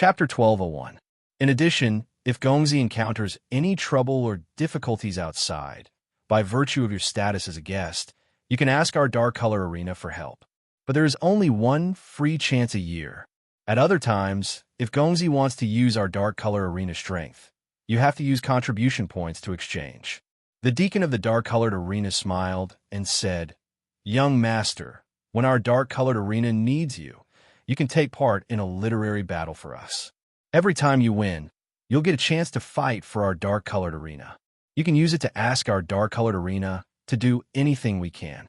Chapter 1201. In addition, if Gongzi encounters any trouble or difficulties outside, by virtue of your status as a guest, you can ask our Dark Color Arena for help. But there is only one free chance a year. At other times, if Gongzi wants to use our Dark Color Arena strength, you have to use contribution points to exchange. The Deacon of the Dark-Colored Arena smiled and said, "Young master, when our Dark-Colored Arena needs you, you can take part in a literary battle for us. Every time you win, you'll get a chance to fight for our Dark-Colored Arena. You can use it to ask our Dark-Colored Arena to do anything we can."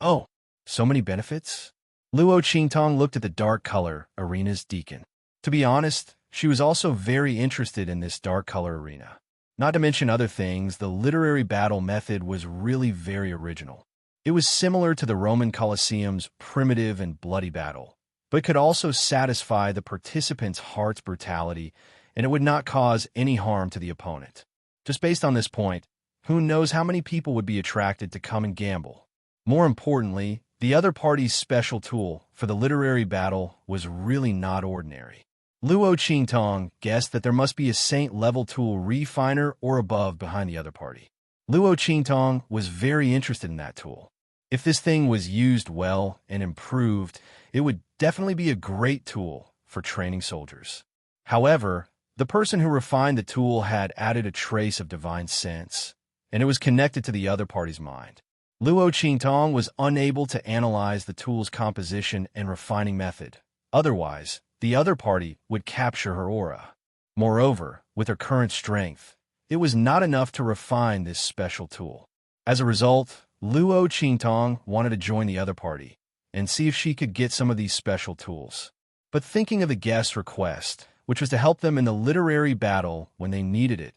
"Oh, so many benefits?" Luo Qingtong looked at the Dark Color Arena's Deacon. To be honest, she was also very interested in this Dark Color Arena. Not to mention other things, the literary battle method was really very original. It was similar to the Roman Colosseum's primitive and bloody battle, but could also satisfy the participants' heart's brutality, and it would not cause any harm to the opponent. Just based on this point, who knows how many people would be attracted to come and gamble? More importantly, the other party's special tool for the literary battle was really not ordinary. Luo Qingtong guessed that there must be a saint-level tool refiner or above behind the other party. Luo Qingtong was very interested in that tool. If this thing was used well and improved, it would definitely be a great tool for training soldiers. However, the person who refined the tool had added a trace of divine sense, and it was connected to the other party's mind. Luo Qingtong was unable to analyze the tool's composition and refining method. Otherwise, the other party would capture her aura. Moreover, with her current strength, it was not enough to refine this special tool. As a result, Luo Qingtong wanted to join the other party and see if she could get some of these special tools. But thinking of the guest's request, which was to help them in the literary battle when they needed it,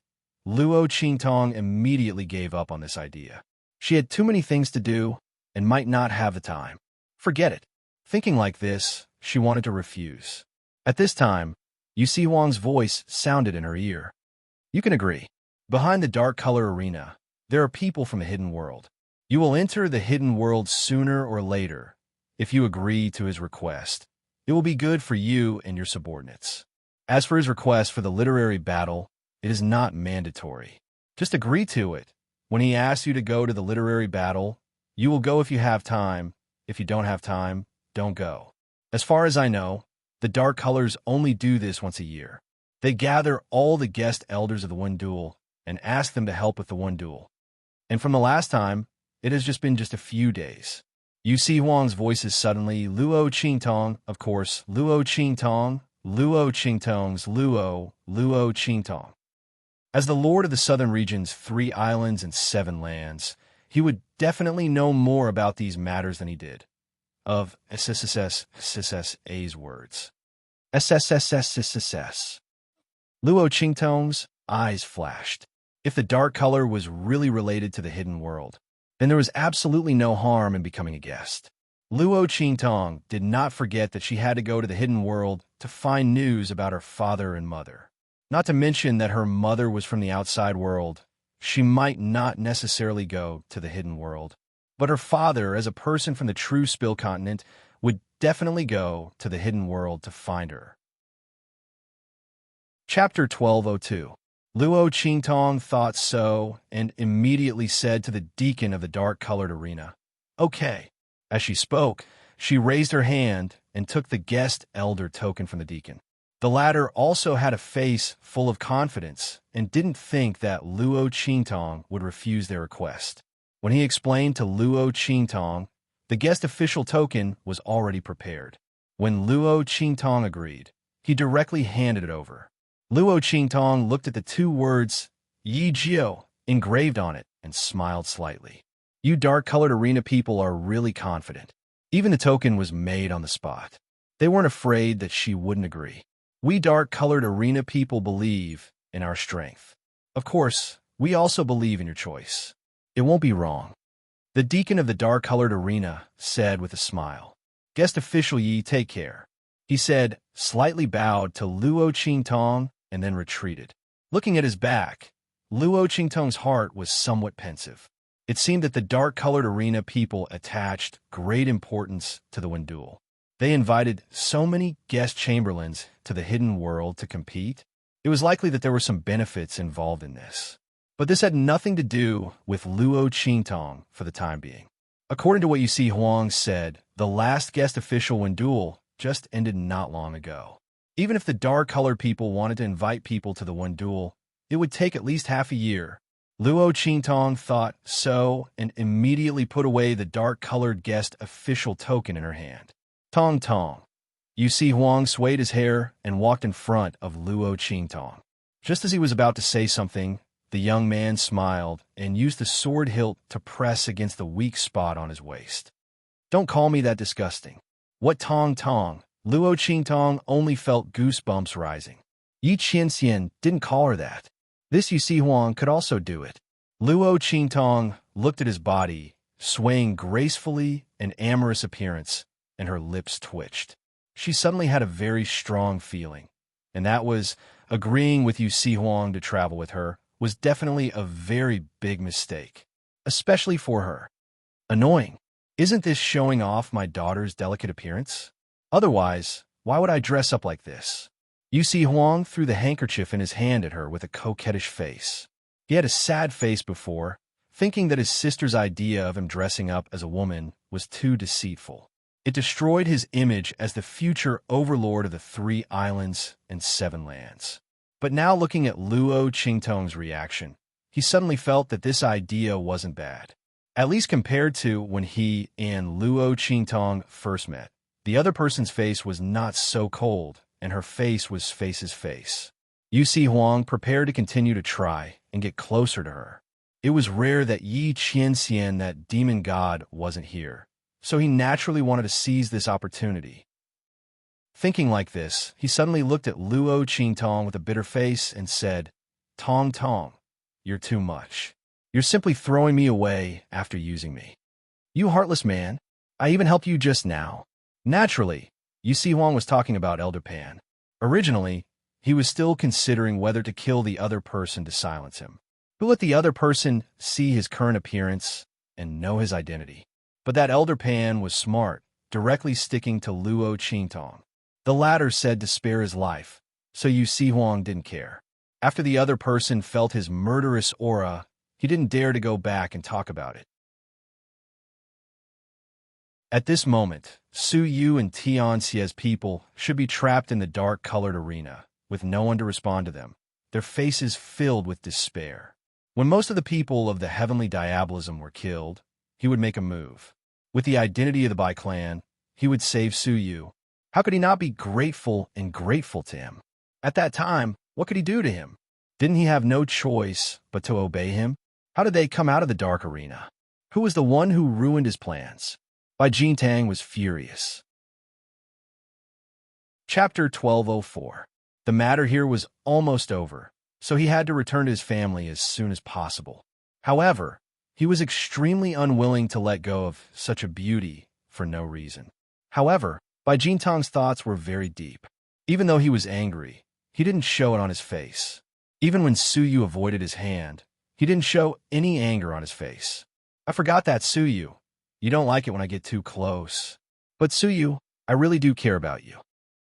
Luo Qingtong immediately gave up on this idea. She had too many things to do and might not have the time. Forget it. Thinking like this, she wanted to refuse. At this time, Yu Si Huang's voice sounded in her ear. "You can agree. Behind the Dark Color Arena, there are people from the hidden world. You will enter the hidden world sooner or later. If you agree to his request, it will be good for you and your subordinates. As for his request for the literary battle, it is not mandatory. Just agree to it. When he asks you to go to the literary battle, you will go if you have time. If you don't have time, don't go. As far as I know, the Dark Colors only do this once a year. They gather all the guest elders of the one duel and ask them to help with the one duel. And from the last time, it has just been a few days." Yu Si Huang's voice is suddenly Luo Qingtong, of course, Luo Qingtong, Luo Qingtong's Luo Qingtong. As the Lord of the Southern Region's 3 islands and 7 lands, he would definitely know more about these matters than he did of SSS's words. SSSSSS. Luo Qingtong's eyes flashed. If the dark color was really related to the hidden world, then there was absolutely no harm in becoming a guest. Luo Qingtong did not forget that she had to go to the hidden world to find news about her father and mother. Not to mention that her mother was from the outside world. She might not necessarily go to the hidden world. But her father, as a person from the true Spill continent, would definitely go to the hidden world to find her. Chapter 1202. Luo Qingtong thought so and immediately said to the deacon of the dark-colored arena, "Okay." As she spoke, she raised her hand and took the guest elder token from the deacon. The latter also had a face full of confidence and didn't think that Luo Qingtong would refuse their request. When he explained to Luo Qingtong, the guest official token was already prepared. When Luo Qingtong agreed, he directly handed it over. Luo Qingtong looked at the 2 words, Yi Jiu, engraved on it and smiled slightly. You dark-colored arena people are really confident. Even the token was made on the spot. They weren't afraid that she wouldn't agree. We dark-colored arena people believe in our strength. Of course, we also believe in your choice. It won't be wrong. The deacon of the dark-colored arena said with a smile. Guest official Yi, take care. He said, slightly bowed to Luo Qingtong and then retreated. Looking at his back, Luo Qingtong's heart was somewhat pensive. It seemed that the dark-colored arena people attached great importance to the Wenduel. They invited so many guest chamberlains to the hidden world to compete. It was likely that there were some benefits involved in this. But this had nothing to do with Luo Qingtong for the time being. According to what Yu Si Huang said, the last guest official Wenduel just ended not long ago. Even if the dark-colored people wanted to invite people to the Wenduel, it would take at least half a year. Luo Qingtong thought so and immediately put away the dark-colored guest official token in her hand. Tong Tong. Yu Si Huang swayed his hair and walked in front of Luo Qingtong. Just as he was about to say something, the young man smiled and used the sword hilt to press against the weak spot on his waist. Don't call me that disgusting. What Tong Tong? Luo Qingtong only felt goosebumps rising. Yi Qianxian didn't call her that. This Yu Si Huang could also do it. Luo Qingtong looked at his body, swaying gracefully, an amorous appearance, and her lips twitched. She suddenly had a very strong feeling, and that was agreeing with Yu Si Huang to travel with her was definitely a very big mistake, especially for her. Annoying. Isn't this showing off my daughter's delicate appearance? Otherwise, why would I dress up like this? Yu Si Huang threw the handkerchief in his hand at her with a coquettish face. He had a sad face before, thinking that his sister's idea of him dressing up as a woman was too deceitful. It destroyed his image as the future overlord of the 3 islands and 7 lands. But now looking at Luo Qingtong's reaction, he suddenly felt that this idea wasn't bad. At least compared to when he and Luo Qingtong first met. The other person's face was not so cold, and her face was Face's face. Yu Si Huang prepared to continue to try and get closer to her. It was rare that Yi Qianxian, that demon god, wasn't here, so he naturally wanted to seize this opportunity. Thinking like this, he suddenly looked at Luo Qingtong with a bitter face and said, Tong Tong, you're too much. You're simply throwing me away after using me. You heartless man, I even helped you just now. Naturally, Yu Si Huang was talking about Elder Pan. Originally, he was still considering whether to kill the other person to silence him. But let the other person see his current appearance and know his identity. But that Elder Pan was smart, directly sticking to Luo Qingtong. The latter said to spare his life, so Yu Si Huang didn't care. After the other person felt his murderous aura, he didn't dare to go back and talk about it. At this moment, Su Yu and Tian Xie's people should be trapped in the dark-colored arena, with no one to respond to them, their faces filled with despair. When most of the people of the heavenly diabolism were killed, he would make a move. With the identity of the Bai clan, he would save Su Yu. How could he not be grateful to him? At that time, what could he do to him? Didn't he have no choice but to obey him? How did they come out of the dark arena? Who was the one who ruined his plans? Bai Jintang was furious. Chapter 1204. The matter here was almost over, so he had to return to his family as soon as possible. However, he was extremely unwilling to let go of such a beauty for no reason. However, Bai Jintang's thoughts were very deep. Even though he was angry, he didn't show it on his face. Even when Su Yu avoided his hand, he didn't show any anger on his face. I forgot that, Su Yu. You don't like it when I get too close. But Su Yu, I really do care about you.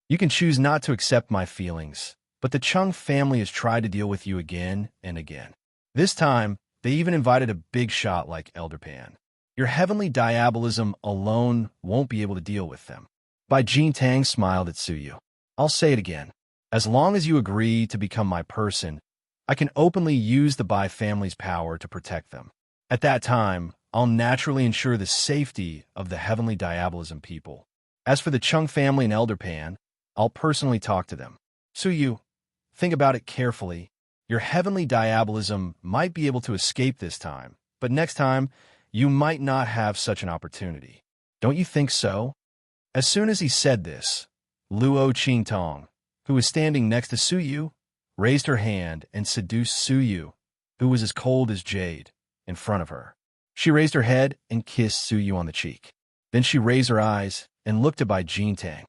You can choose not to accept my feelings, but the Chung family has tried to deal with you again and again. This time, they even invited a big shot like Elder Pan. Your heavenly diabolism alone won't be able to deal with them. Bai Jintang smiled at Su Yu. I'll say it again. As long as you agree to become my person, I can openly use the Bai family's power to protect them. At that time, I'll naturally ensure the safety of the heavenly diabolism people. As for the Chung family and Elder Pan, I'll personally talk to them. Su Yu, think about it carefully. Your heavenly diabolism might be able to escape this time, but next time, you might not have such an opportunity. Don't you think so? As soon as he said this, Luo Qingtong, who was standing next to Su Yu, raised her hand and seduced Su Yu, who was as cold as jade, in front of her. She raised her head and kissed Su Yu on the cheek. Then she raised her eyes and looked at Bai Jintang.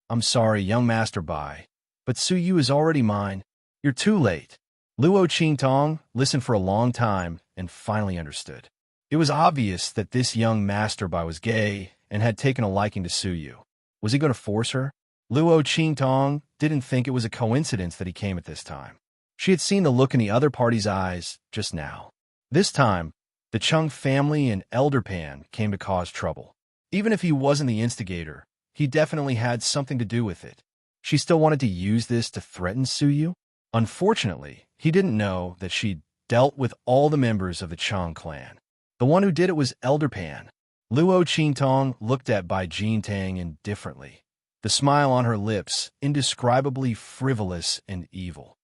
I'm sorry, young Master Bai, but Su Yu is already mine. You're too late. Luo Qingtong listened for a long time and finally understood. It was obvious that this young Master Bai was gay and had taken a liking to Su Yu. Was he going to force her? Luo Qingtong didn't think it was a coincidence that he came at this time. She had seen the look in the other party's eyes just now. This time, the Chung family and Elder Pan came to cause trouble. Even if he wasn't the instigator, he definitely had something to do with it. She still wanted to use this to threaten Suyu? Unfortunately, he didn't know that she'd dealt with all the members of the Chung clan. The one who did it was Elder Pan. Luo Qingtong looked at Bai Jintang indifferently, the smile on her lips indescribably frivolous and evil.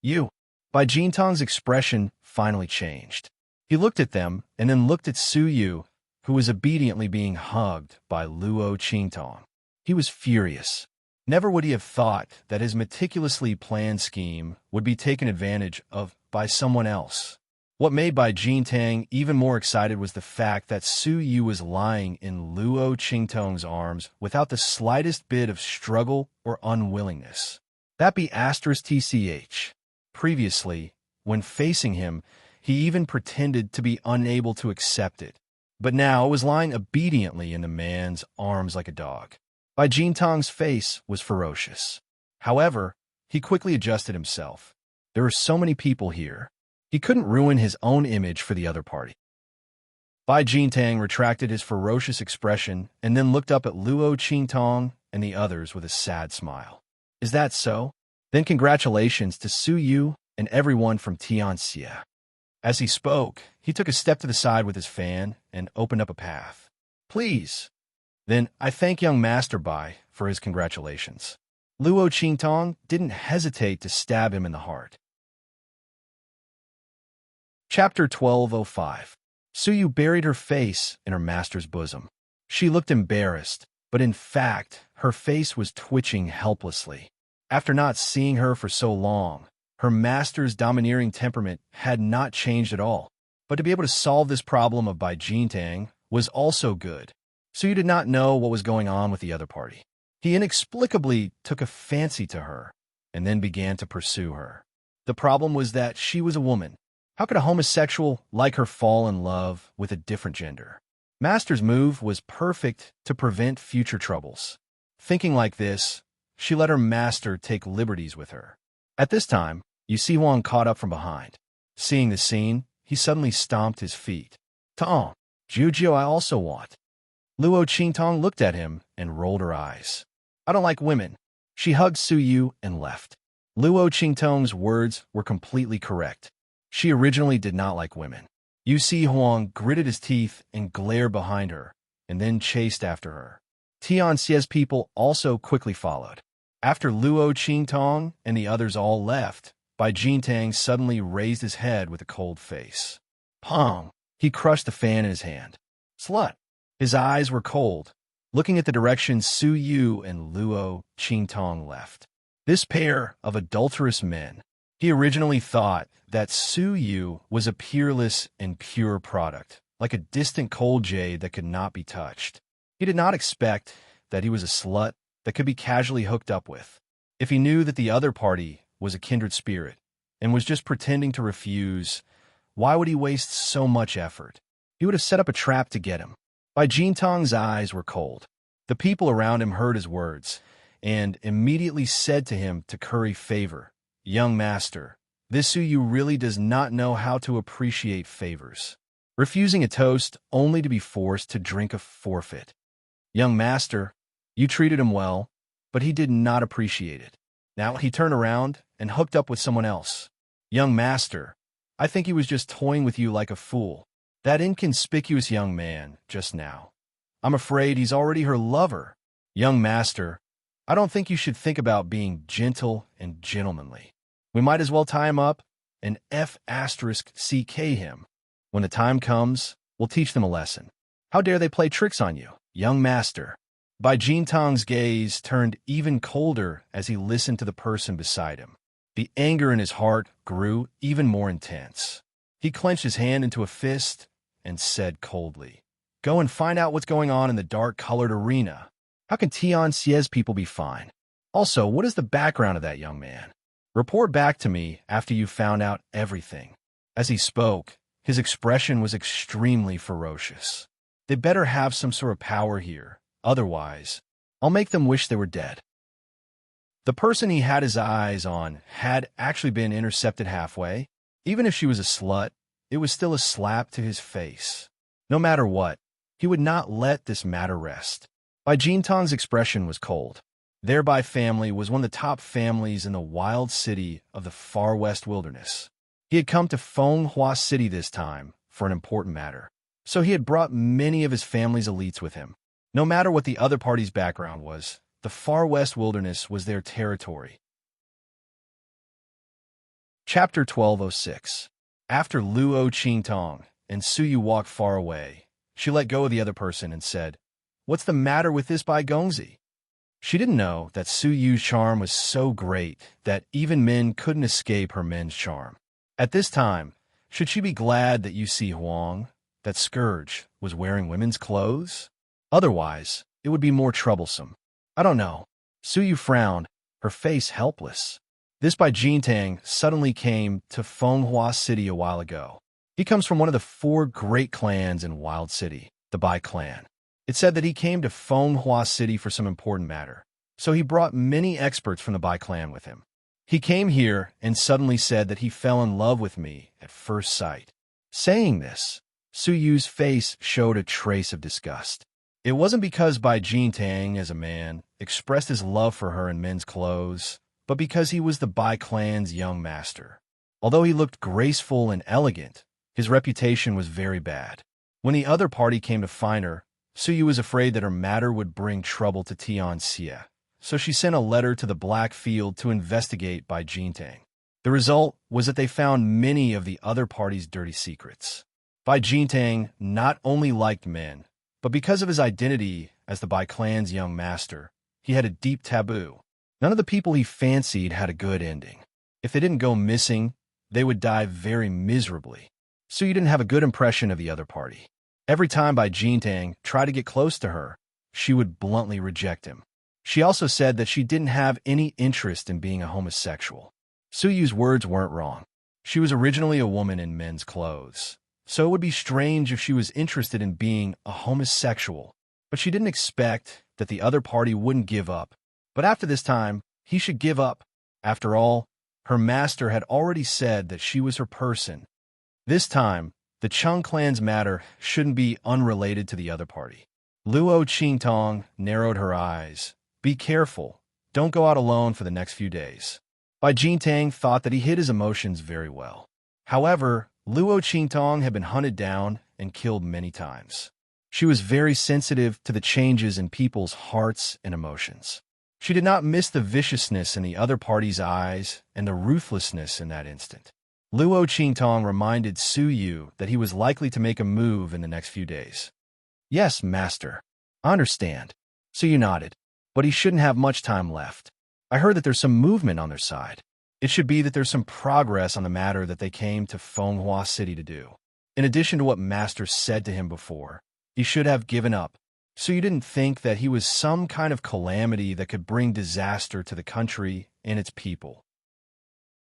You. Bai Jintang's expression finally changed. He looked at them and then looked at Suyu, who was obediently being hugged by Luo Qingtong. He was furious. Never would he have thought that his meticulously planned scheme would be taken advantage of by someone else. What made Bai Jintang even more excited was the fact that Suyu was lying in Luo Qingtong's arms without the slightest bit of struggle or unwillingness. That be *TCH. Previously, when facing him, he even pretended to be unable to accept it. But now it was lying obediently in the man's arms like a dog. Bai Jintang's face was ferocious. However, he quickly adjusted himself. There were so many people here. He couldn't ruin his own image for the other party. Bai Jintang retracted his ferocious expression and then looked up at Luo Qingtong and the others with a sad smile. Is that so? Then congratulations to Suyu and everyone from Tianxia. As he spoke, he took a step to the side with his fan and opened up a path. Please. Then I thank young Master Bai for his congratulations. Luo Qingtong didn't hesitate to stab him in the heart. Chapter 1205. Suyu buried her face in her master's bosom. She looked embarrassed, but in fact, her face was twitching helplessly. After not seeing her for so long, her master's domineering temperament had not changed at all. But to be able to solve this problem of Bai Jintang was also good. Suyu did not know what was going on with the other party. He inexplicably took a fancy to her and then began to pursue her. The problem was that she was a woman. How could a homosexual like her fall in love with a different gender? Master's move was perfect to prevent future troubles. Thinking like this, she let her master take liberties with her. At this time, Yu Huang caught up from behind. Seeing the scene, he suddenly stomped his feet. Tong, Jujiu I also want. Luo Qingtong looked at him and rolled her eyes. I don't like women. She hugged Suyu and left. Luo Qingtong's words were completely correct. She originally did not like women. Yu Huang gritted his teeth and glared behind her, and then chased after her. Tianxia's people also quickly followed. After Luo Qingtong and the others all left, Bai Jintang suddenly raised his head with a cold face. Pong! He crushed the fan in his hand. Slut! His eyes were cold, looking at the direction Suyu and Luo Qingtong left. This pair of adulterous men. He originally thought that Suyu was a peerless and pure product, like a distant cold jade that could not be touched. He did not expect that he was a slut that could be casually hooked up with. If he knew that the other party was a kindred spirit and was just pretending to refuse, why would he waste so much effort? He would have set up a trap to get him. Bai Jintong's eyes were cold. The people around him heard his words and immediately said to him to curry favor. Young master, this Suyu really does not know how to appreciate favors. Refusing a toast only to be forced to drink a forfeit. Young master, you treated him well, but he did not appreciate it. Now he turned around and hooked up with someone else. Young master, I think he was just toying with you like a fool. That inconspicuous young man just now. I'm afraid he's already her lover. Young master, I don't think you should think about being gentle and gentlemanly. We might as well tie him up and *CK him. When the time comes, we'll teach them a lesson. How dare they play tricks on you, young master? Bai Jintong's gaze turned even colder as he listened to the person beside him. The anger in his heart grew even more intense. He clenched his hand into a fist and said coldly, Go and find out what's going on in the dark-colored arena. How can Tianxia's people be fine? Also, what is the background of that young man? Report back to me after you found out everything. As he spoke, his expression was extremely ferocious. They better have some sort of power here. Otherwise, I'll make them wish they were dead. The person he had his eyes on had actually been intercepted halfway. Even if she was a slut, it was still a slap to his face. No matter what, he would not let this matter rest. Bai Jintang's expression was cold. Their Bai family was one of the top families in the wild city of the far west wilderness. He had come to Fenghua City this time for an important matter, so he had brought many of his family's elites with him. No matter what the other party's background was, the far west wilderness was their territory. Chapter 1206. After Luo Qingtong and Suyu walked far away, she let go of the other person and said, "What's the matter with this Bai Gongzi?" She didn't know that Suyu's charm was so great that even men couldn't escape her men's charm. At this time, should she be glad that Yu Si Huang, that scourge, was wearing women's clothes? Otherwise, it would be more troublesome. I don't know. Suyu frowned, her face helpless. This Bai Jintang suddenly came to Fenghua City a while ago. He comes from one of the 4 great clans in Wild City, the Bai clan. It said that he came to Fenghua City for some important matter, so he brought many experts from the Bai clan with him. He came here and suddenly said that he fell in love with me at first sight. Saying this, Suyu's face showed a trace of disgust. It wasn't because Bai Jintang, as a man, expressed his love for her in men's clothes, but because he was the Bai clan's young master. Although he looked graceful and elegant, his reputation was very bad. When the other party came to find her, Suyu was afraid that her matter would bring trouble to Tianxia, so she sent a letter to the Black Field to investigate Bai Jintang. The result was that they found many of the other party's dirty secrets. Bai Jintang not only liked men, but because of his identity as the Bai clan's young master, he had a deep taboo. None of the people he fancied had a good ending. If they didn't go missing, they would die very miserably. Suyu didn't have a good impression of the other party. Every time Bai Jintang tried to get close to her, she would bluntly reject him. She also said that she didn't have any interest in being a homosexual. Suyu's words weren't wrong. She was originally a woman in men's clothes, so it would be strange if she was interested in being a homosexual. But she didn't expect that the other party wouldn't give up. But after this time, he should give up. After all, her master had already said that she was her person. This time, the Chung clan's matter shouldn't be unrelated to the other party. Luo Qingtong narrowed her eyes. Be careful. Don't go out alone for the next few days. Bai Jintang thought that he hid his emotions very well. However, Luo Qingtong had been hunted down and killed many times. She was very sensitive to the changes in people's hearts and emotions. She did not miss the viciousness in the other party's eyes and the ruthlessness in that instant. Luo Qingtong reminded Suyu that he was likely to make a move in the next few days. Yes, master. I understand. Suyu nodded, but he shouldn't have much time left. I heard that there's some movement on their side. It should be that there's some progress on the matter that they came to Fenghua City to do. In addition to what master said to him before, he should have given up. Suyu didn't think that he was some kind of calamity that could bring disaster to the country and its people.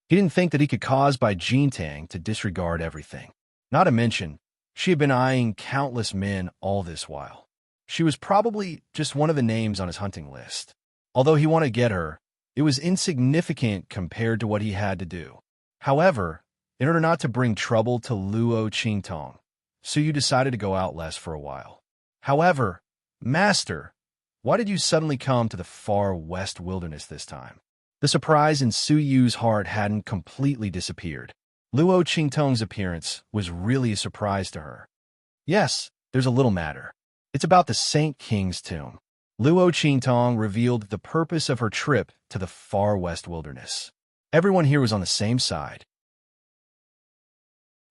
He didn't think that he could cause Bai Jintang to disregard everything. Not to mention, she had been eyeing countless men all this while. She was probably just one of the names on his hunting list. Although he wanted to get her, it was insignificant compared to what he had to do. However, in order not to bring trouble to Luo Qingtong, Suyu decided to go out less for a while. However, master, why did you suddenly come to the far west wilderness this time? The surprise in Suyu's heart hadn't completely disappeared. Luo Qingtong's appearance was really a surprise to her. Yes, there's a little matter. It's about the Saint King's tomb. Luo Qingtong revealed the purpose of her trip to the far west wilderness. Everyone here was on the same side.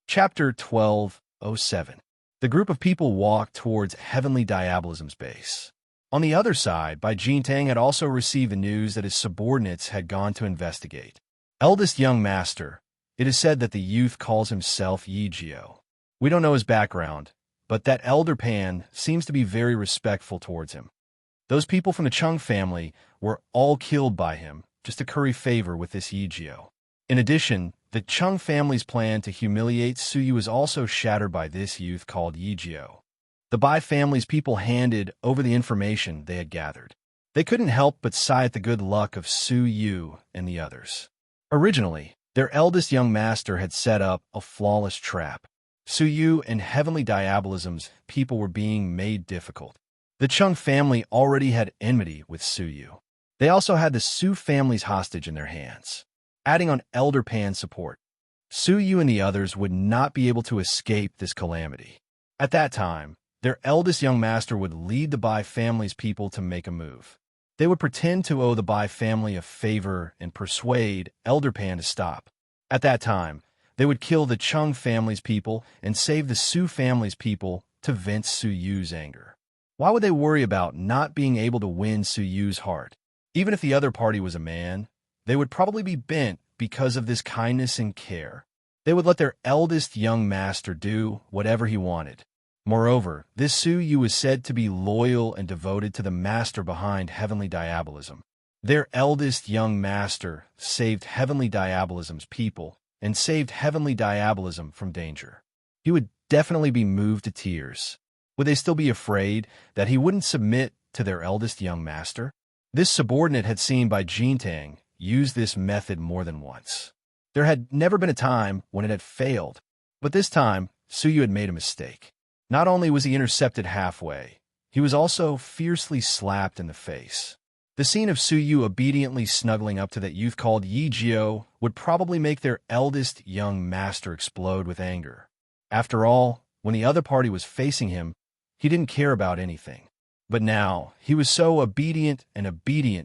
Chapter 1207. The group of people walked towards Heavenly Diabolism's base. On the other side, Bai Jintang had also received the news that his subordinates had gone to investigate. Eldest young master, it is said that the youth calls himself Yi Jiao. We don't know his background, but that elder Pan seems to be very respectful towards him. Those people from the Chung family were all killed by him just to curry favor with this Yi Jiao. In addition, the Chung family's plan to humiliate Suyu was also shattered by this youth called Yi Jiao. The Bai family's people handed over the information they had gathered. They couldn't help but sigh at the good luck of Su Yu and the others. Originally, their eldest young master had set up a flawless trap. Su Yu and Heavenly Diabolism's people were being made difficult. The Chung family already had enmity with Su Yu. They also had the Su family's hostage in their hands. Adding on Elder Pan's support, Su Yu and the others would not be able to escape this calamity. At that time, their eldest young master would lead the Bai family's people to make a move. They would pretend to owe the Bai family a favor and persuade Elder Pan to stop. At that time, they would kill the Chung family's people and save the Su family's people to vent Su Yu's anger. Why would they worry about not being able to win Su Yu's heart? Even if the other party was a man, they would probably be bent because of this kindness and care. They would let their eldest young master do whatever he wanted. Moreover, this Su Yu was said to be loyal and devoted to the master behind Heavenly Diabolism. Their eldest young master saved Heavenly Diabolism's people and saved Heavenly Diabolism from danger. He would definitely be moved to tears. Would they still be afraid that he wouldn't submit to their eldest young master? This subordinate had seen Bai Jintang use this method more than once. There had never been a time when it had failed, but this time, Su Yu had made a mistake. Not only was he intercepted halfway, he was also fiercely slapped in the face. The scene of Su Yu obediently snuggling up to that youth called Yi Jiao would probably make their eldest young master explode with anger. After all, when the other party was facing him, he didn't care about anything. But now, he was so obedient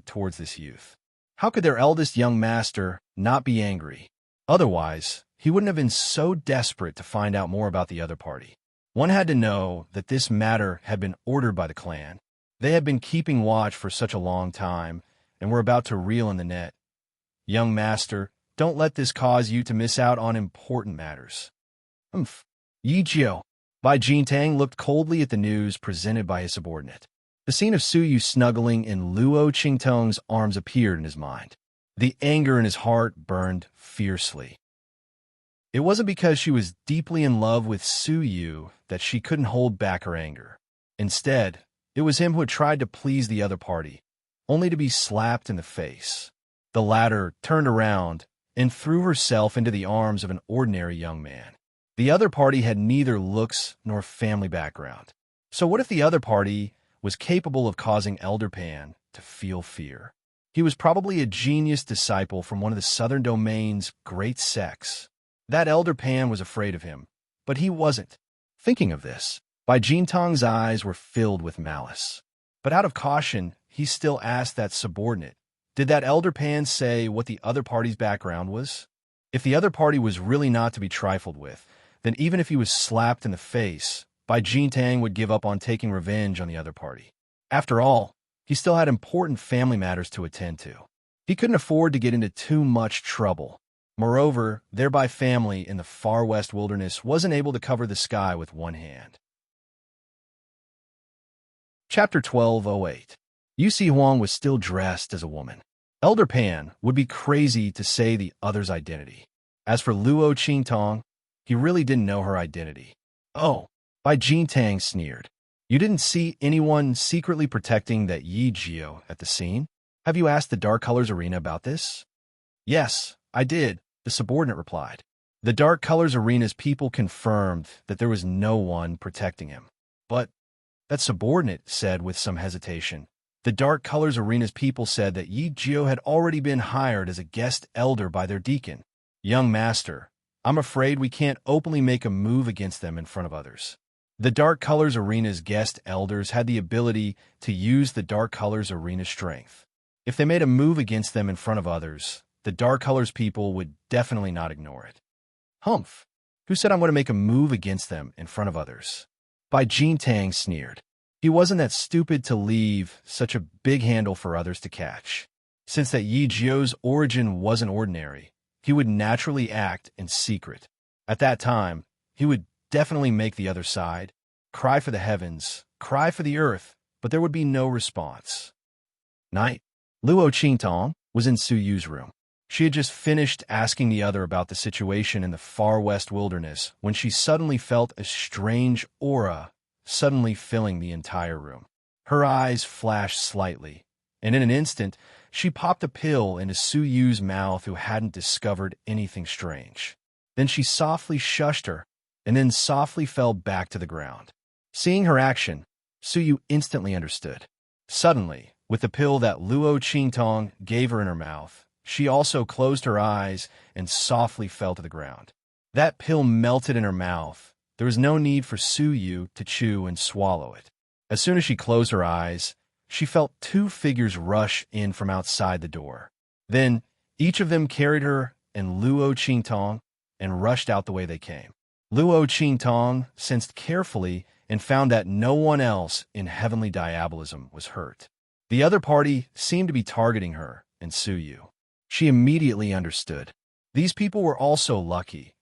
towards this youth. How could their eldest young master not be angry? Otherwise, he wouldn't have been so desperate to find out more about the other party. One had to know that this matter had been ordered by the clan. They had been keeping watch for such a long time, and were about to reel in the net. Young master, don't let this cause you to miss out on important matters. Yi Jiao. Bai Jintang looked coldly at the news presented by his subordinate. The scene of Su Yu snuggling in Luo Qingtong's arms appeared in his mind. The anger in his heart burned fiercely. It wasn't because she was deeply in love with Su Yu that she couldn't hold back her anger. Instead, it was him who had tried to please the other party, only to be slapped in the face. The latter turned around and threw herself into the arms of an ordinary young man. The other party had neither looks nor family background. So what if the other party was capable of causing Elder Pan to feel fear? He was probably a genius disciple from one of the southern domain's great sects. That Elder Pan was afraid of him, but he wasn't. Thinking of this, Bai Jintang's eyes were filled with malice. But out of caution, he still asked that subordinate, did that Elder Pan say what the other party's background was? If the other party was really not to be trifled with, then even if he was slapped in the face, Bai Jintang would give up on taking revenge on the other party. After all, he still had important family matters to attend to. He couldn't afford to get into too much trouble. Moreover, their Bai family in the far west wilderness wasn't able to cover the sky with one hand. Chapter 1208. Yu Si Huang was still dressed as a woman. Elder Pan would be crazy to say the other's identity. As for Luo Qingtong, he really didn't know her identity. Oh, Bai Jintang sneered. You didn't see anyone secretly protecting that Yi Jiao at the scene? Have you asked the Dark Colors Arena about this? Yes, I did, the subordinate replied. The Dark Colors Arena's people confirmed that there was no one protecting him. But that subordinate said with some hesitation. The Dark Colors Arena's people said that Yi Jiao had already been hired as a guest elder by their deacon. Young master, I'm afraid we can't openly make a move against them in front of others. The Dark Colors Arena's guest elders had the ability to use the Dark Colors Arena's strength. If they made a move against them in front of others, the Dark Colors people would definitely not ignore it. Humph! Who said I'm going to make a move against them in front of others? Bai Jintang sneered. He wasn't that stupid to leave such a big handle for others to catch. Since that Yi Jiao's origin wasn't ordinary, he would naturally act in secret. At that time, he would definitely make the other side cry for the heavens, cry for the earth, but there would be no response. Night. Luo Qingtong was in Su Yu's room. She had just finished asking the other about the situation in the far west wilderness when she suddenly felt a strange aura suddenly filling the entire room. Her eyes flashed slightly, and in an instant, she popped a pill into Su Yu's mouth who hadn't discovered anything strange. Then she softly shushed her, and then softly fell back to the ground. Seeing her action, Su Yu instantly understood. Suddenly, with the pill that Luo Qingtong gave her in her mouth, she also closed her eyes and softly fell to the ground. That pill melted in her mouth. There was no need for Su Yu to chew and swallow it. As soon as she closed her eyes, she felt two figures rush in from outside the door. Then, each of them carried her and Luo Qingtong and rushed out the way they came. Luo Qingtong sensed carefully and found that no one else in heavenly diabolism was hurt. The other party seemed to be targeting her and Su Yu. She immediately understood. These people were also lucky,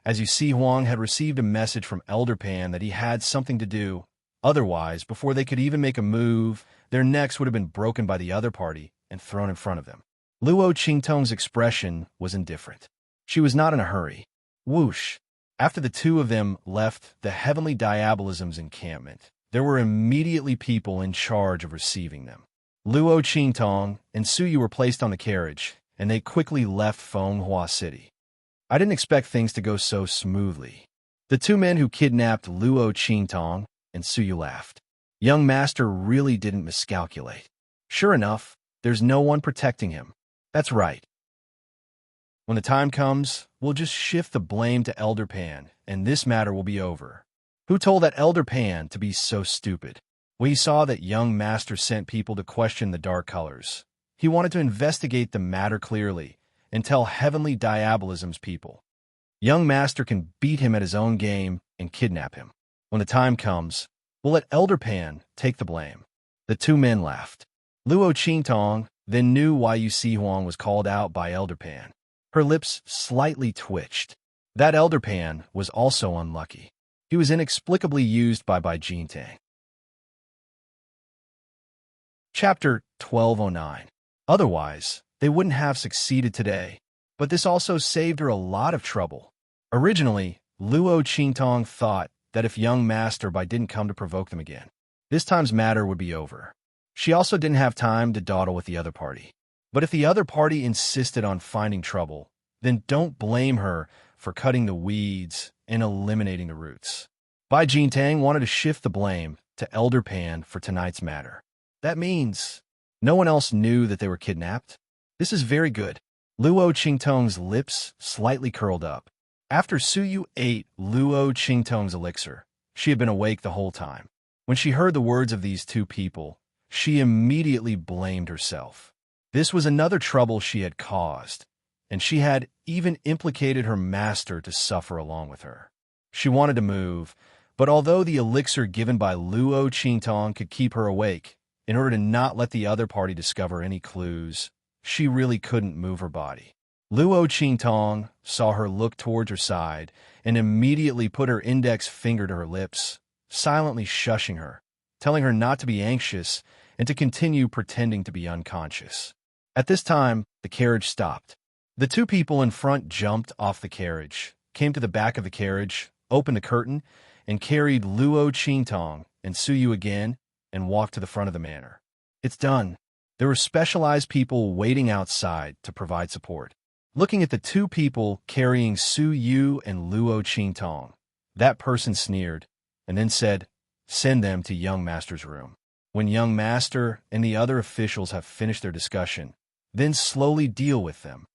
as Yu Si Huang had received a message from Elder Pan that he had something to do. Otherwise, before they could even make a move, their necks would have been broken by the other party and thrown in front of them. Luo Qingtong's expression was indifferent. She was not in a hurry. Whoosh! After the two of them left the Heavenly Diabolism's encampment, there were immediately people in charge of receiving them. Luo Qingtong and Su Yu were placed on the carriage, and they quickly left Fenghua City. I didn't expect things to go so smoothly. The two men who kidnapped Luo Qingtong and Su Yu laughed. Young Master really didn't miscalculate. Sure enough, there's no one protecting him. That's right. When the time comes, we'll just shift the blame to Elder Pan, and this matter will be over. Who told that Elder Pan to be so stupid? Well, he saw that young Master sent people to question the dark colors. He wanted to investigate the matter clearly and tell Heavenly Diabolism's people. Young Master can beat him at his own game and kidnap him. When the time comes, we'll let Elder Pan take the blame. The two men laughed. Luo Qingtong then knew why Yu Si Huang was called out by Elder Pan. Her lips slightly twitched. That Elder Pan was also unlucky. He was inexplicably used by Jintang. Chapter 1209. Otherwise, they wouldn't have succeeded today, but this also saved her a lot of trouble. Originally, Luo Qingtong thought that if young Master didn't come to provoke them again, this time's matter would be over. She also didn't have time to dawdle with the other party. But if the other party insisted on finding trouble, then don't blame her for cutting the weeds and eliminating the roots. Bai Jintang wanted to shift the blame to Elder Pan for tonight's matter. That means no one else knew that they were kidnapped. This is very good. Luo Qingtong's lips slightly curled up. After Su Yu ate Luo Qingtong's elixir, she had been awake the whole time. When she heard the words of these two people, she immediately blamed herself. This was another trouble she had caused, and she had even implicated her master to suffer along with her. She wanted to move, but although the elixir given by Luo Qingtong could keep her awake, in order to not let the other party discover any clues, she really couldn't move her body. Luo Qingtong saw her look towards her side and immediately put her index finger to her lips, silently shushing her, telling her not to be anxious and to continue pretending to be unconscious. At this time, the carriage stopped. The two people in front jumped off the carriage, came to the back of the carriage, opened the curtain, and carried Luo Qingtong and Su Yu again and walked to the front of the manor. It's done. There were specialized people waiting outside to provide support. Looking at the two people carrying Su Yu and Luo Qingtong, that person sneered and then said, "Send them to young Master's room. When young Master and the other officials have finished their discussion, then slowly deal with them."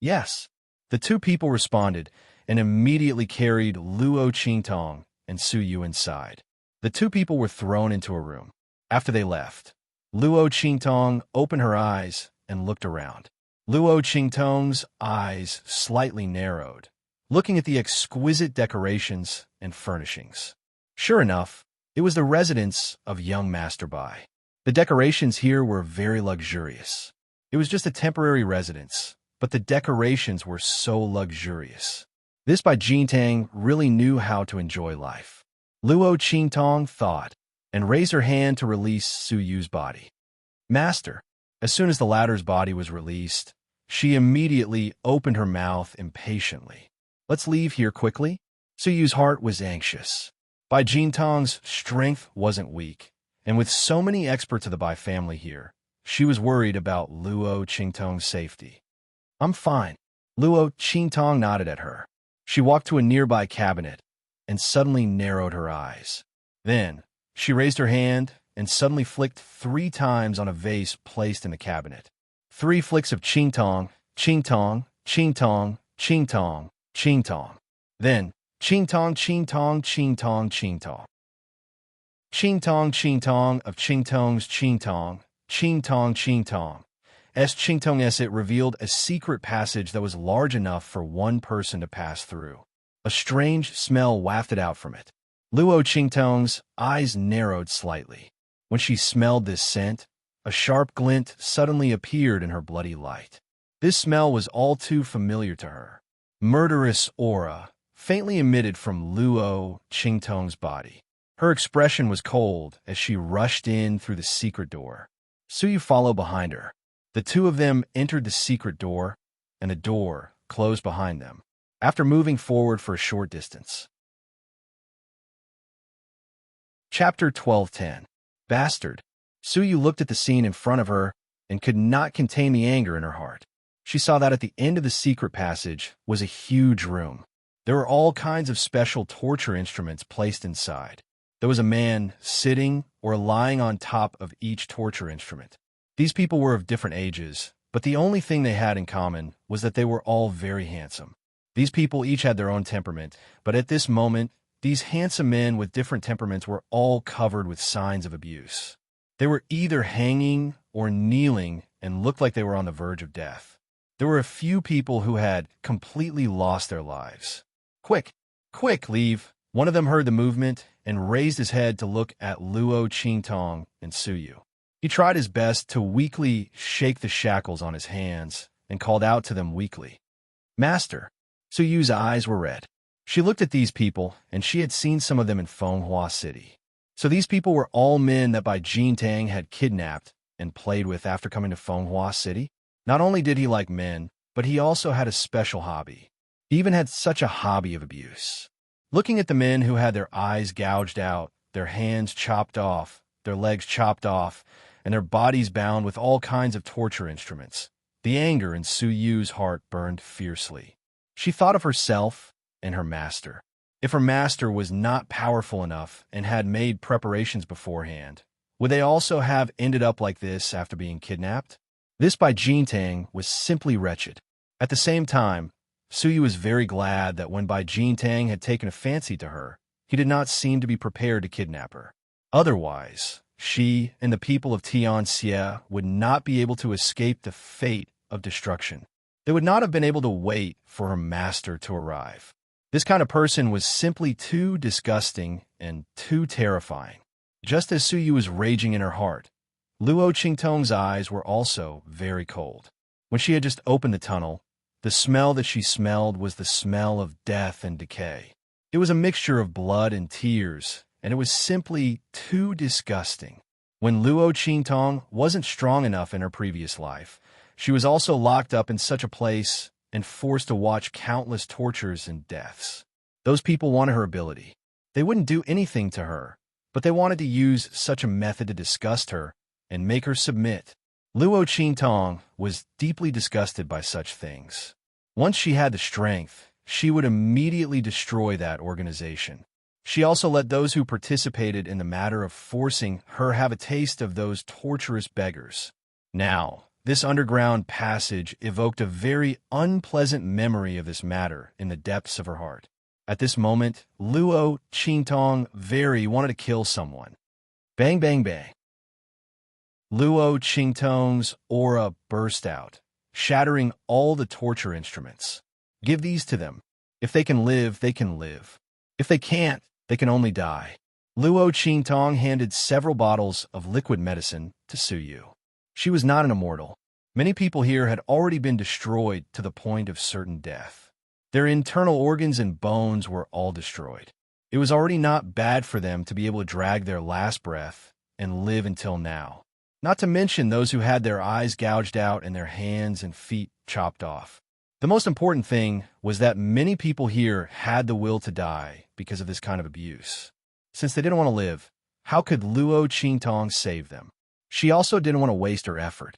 Yes. The two people responded and immediately carried Luo Qingtong and Su Yu inside. The two people were thrown into a room. After they left, Luo Qingtong opened her eyes and looked around. Luo Qingtong's eyes slightly narrowed, looking at the exquisite decorations and furnishings. Sure enough, it was the residence of young Master Bai. The decorations here were very luxurious. It was just a temporary residence, but the decorations were so luxurious. This Bai Jintang really knew how to enjoy life. Luo Qingtong thought, and raised her hand to release Su Yu's body. Master. As soon as the latter's body was released, she immediately opened her mouth impatiently. Let's leave here quickly. Su Yu's heart was anxious. Bai Jintang's strength wasn't weak, and with so many experts of the Bai family here, She was worried about Luo Qingtong's safety. "I'm fine." Luo Qingtong nodded at her. She walked to a nearby cabinet and suddenly narrowed her eyes. Then, she raised her hand and suddenly flicked 3 times on a vase placed in the cabinet. 3 flicks of Qingtong, Qingtong, Qingtong, Qingtong, Qingtong. Then, Qingtong, Qingtong, Qingtong, Qingtong. Qingtong, Qingtong of Qingtong's Qingtong, Qingtong, Qingtong. Qingtong S. It revealed a secret passage that was large enough for one person to pass through. A strange smell wafted out from it. Luo Qingtong's eyes narrowed slightly. When she smelled this scent, a sharp glint suddenly appeared in her bloody light. This smell was all too familiar to her. Murderous aura faintly emitted from Luo Qingtong's body. Her expression was cold as she rushed in through the secret door. Suyu followed behind her. The two of them entered the secret door, and the door closed behind them, after moving forward for a short distance. Chapter 12:10. Bastard. Suyu looked at the scene in front of her and could not contain the anger in her heart. She saw that at the end of the secret passage was a huge room. There were all kinds of special torture instruments placed inside. There was a man sitting or lying on top of each torture instrument. These people were of different ages, but the only thing they had in common was that they were all very handsome. These people each had their own temperament, but at this moment, these handsome men with different temperaments were all covered with signs of abuse. They were either hanging or kneeling and looked like they were on the verge of death. There were a few people who had completely lost their lives. "Quick, quick, leave!" One of them heard the movement and raised his head to look at Luo Qingtong and Suyu. He tried his best to weakly shake the shackles on his hands and called out to them weakly, "Master." Suyu's eyes were red. She looked at these people, and she had seen some of them in Fenghua City. So these people were all men that Bai Jintang had kidnapped and played with after coming to Fenghua City. Not only did he like men, but he also had a special hobby. He even had such a hobby of abuse. Looking at the men who had their eyes gouged out, their hands chopped off, their legs chopped off, and their bodies bound with all kinds of torture instruments, the anger in Suyu's heart burned fiercely. She thought of herself and her master. If her master was not powerful enough and had made preparations beforehand, would they also have ended up like this after being kidnapped? This Bai Jintang was simply wretched. At the same time, Suyu was very glad that when Bai Jintang had taken a fancy to her, he did not seem to be prepared to kidnap her. Otherwise, she and the people of Tianxia would not be able to escape the fate of destruction. They would not have been able to wait for her master to arrive. This kind of person was simply too disgusting and too terrifying. Just as Suyu was raging in her heart, Luo Qingtong's eyes were also very cold. When she had just opened the tunnel, the smell that she smelled was the smell of death and decay. It was a mixture of blood and tears, and it was simply too disgusting. When Luo Qingtong wasn't strong enough in her previous life, she was also locked up in such a place and forced to watch countless tortures and deaths. Those people wanted her ability. They wouldn't do anything to her, but they wanted to use such a method to disgust her and make her submit. Luo Qingtong was deeply disgusted by such things. Once she had the strength, she would immediately destroy that organization. She also let those who participated in the matter of forcing her have a taste of those torturous beggars. Now, this underground passage evoked a very unpleasant memory of this matter in the depths of her heart. At this moment, Luo Qingtong very wanted to kill someone. Bang, bang, bang. Luo Qingtong's aura burst out, shattering all the torture instruments. Give these to them. If they can live, they can live. If they can't, they can only die. Luo Qingtong handed several bottles of liquid medicine to Suyu. She was not an immortal. Many people here had already been destroyed to the point of certain death. Their internal organs and bones were all destroyed. It was already not bad for them to be able to drag their last breath and live until now. Not to mention those who had their eyes gouged out and their hands and feet chopped off. The most important thing was that many people here had the will to die because of this kind of abuse. Since they didn't want to live, how could Luo Qingtong save them? She also didn't want to waste her effort.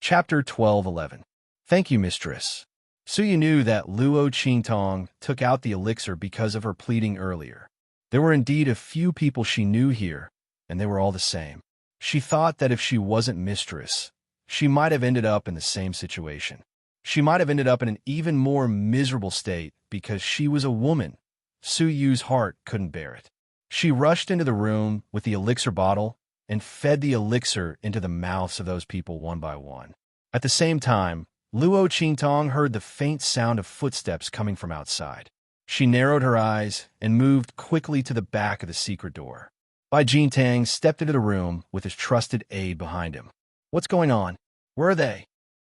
Chapter 12:11. Thank you, mistress. Suyu knew that Luo Qingtong took out the elixir because of her pleading earlier. There were indeed a few people she knew here, and they were all the same. She thought that if she wasn't mistress, she might have ended up in the same situation. She might have ended up in an even more miserable state because she was a woman. Suyu's heart couldn't bear it. She rushed into the room with the elixir bottle and fed the elixir into the mouths of those people one by one. At the same time, Luo Qingtong heard the faint sound of footsteps coming from outside. She narrowed her eyes and moved quickly to the back of the secret door. Bai Jintang stepped into the room with his trusted aide behind him. What's going on? Where are they?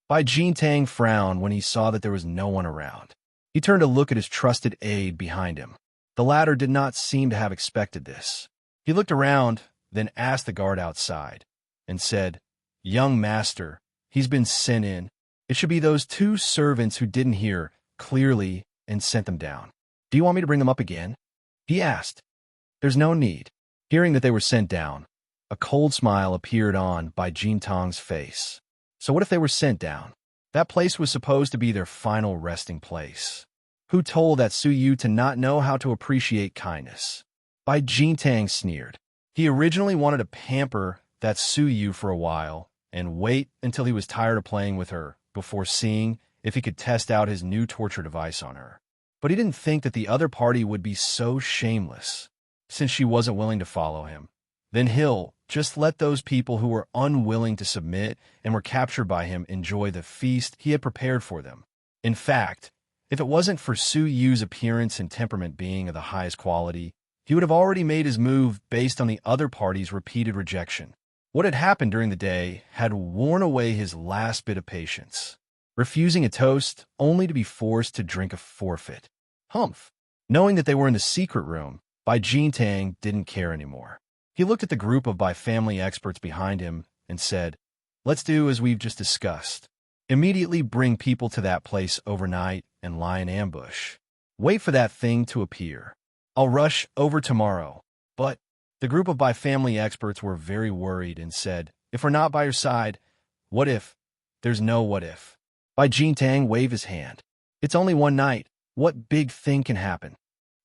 Bai Jintang frowned when he saw that there was no one around. He turned to look at his trusted aide behind him. The latter did not seem to have expected this. He looked around, then asked the guard outside, and said, "Young master, he's been sent in. It should be those two servants who didn't hear clearly and sent them down. Do you want me to bring them up again?" He asked. There's no need. Hearing that they were sent down, a cold smile appeared on Bai Jintang's face. So what if they were sent down? That place was supposed to be their final resting place. Who told that Suyu to not know how to appreciate kindness? Bai Jintang sneered. He originally wanted to pamper that Suyu for a while and wait until he was tired of playing with her before seeing if he could test out his new torture device on her. But he didn't think that the other party would be so shameless, since she wasn't willing to follow him. Then he'll just let those people who were unwilling to submit and were captured by him enjoy the feast he had prepared for them. In fact, if it wasn't for Suyu's appearance and temperament being of the highest quality, he would have already made his move based on the other party's repeated rejection. What had happened during the day had worn away his last bit of patience. Refusing a toast only to be forced to drink a forfeit. Humph! Knowing that they were in the secret room, Bai Jintang didn't care anymore. He looked at the group of Bai family experts behind him and said, "Let's do as we've just discussed. Immediately bring people to that place overnight and lie in ambush. Wait for that thing to appear. I'll rush over tomorrow." But the group of Bai family experts were very worried and said, "If we're not by your side, what if?" There's no what if. Bai Jintang waved his hand. It's only one night. What big thing can happen?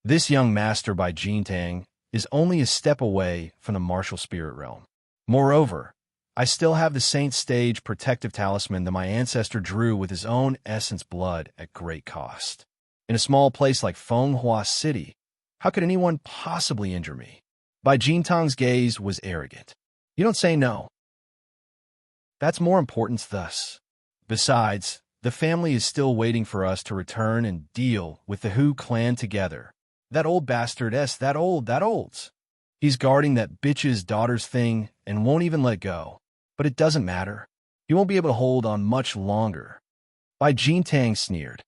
This young master Bai Jintang is only a step away from the martial spirit realm. Moreover, I still have the Saint Stage protective talisman that my ancestor drew with his own essence blood at great cost. In a small place like Fenghua City, how could anyone possibly injure me? Bai Jintang's gaze was arrogant. You don't say no. That's more importance thus. Besides, the family is still waiting for us to return and deal with the Hu clan together. That old bastard that old's. He's guarding that bitch's daughter's thing and won't even let go. But it doesn't matter. He won't be able to hold on much longer. Bai Jintang sneered.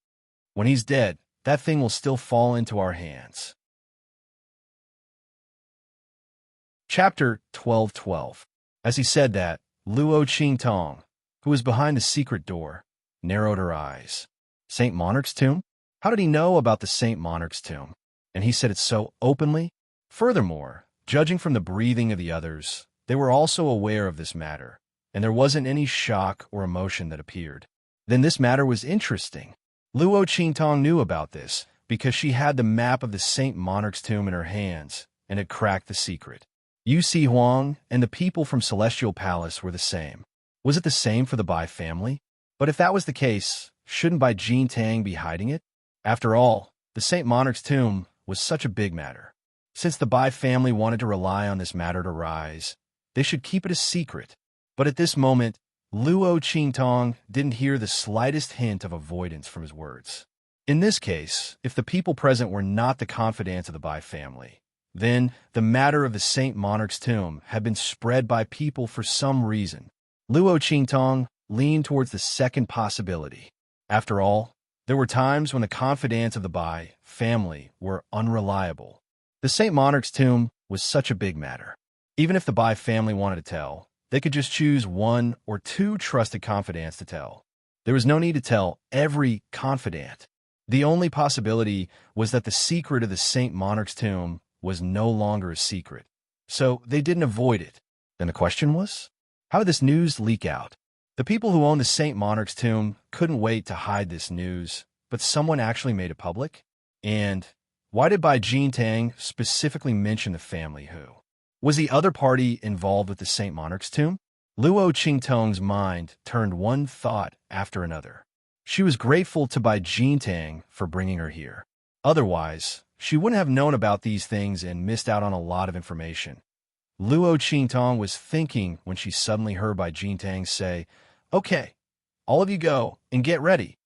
When he's dead, that thing will still fall into our hands. Chapter 12:12. As he said that, Luo Qingtong, who was behind the secret door, narrowed her eyes. Saint Monarch's tomb? How did he know about the Saint Monarch's tomb? And he said it so openly? Furthermore, judging from the breathing of the others, they were also aware of this matter, and there wasn't any shock or emotion that appeared. Then this matter was interesting. Luo Qingtong knew about this because she had the map of the Saint Monarch's tomb in her hands and had cracked the secret. Yu Si Huang and the people from Celestial Palace were the same. Was it the same for the Bai family? But if that was the case, shouldn't Bai Jintang be hiding it? After all, the Saint Monarch's tomb was such a big matter. Since the Bai family wanted to rely on this matter to rise, they should keep it a secret. But at this moment, Luo Qingtong didn't hear the slightest hint of avoidance from his words. In this case, if the people present were not the confidants of the Bai family, then the matter of the Saint Monarch's tomb had been spread by people for some reason. Luo Qingtong leaned towards the second possibility. After all, there were times when the confidants of the Bai family were unreliable. The Saint Monarch's tomb was such a big matter. Even if the Bai family wanted to tell, they could just choose one or two trusted confidants to tell. There was no need to tell every confidant. The only possibility was that the secret of the Saint Monarch's tomb was no longer a secret. so they didn't avoid it. Then the question was, how did this news leak out? The people who owned the Saint Monarch's tomb couldn't wait to hide this news, but someone actually made it public? And why did Bai Jintang specifically mention the family who? Was the other party involved with the Saint Monarch's tomb? Luo Qingtong's mind turned one thought after another. She was grateful to Bai Jintang for bringing her here. Otherwise, she wouldn't have known about these things and missed out on a lot of information. Luo Qingtong was thinking when she suddenly heard Bai Jintang say, "Okay, all of you go and get ready."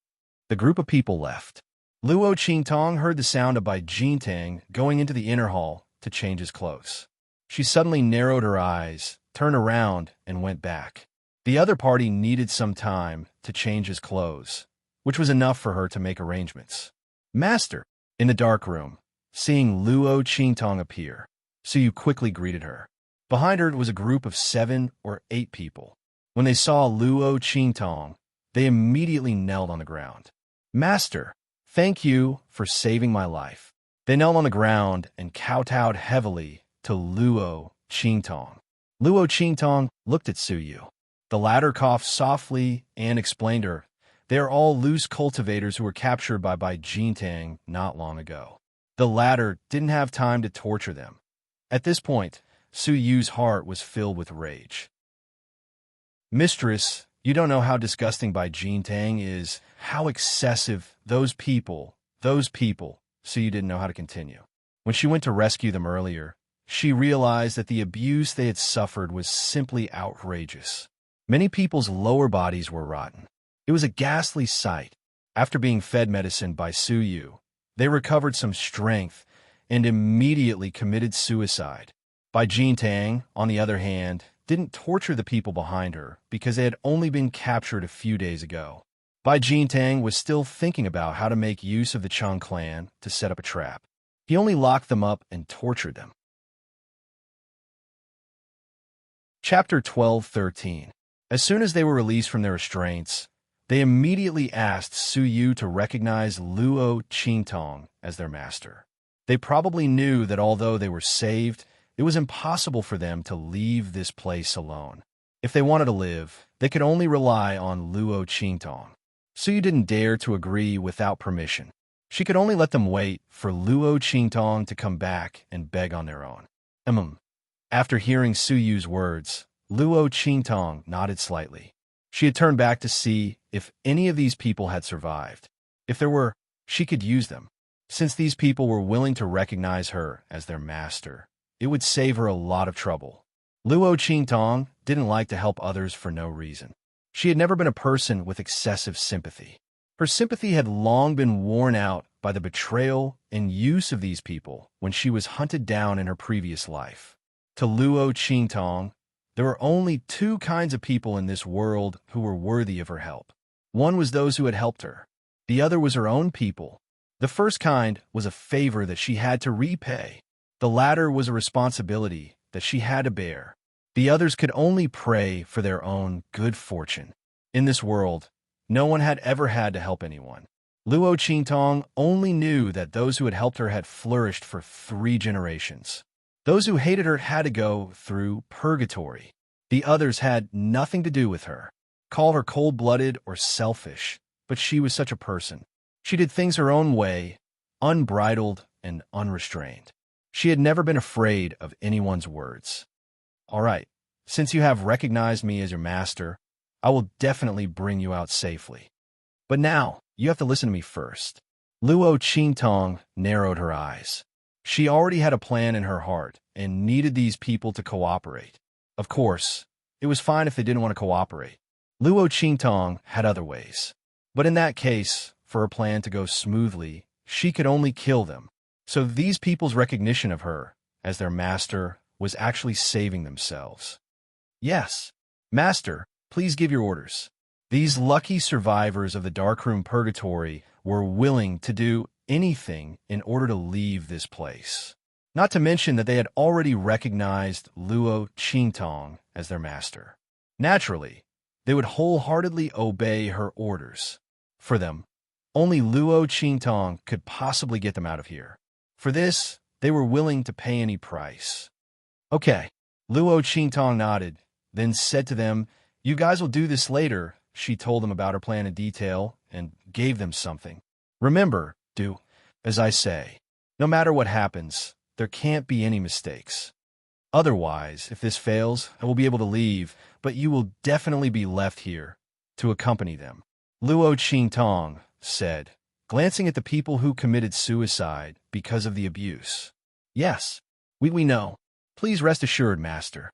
The group of people left. Luo Qingtong heard the sound of Bai Jintang going into the inner hall to change his clothes. She suddenly narrowed her eyes, turned around, and went back. The other party needed some time to change his clothes, which was enough for her to make arrangements. "Master!" In the dark room, seeing Luo Qingtong appear, Suyu quickly greeted her. Behind her was a group of 7 or 8 people. When they saw Luo Qingtong, they immediately knelt on the ground. "Master, thank you for saving my life." They knelt on the ground and kowtowed heavily to Luo Qingtong. Luo Qingtong looked at Suyu. The latter coughed softly and explained to her, "They are all loose cultivators who were captured by Bai Jintang not long ago." The latter didn't have time to torture them. At this point, Suyu's heart was filled with rage. "Mistress, you don't know how disgusting Bai Jintang is, how excessive those people, Suyu didn't know how to continue. When she went to rescue them earlier, she realized that the abuse they had suffered was simply outrageous. Many people's lower bodies were rotten. It was a ghastly sight. After being fed medicine by Suyu, they recovered some strength and immediately committed suicide. Bai Jintang, on the other hand, didn't torture the people behind her because they had only been captured a few days ago. Bai Jintang was still thinking about how to make use of the Chang clan to set up a trap. He only locked them up and tortured them. Chapter 12-13. As soon as they were released from their restraints, they immediately asked Suyu to recognize Luo Qingtong as their master. They probably knew that although they were saved, it was impossible for them to leave this place alone. If they wanted to live, they could only rely on Luo Qingtong. Suyu didn't dare to agree without permission. She could only let them wait for Luo Qingtong to come back and beg on their own. After hearing Suyu's words, Luo Qingtong nodded slightly. She had turned back to see if any of these people had survived. If there were, she could use them. Since these people were willing to recognize her as their master, it would save her a lot of trouble. Luo Qingtong didn't like to help others for no reason. She had never been a person with excessive sympathy. Her sympathy had long been worn out by the betrayal and use of these people when she was hunted down in her previous life. To Luo Qingtong, there were only 2 kinds of people in this world who were worthy of her help. One was those who had helped her. The other was her own people. The first kind was a favor that she had to repay. The latter was a responsibility that she had to bear. The others could only pray for their own good fortune. In this world, no one had ever had to help anyone. Luo Qingtong only knew that those who had helped her had flourished for 3 generations. Those who hated her had to go through purgatory. The others had nothing to do with her. Call her cold-blooded or selfish, but she was such a person. She did things her own way, unbridled and unrestrained. She had never been afraid of anyone's words. "All right, since you have recognized me as your master, I will definitely bring you out safely. But now, you have to listen to me first." Luo Qingtong narrowed her eyes. She already had a plan in her heart and needed these people to cooperate. Of course, it was fine if they didn't want to cooperate. Luo Qingtong had other ways. But in that case, for her plan to go smoothly, she could only kill them. So these people's recognition of her as their master was actually saving themselves. "Yes, master, please give your orders." These lucky survivors of the darkroom purgatory were willing to do anything in order to leave this place. Not to mention that they had already recognized Luo Qingtong as their master. Naturally, they would wholeheartedly obey her orders. For them, only Luo Qingtong could possibly get them out of here. For this, they were willing to pay any price. Okay. Luo Qingtong nodded, then said to them, "You guys will do this later." She told them about her plan in detail and gave them something. "Remember, do as I say. No matter what happens, there can't be any mistakes. Otherwise, if this fails, I will be able to leave, but you will definitely be left here to accompany them." Luo Qingtong said, glancing at the people who committed suicide because of the abuse. "Yes, we know. Please rest assured, Master."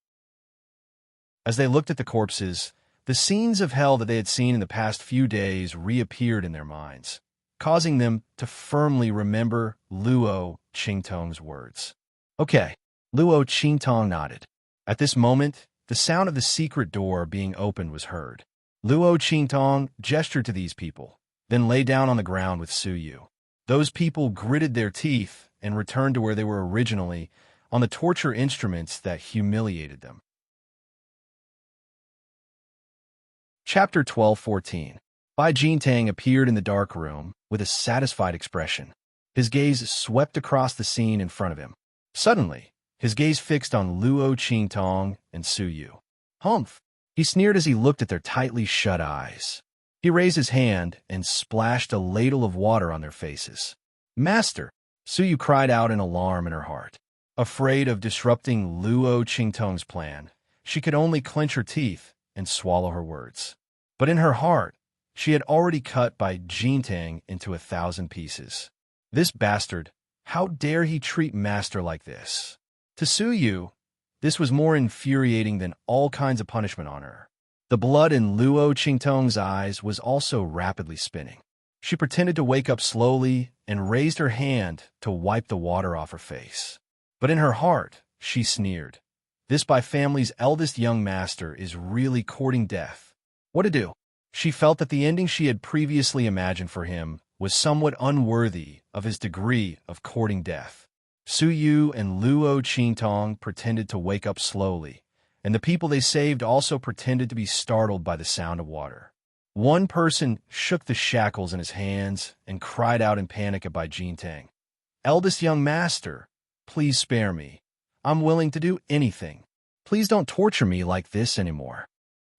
As they looked at the corpses, the scenes of hell that they had seen in the past few days reappeared in their minds, causing them to firmly remember Luo Qingtong's words. "Okay." Luo Qingtong nodded. At this moment, the sound of the secret door being opened was heard. Luo Qingtong gestured to these people, then lay down on the ground with Su Yu. Those people gritted their teeth and returned to where they were originally, on the torture instruments that humiliated them. Chapter 12:14. Bai Jintang appeared in the dark room with a satisfied expression. His gaze swept across the scene in front of him. Suddenly, his gaze fixed on Luo Qingtong and Su Yu. "Humph!" He sneered as he looked at their tightly shut eyes. He raised his hand and splashed a ladle of water on their faces. "Master!" Su Yu cried out in alarm in her heart. Afraid of disrupting Luo Qingtong's plan, she could only clench her teeth and swallow her words. But in her heart, she had already cut Bai Jintang into 1,000 pieces. This bastard, how dare he treat Master like this? To Su Yu, this was more infuriating than all kinds of punishment on her. The blood in Luo Qingtong's eyes was also rapidly spinning. She pretended to wake up slowly and raised her hand to wipe the water off her face. But in her heart, she sneered. This Bai family's eldest young master is really courting death. What to do? She felt that the ending she had previously imagined for him was somewhat unworthy of his degree of courting death. Su Yu and Luo Qingtong pretended to wake up slowly, and the people they saved also pretended to be startled by the sound of water. One person shook the shackles in his hands and cried out in panic at Bai Jintang. "Eldest young master, please spare me. I'm willing to do anything. Please don't torture me like this anymore."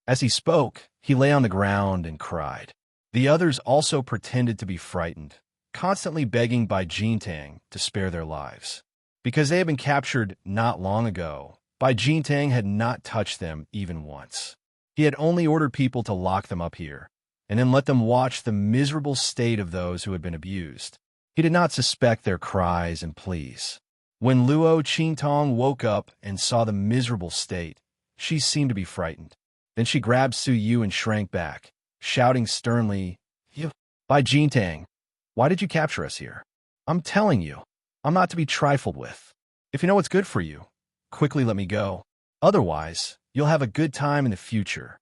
As he spoke, he lay on the ground and cried. The others also pretended to be frightened, constantly begging Bai Jintang to spare their lives. Because they had been captured not long ago, Bai Jintang had not touched them even once. He had only ordered people to lock them up here, and then let them watch the miserable state of those who had been abused. He did not suspect their cries and pleas. When Luo Qingtong woke up and saw the miserable state, she seemed to be frightened. Then she grabbed Su Yu and shrank back, shouting sternly, "You, Bai Jintang, why did you capture us here? I'm telling you, I'm not to be trifled with. If you know what's good for you, quickly let me go. Otherwise, you'll have a good time in the future."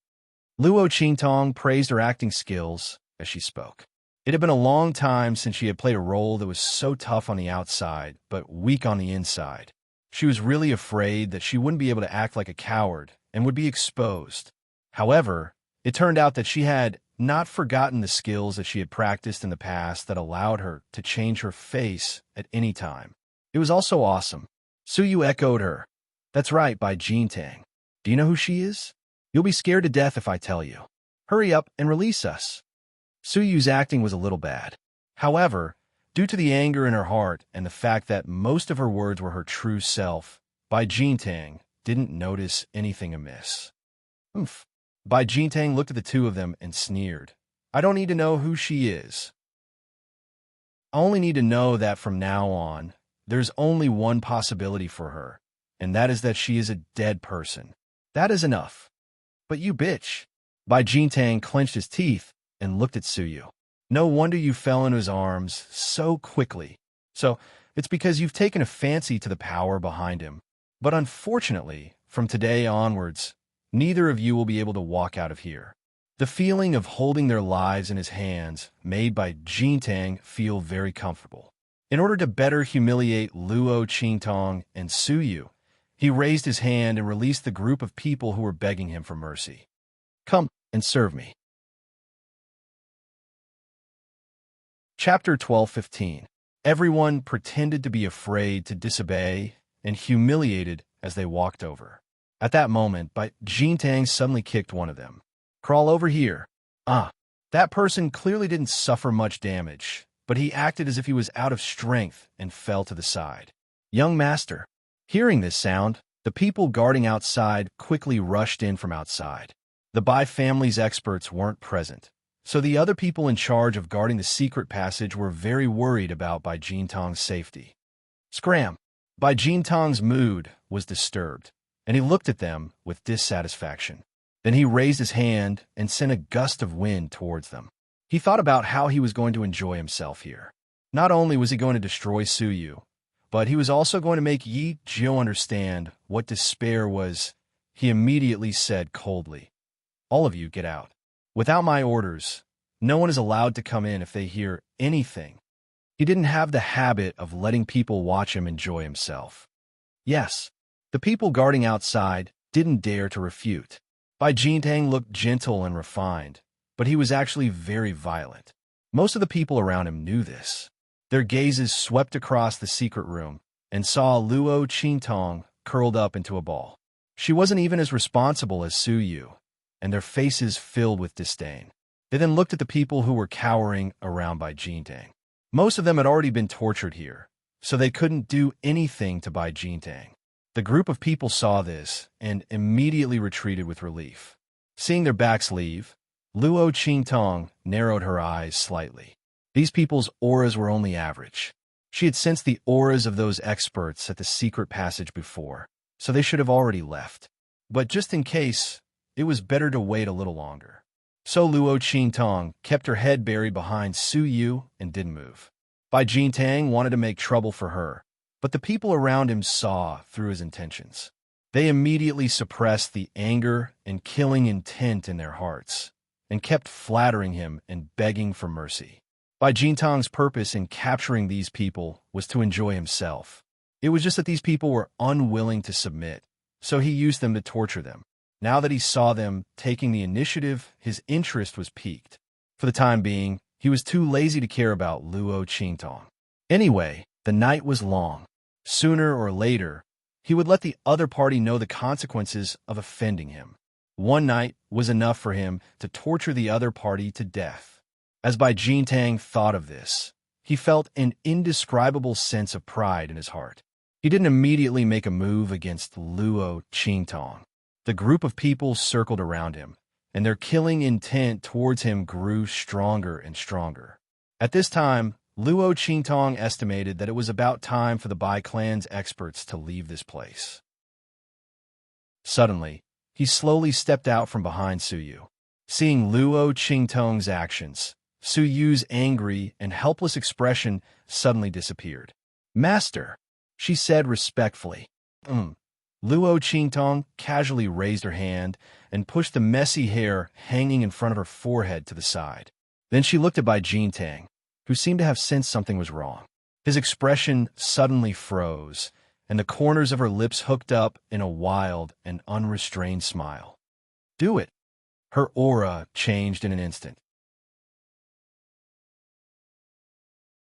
Luo Qingtong praised her acting skills as she spoke. It had been a long time since she had played a role that was so tough on the outside, but weak on the inside. She was really afraid that she wouldn't be able to act like a coward and would be exposed. However, it turned out that she had not forgotten the skills that she had practiced in the past that allowed her to change her face at any time. It was also awesome. Su Yu echoed her. "That's right, Bai Jintang. Do you know who she is? You'll be scared to death if I tell you. Hurry up and release us." Su Yu's acting was a little bad. However, due to the anger in her heart and the fact that most of her words were her true self, Bai Jintang didn't notice anything amiss. "Oomph." Bai Jintang looked at the two of them and sneered. "I don't need to know who she is. I only need to know that from now on, there's only one possibility for her, and that is that she is a dead person. That is enough." "But you bitch." Bai Jintang clenched his teeth and looked at Su Yu. "No wonder you fell into his arms so quickly. So, it's because you've taken a fancy to the power behind him. But unfortunately, from today onwards, neither of you will be able to walk out of here." The feeling of holding their lives in his hands made Bai Jintang feel very comfortable. In order to better humiliate Luo Qingtong and Su Yu, he raised his hand and released the group of people who were begging him for mercy. "Come and serve me." Chapter 12:15. Everyone pretended to be afraid to disobey and humiliated as they walked over. At that moment, Bai Jintang suddenly kicked one of them. "Crawl over here." Ah, that person clearly didn't suffer much damage, but he acted as if he was out of strength and fell to the side. "Young master." Hearing this sound, the people guarding outside quickly rushed in from outside. The Bai family's experts weren't present, so the other people in charge of guarding the secret passage were very worried about Bai Jintang's safety. Scram! Bai Jintang's mood was disturbed, and he looked at them with dissatisfaction. Then he raised his hand and sent a gust of wind towards them. He thought about how he was going to enjoy himself here. Not only was he going to destroy Su Yu, but he was also going to make Yi Jiu understand what despair was. He immediately said coldly, "All of you get out. Without my orders, no one is allowed to come in if they hear anything." He didn't have the habit of letting people watch him enjoy himself. Yes, the people guarding outside didn't dare to refute. Bai Jintang looked gentle and refined, but he was actually very violent. Most of the people around him knew this. Their gazes swept across the secret room and saw Luo Qingtong curled up into a ball. She wasn't even as responsible as Su Yu, and their faces filled with disdain. They then looked at the people who were cowering around Bai Jintang. Most of them had already been tortured here, so they couldn't do anything to Bai Jintang. The group of people saw this and immediately retreated with relief. Seeing their backs leave, Luo Qingtong narrowed her eyes slightly. These people's auras were only average. She had sensed the auras of those experts at the secret passage before, so they should have already left. But just in case, it was better to wait a little longer. So Luo Qingtong kept her head buried behind Su Yu and didn't move. Bai Jintang wanted to make trouble for her, but the people around him saw through his intentions. They immediately suppressed the anger and killing intent in their hearts, and kept flattering him and begging for mercy. Bai Jintang's purpose in capturing these people was to enjoy himself. It was just that these people were unwilling to submit, so he used them to torture them. Now that he saw them taking the initiative, his interest was piqued. For the time being, he was too lazy to care about Luo Qingtong. Anyway, the night was long. Sooner or later, he would let the other party know the consequences of offending him. One night was enough for him to torture the other party to death. As Bai Jintang thought of this, he felt an indescribable sense of pride in his heart. He didn't immediately make a move against Luo Qingtong. The group of people circled around him, and their killing intent towards him grew stronger and stronger. At this time, Luo Qingtong estimated that it was about time for the Bai clan's experts to leave this place. Suddenly, he slowly stepped out from behind Su Yu. Seeing Luo Qingtong's actions, Su Yu's angry and helpless expression suddenly disappeared. "Master," she said respectfully. Luo Qingtong casually raised her hand and pushed the messy hair hanging in front of her forehead to the side. Then she looked at Bai Jintang, who seemed to have sensed something was wrong. His expression suddenly froze, and the corners of her lips hooked up in a wild and unrestrained smile. "Do it." Her aura changed in an instant.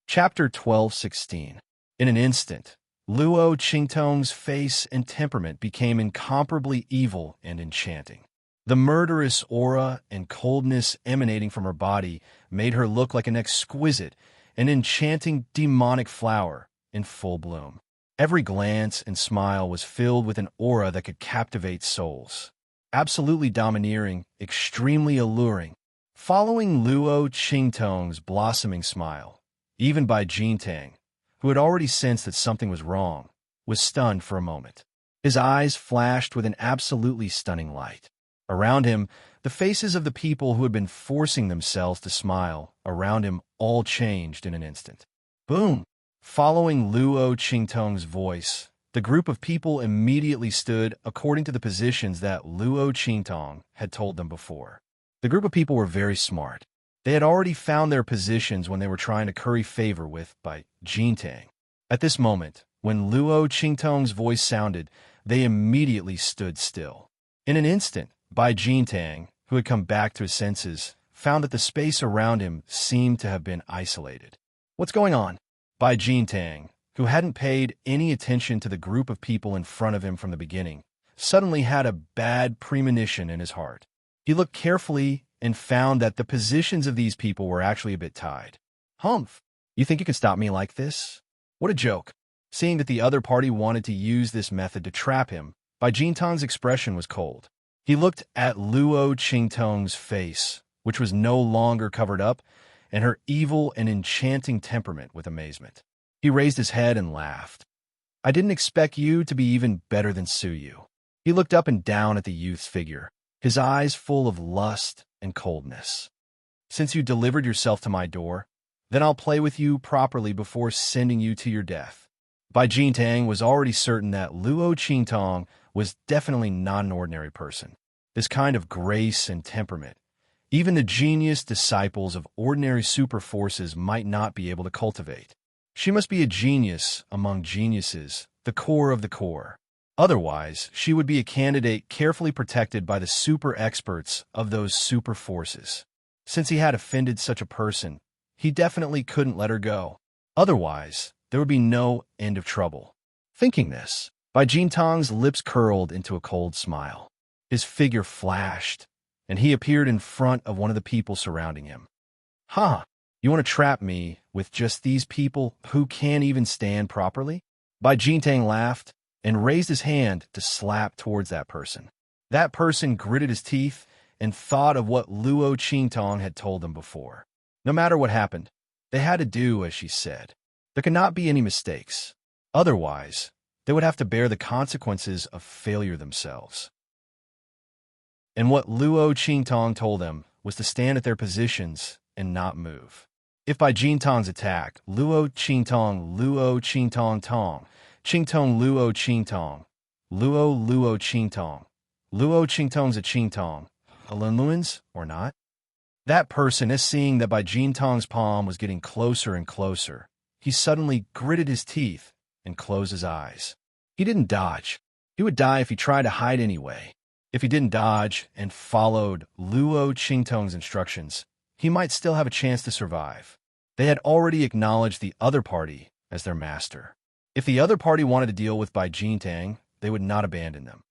Chapter 12:16. In an instant, Luo Qingtong's face and temperament became incomparably evil and enchanting. The murderous aura and coldness emanating from her body made her look like an exquisite and enchanting demonic flower in full bloom. Every glance and smile was filled with an aura that could captivate souls. Absolutely domineering, extremely alluring. Following Luo Qingtong's blossoming smile, even Bai Jintang, who had already sensed that something was wrong, was stunned for a moment. His eyes flashed with an absolutely stunning light. Around him, the faces of the people who had been forcing themselves to smile around him all changed in an instant. Boom! Following Luo Qingtong's voice, the group of people immediately stood according to the positions that Luo Qingtong had told them before. The group of people were very smart. They had already found their positions when they were trying to curry favor with Bai Jintang. At this moment, when Luo Qingtong's voice sounded, they immediately stood still. In an instant, Bai Jintang, who had come back to his senses, found that the space around him seemed to have been isolated. "What's going on?" Bai Jintang, who hadn't paid any attention to the group of people in front of him from the beginning, suddenly had a bad premonition in his heart. He looked carefully and found that the positions of these people were actually a bit tied. Humph! You think you can stop me like this? What a joke! Seeing that the other party wanted to use this method to trap him, Bai Jintang's expression was cold. He looked at Luo Qingtong's face, which was no longer covered up, and her evil and enchanting temperament with amazement. He raised his head and laughed. I didn't expect you to be even better than Suyu. He looked up and down at the youth's figure, his eyes full of lust and coldness. Since you delivered yourself to my door, then I'll play with you properly before sending you to your death. Bai Jintang was already certain that Luo Qingtong was definitely not an ordinary person. This kind of grace and temperament, even the genius disciples of ordinary super forces might not be able to cultivate. She must be a genius among geniuses, the core of the core. Otherwise, she would be a candidate carefully protected by the super experts of those super forces. Since he had offended such a person, he definitely couldn't let her go. Otherwise, there would be no end of trouble. Thinking this, Bai Jintang's lips curled into a cold smile. His figure flashed, and he appeared in front of one of the people surrounding him. "Huh, you want to trap me with just these people who can't even stand properly?" Bai Jintang laughed and raised his hand to slap towards that person. That person gritted his teeth and thought of what Luo Qingtong had told them before. No matter what happened, they had to do as she said. There could not be any mistakes. Otherwise, they would have to bear the consequences of failure themselves. And what Luo Qingtong told them was to stand at their positions and not move. If by Jintong's attack, Luo Qingtong Tong, Qingtong Luo Qingtong, Luo Qingtong, Luo Qingtong's a Qingtong, a Lunluans or not? That person, as seeing that Bai Jintong's palm was getting closer and closer, he suddenly gritted his teeth and closed his eyes. He didn't dodge. He would die if he tried to hide anyway. If he didn't dodge and followed Luo Qingtong's instructions, he might still have a chance to survive. They had already acknowledged the other party as their master. If the other party wanted to deal with Bai Jintang, they would not abandon them.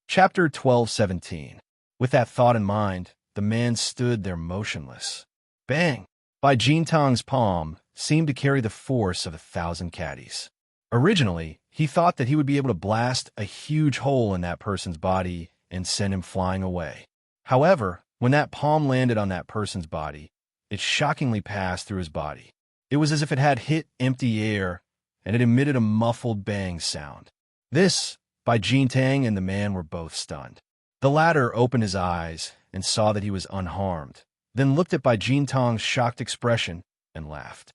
Chapter 12:17. With that thought in mind, the man stood there motionless. Bang! Bai Jintang's palm seemed to carry the force of 1,000 caddies. Originally, he thought that he would be able to blast a huge hole in that person's body and send him flying away. However, when that palm landed on that person's body, it shockingly passed through his body. It was as if it had hit empty air, and it emitted a muffled bang sound. This, Bai Jintang and the man were both stunned. The latter opened his eyes and saw that he was unharmed, then looked at Bai Jintang's shocked expression and laughed.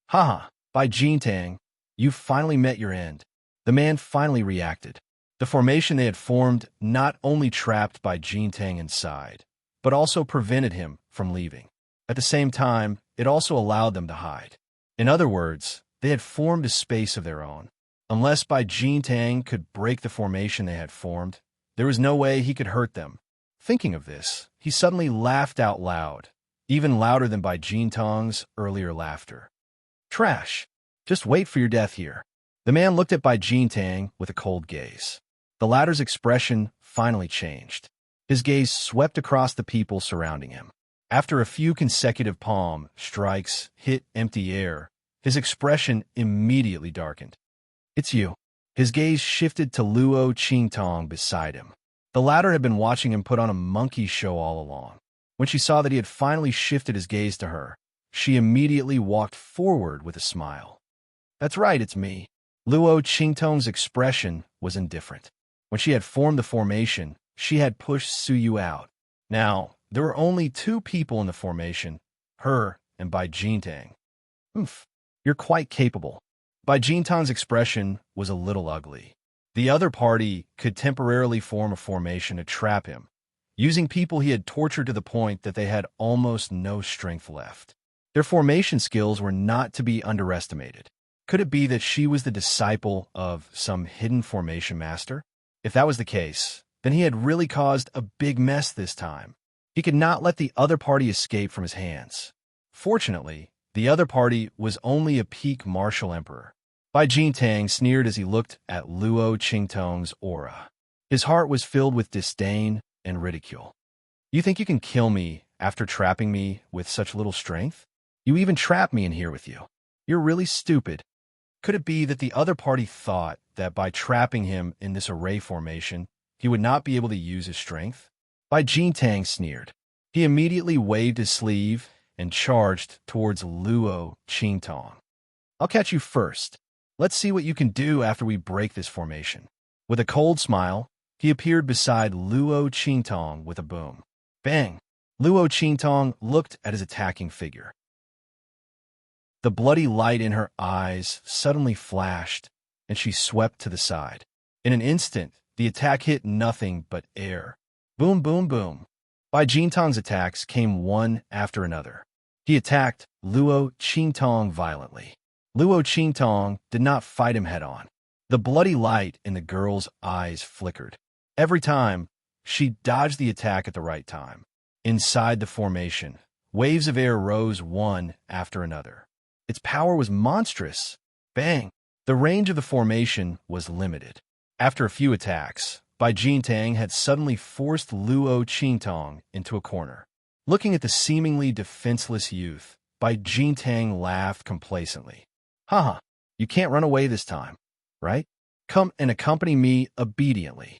"Haha, Bai Jintang, you finally met your end." The man finally reacted. The formation they had formed not only trapped Bai Jintang inside, but also prevented him from leaving. At the same time, it also allowed them to hide. In other words, they had formed a space of their own. Unless Bai Jintang could break the formation they had formed, there was no way he could hurt them. Thinking of this, he suddenly laughed out loud, even louder than Bai Jintang's earlier laughter. "Trash! Just wait for your death here." The man looked at Bai Jintang with a cold gaze. The latter's expression finally changed. His gaze swept across the people surrounding him. After a few consecutive palm strikes hit empty air, his expression immediately darkened. "It's you." His gaze shifted to Luo Qingtong beside him. The latter had been watching him put on a monkey show all along. When she saw that he had finally shifted his gaze to her, she immediately walked forward with a smile. "That's right, it's me." Luo Qingtong's expression was indifferent. When she had formed the formation, she had pushed Suyu out. Now, there were only 2 people in the formation, her and Bai Jintang. You're quite capable." Bai Jintang's expression was a little ugly. The other party could temporarily form a formation to trap him, using people he had tortured to the point that they had almost no strength left. Their formation skills were not to be underestimated. Could it be that she was the disciple of some hidden formation master? If that was the case, then he had really caused a big mess this time. He could not let the other party escape from his hands. Fortunately, The other party was only a peak martial emperor. Bai Jintang sneered as he looked at Luo Qingtong's aura. His heart was filled with disdain and ridicule. You think you can kill me after trapping me with such little strength? You even trapped me in here with you. You're really stupid. Could it be that the other party thought that by trapping him in this array formation, he would not be able to use his strength? Bai Jintang sneered. He immediately waved his sleeve and charged towards Luo Qingtong. I'll catch you first. Let's see what you can do after we break this formation. With a cold smile, he appeared beside Luo Qingtong with a boom. Bang! Luo Qingtong looked at his attacking figure. The bloody light in her eyes suddenly flashed, and she swept to the side. In an instant, the attack hit nothing but air. Boom, boom, boom. Bai Jintong's attacks came one after another. He attacked Luo Qingtong violently. Luo Qingtong did not fight him head-on. The bloody light in the girl's eyes flickered. Every time, she dodged the attack at the right time. Inside the formation, waves of air rose one after another. Its power was monstrous. Bang! The range of the formation was limited. After a few attacks, Bai Jintang had suddenly forced Luo Qingtong into a corner. Looking at the seemingly defenseless youth, Bai Jintang laughed complacently. Haha, you can't run away this time, right? Come and accompany me obediently.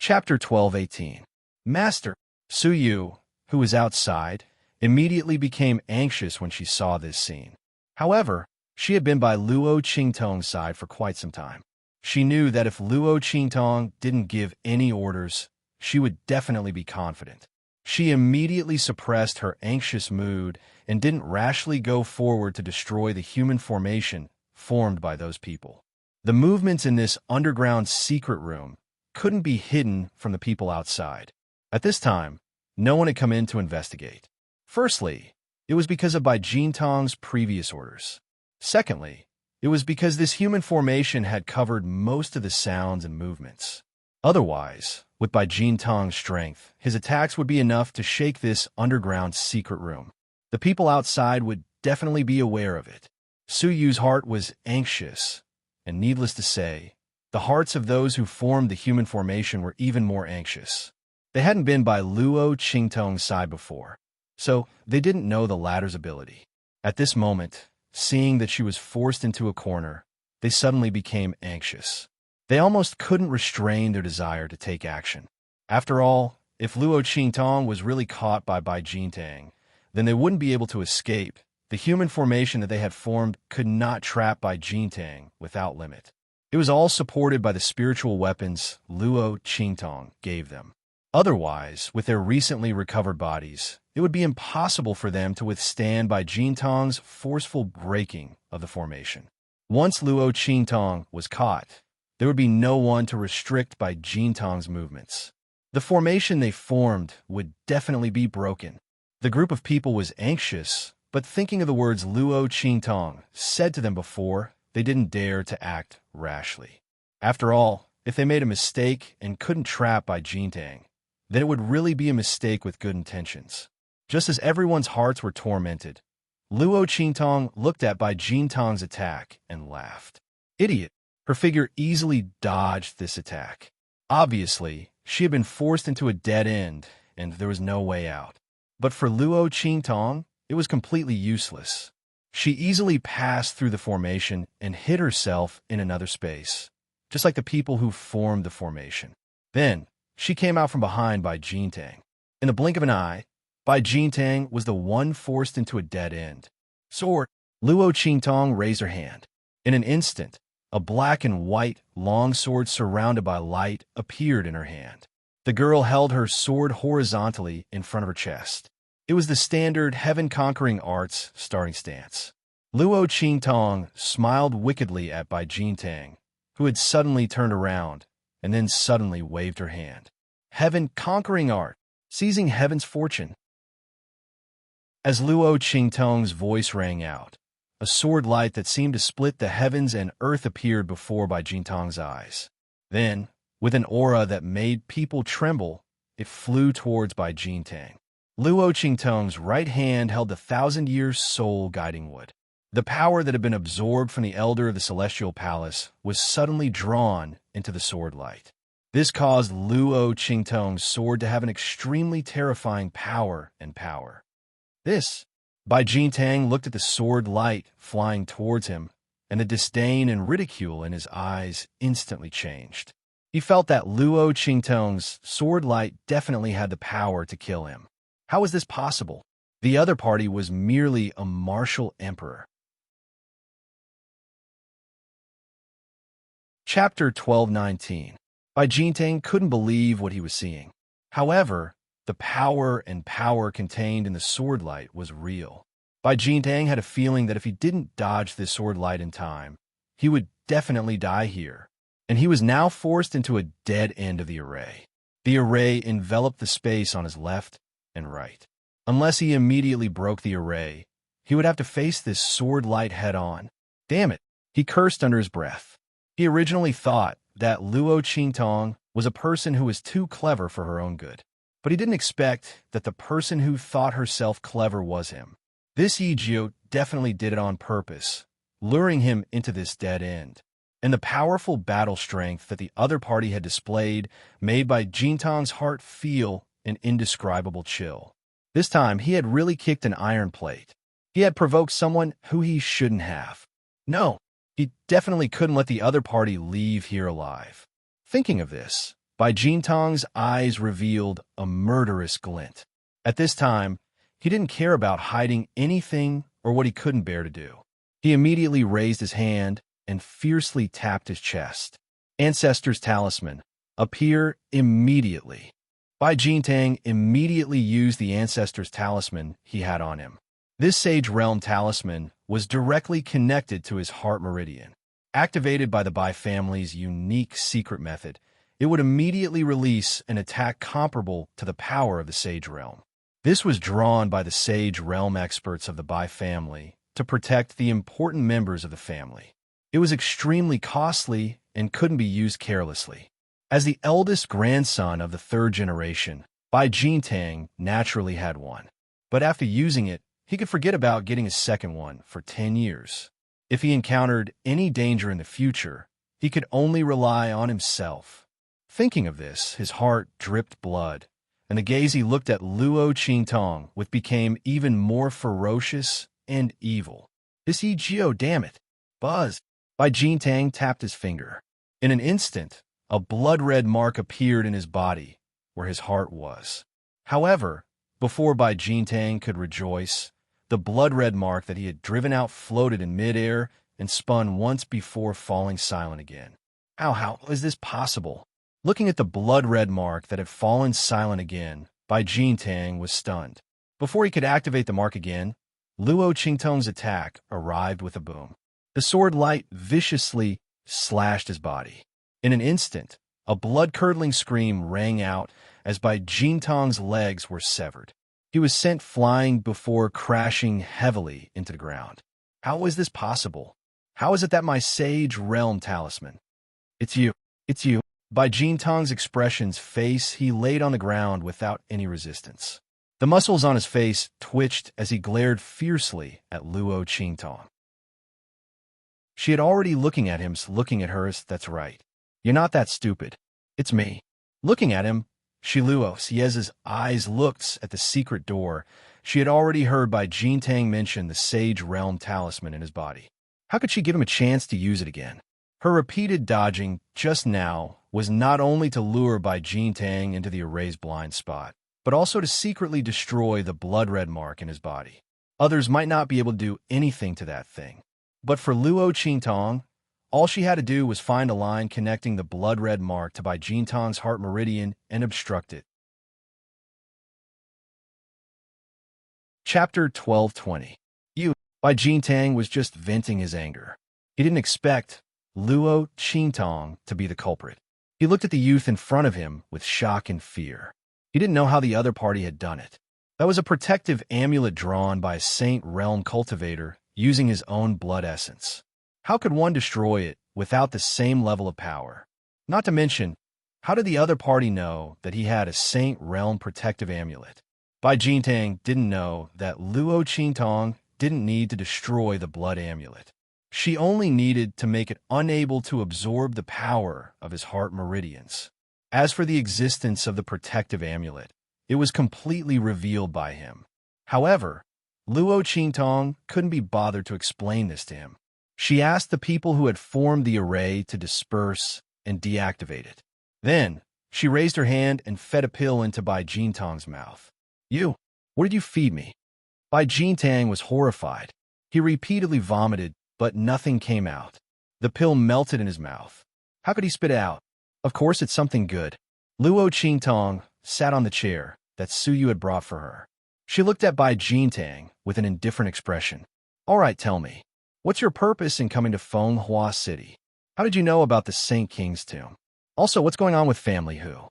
Chapter 12:18. Master, Su Yu, who was outside, immediately became anxious when she saw this scene. However, she had been by Luo Qingtong's side for quite some time. She knew that if Luo Qingtong didn't give any orders, she would definitely be confident. She immediately suppressed her anxious mood and didn't rashly go forward to destroy the human formation formed by those people. The movements in this underground secret room couldn't be hidden from the people outside. At this time, no one had come in to investigate. Firstly, it was because of Bai Jintong's previous orders. Secondly, it was because this human formation had covered most of the sounds and movements. Otherwise, with Bai Jintong's strength, his attacks would be enough to shake this underground secret room. The people outside would definitely be aware of it. Su Yu's heart was anxious, and needless to say, the hearts of those who formed the human formation were even more anxious. They hadn't been by Luo Qingtong's side before, so they didn't know the latter's ability. At this moment, seeing that she was forced into a corner, they suddenly became anxious. They almost couldn't restrain their desire to take action. After all, if Luo Qingtong was really caught by Bai Jintang, then they wouldn't be able to escape. The human formation that they had formed could not trap Bai Jintang without limit. It was all supported by the spiritual weapons Luo Qingtong gave them. Otherwise, with their recently recovered bodies, it would be impossible for them to withstand Bai Jintong's forceful breaking of the formation. Once Luo Qingtong was caught, there would be no one to restrict Bai Jintong's movements. The formation they formed would definitely be broken. The group of people was anxious, but thinking of the words Luo Qingtong said to them before, they didn't dare to act rashly. After all, if they made a mistake and couldn't trap Bai Jintang, then it would really be a mistake with good intentions. Just as everyone's hearts were tormented, Luo Qingtong looked at Bai Jintong's attack and laughed. Idiot! Her figure easily dodged this attack. Obviously, she had been forced into a dead end, and there was no way out. But for Luo Qingtong, it was completely useless. She easily passed through the formation and hid herself in another space, just like the people who formed the formation. Then, she came out from behind Bai Jintang. In the blink of an eye, Bai Jintang was the one forced into a dead end. Sword! Luo Qingtong raised her hand. In an instant, a black and white long sword surrounded by light appeared in her hand. The girl held her sword horizontally in front of her chest. It was the standard heaven-conquering arts starting stance. Luo Qingtong smiled wickedly at Bai Jintang, who had suddenly turned around and then suddenly waved her hand. Heaven-conquering art, seizing heaven's fortune. As Luo Qingtong's voice rang out, a sword light that seemed to split the heavens and earth appeared before Bai Jintong's eyes. Then, with an aura that made people tremble, it flew towards Bai Jintang. Luo Qingtong's right hand held the 1,000-year soul guiding wood. The power that had been absorbed from the elder of the celestial palace was suddenly drawn into the sword light. This caused Luo Qingtong's sword to have an extremely terrifying power. Bai Jintang looked at the sword light flying towards him, and the disdain and ridicule in his eyes instantly changed. He felt that Luo Qingtong's sword light definitely had the power to kill him. How was this possible? The other party was merely a martial emperor. Chapter 12:19. Bai Jintang couldn't believe what he was seeing. However, the power contained in the sword light was real. Bai Jintang had a feeling that if he didn't dodge this sword light in time, he would definitely die here, and he was now forced into a dead end of the array. The array enveloped the space on his left and right. Unless he immediately broke the array, he would have to face this sword light head-on. Damn it, he cursed under his breath. He originally thought that Luo Qingtong was a person who was too clever for her own good, but he didn't expect that the person who thought herself clever was him. This Yijio definitely did it on purpose, luring him into this dead end. And the powerful battle strength that the other party had displayed made Bai Jintang's heart feel an indescribable chill. This time, he had really kicked an iron plate. He had provoked someone who he shouldn't have. No, he definitely couldn't let the other party leave here alive. Thinking of this, Bai Jintang's eyes revealed a murderous glint. At this time, he didn't care about hiding anything or what he couldn't bear to do. He immediately raised his hand and fiercely tapped his chest. Ancestor's Talisman. Appear immediately. Bai Jintang immediately used the Ancestor's Talisman he had on him. This Sage Realm Talisman was directly connected to his heart meridian. Activated by the Bai family's unique secret method, it would immediately release an attack comparable to the power of the Sage Realm. This was drawn by the Sage Realm experts of the Bai family to protect the important members of the family. It was extremely costly and couldn't be used carelessly. As the eldest grandson of the third generation, Bai Jintang naturally had one. But after using it, he could forget about getting a second one for 10 years. If he encountered any danger in the future, he could only rely on himself. Thinking of this, his heart dripped blood, and the gaze he looked at Luo Qingtong with became even more ferocious and evil. This Yijio, damn it! Buzz! Bai Jintang tapped his finger. In an instant, a blood-red mark appeared in his body, where his heart was. However, before Bai Jintang could rejoice, the blood-red mark that he had driven out floated in midair and spun once before falling silent again. How is this possible? Looking at the blood-red mark that had fallen silent again, Bai Jintang was stunned. Before he could activate the mark again, Luo Qingtong's attack arrived with a boom. The sword light viciously slashed his body. In an instant, a blood-curdling scream rang out as Bai Jintong's legs were severed. He was sent flying before crashing heavily into the ground. How was this possible? How is it that my Sage Realm Talisman? It's you. Bai Jintong's expression's face, he laid on the ground without any resistance. The muscles on his face twitched as he glared fiercely at Luo Qingtong. She had already looking at her, that's right. You're not that stupid. It's me. Looking at him, Shiluo Sieza's eyes looked at the secret door. She had already heard Bai Jintang mention the Sage Realm Talisman in his body. How could she give him a chance to use it again? Her repeated dodging just now was not only to lure Bai Jintang into the array's blind spot, but also to secretly destroy the blood-red mark in his body. Others might not be able to do anything to that thing. But for Luo Qingtong, all she had to do was find a line connecting the blood-red mark to Bai Jintang's heart meridian and obstruct it. Chapter 12:20. Bai Jintang was just venting his anger. He didn't expect Luo Qingtong to be the culprit. He looked at the youth in front of him with shock and fear. He didn't know how the other party had done it. That was a protective amulet drawn by a Saint Realm cultivator using his own blood essence. How could one destroy it without the same level of power? Not to mention, how did the other party know that he had a Saint Realm protective amulet? Bai Jintang didn't know that Luo Qingtong didn't need to destroy the blood amulet. She only needed to make it unable to absorb the power of his heart meridians. As for the existence of the protective amulet, it was completely revealed by him. However, Luo Qingtong couldn't be bothered to explain this to him. She asked the people who had formed the array to disperse and deactivate it. Then, she raised her hand and fed a pill into Bai Jintang's mouth. "You, what did you feed me?" Bai Jintang was horrified. He repeatedly vomited, but nothing came out. The pill melted in his mouth. How could he spit it out? Of course it's something good. Luo Qingtong sat on the chair that Suyu had brought for her. She looked at Bai Jintang with an indifferent expression. "All right, tell me. What's your purpose in coming to Fenghua City? How did you know about the Saint King's tomb? Also, what's going on with family Hu?"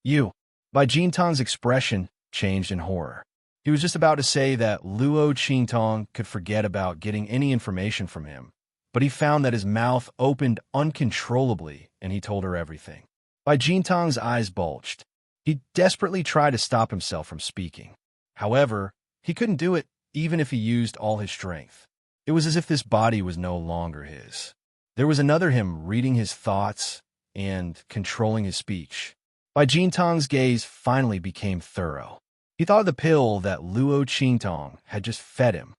"You." Bai Jintang's expression changed in horror. He was just about to say that Luo Qingtong could forget about getting any information from him, but he found that his mouth opened uncontrollably and he told her everything. Bai Jintang's eyes bulged. He desperately tried to stop himself from speaking. However, he couldn't do it even if he used all his strength. It was as if this body was no longer his. There was another him reading his thoughts and controlling his speech. Bai Jintang's gaze finally became thorough. He thought of the pill that Luo Qingtong had just fed him.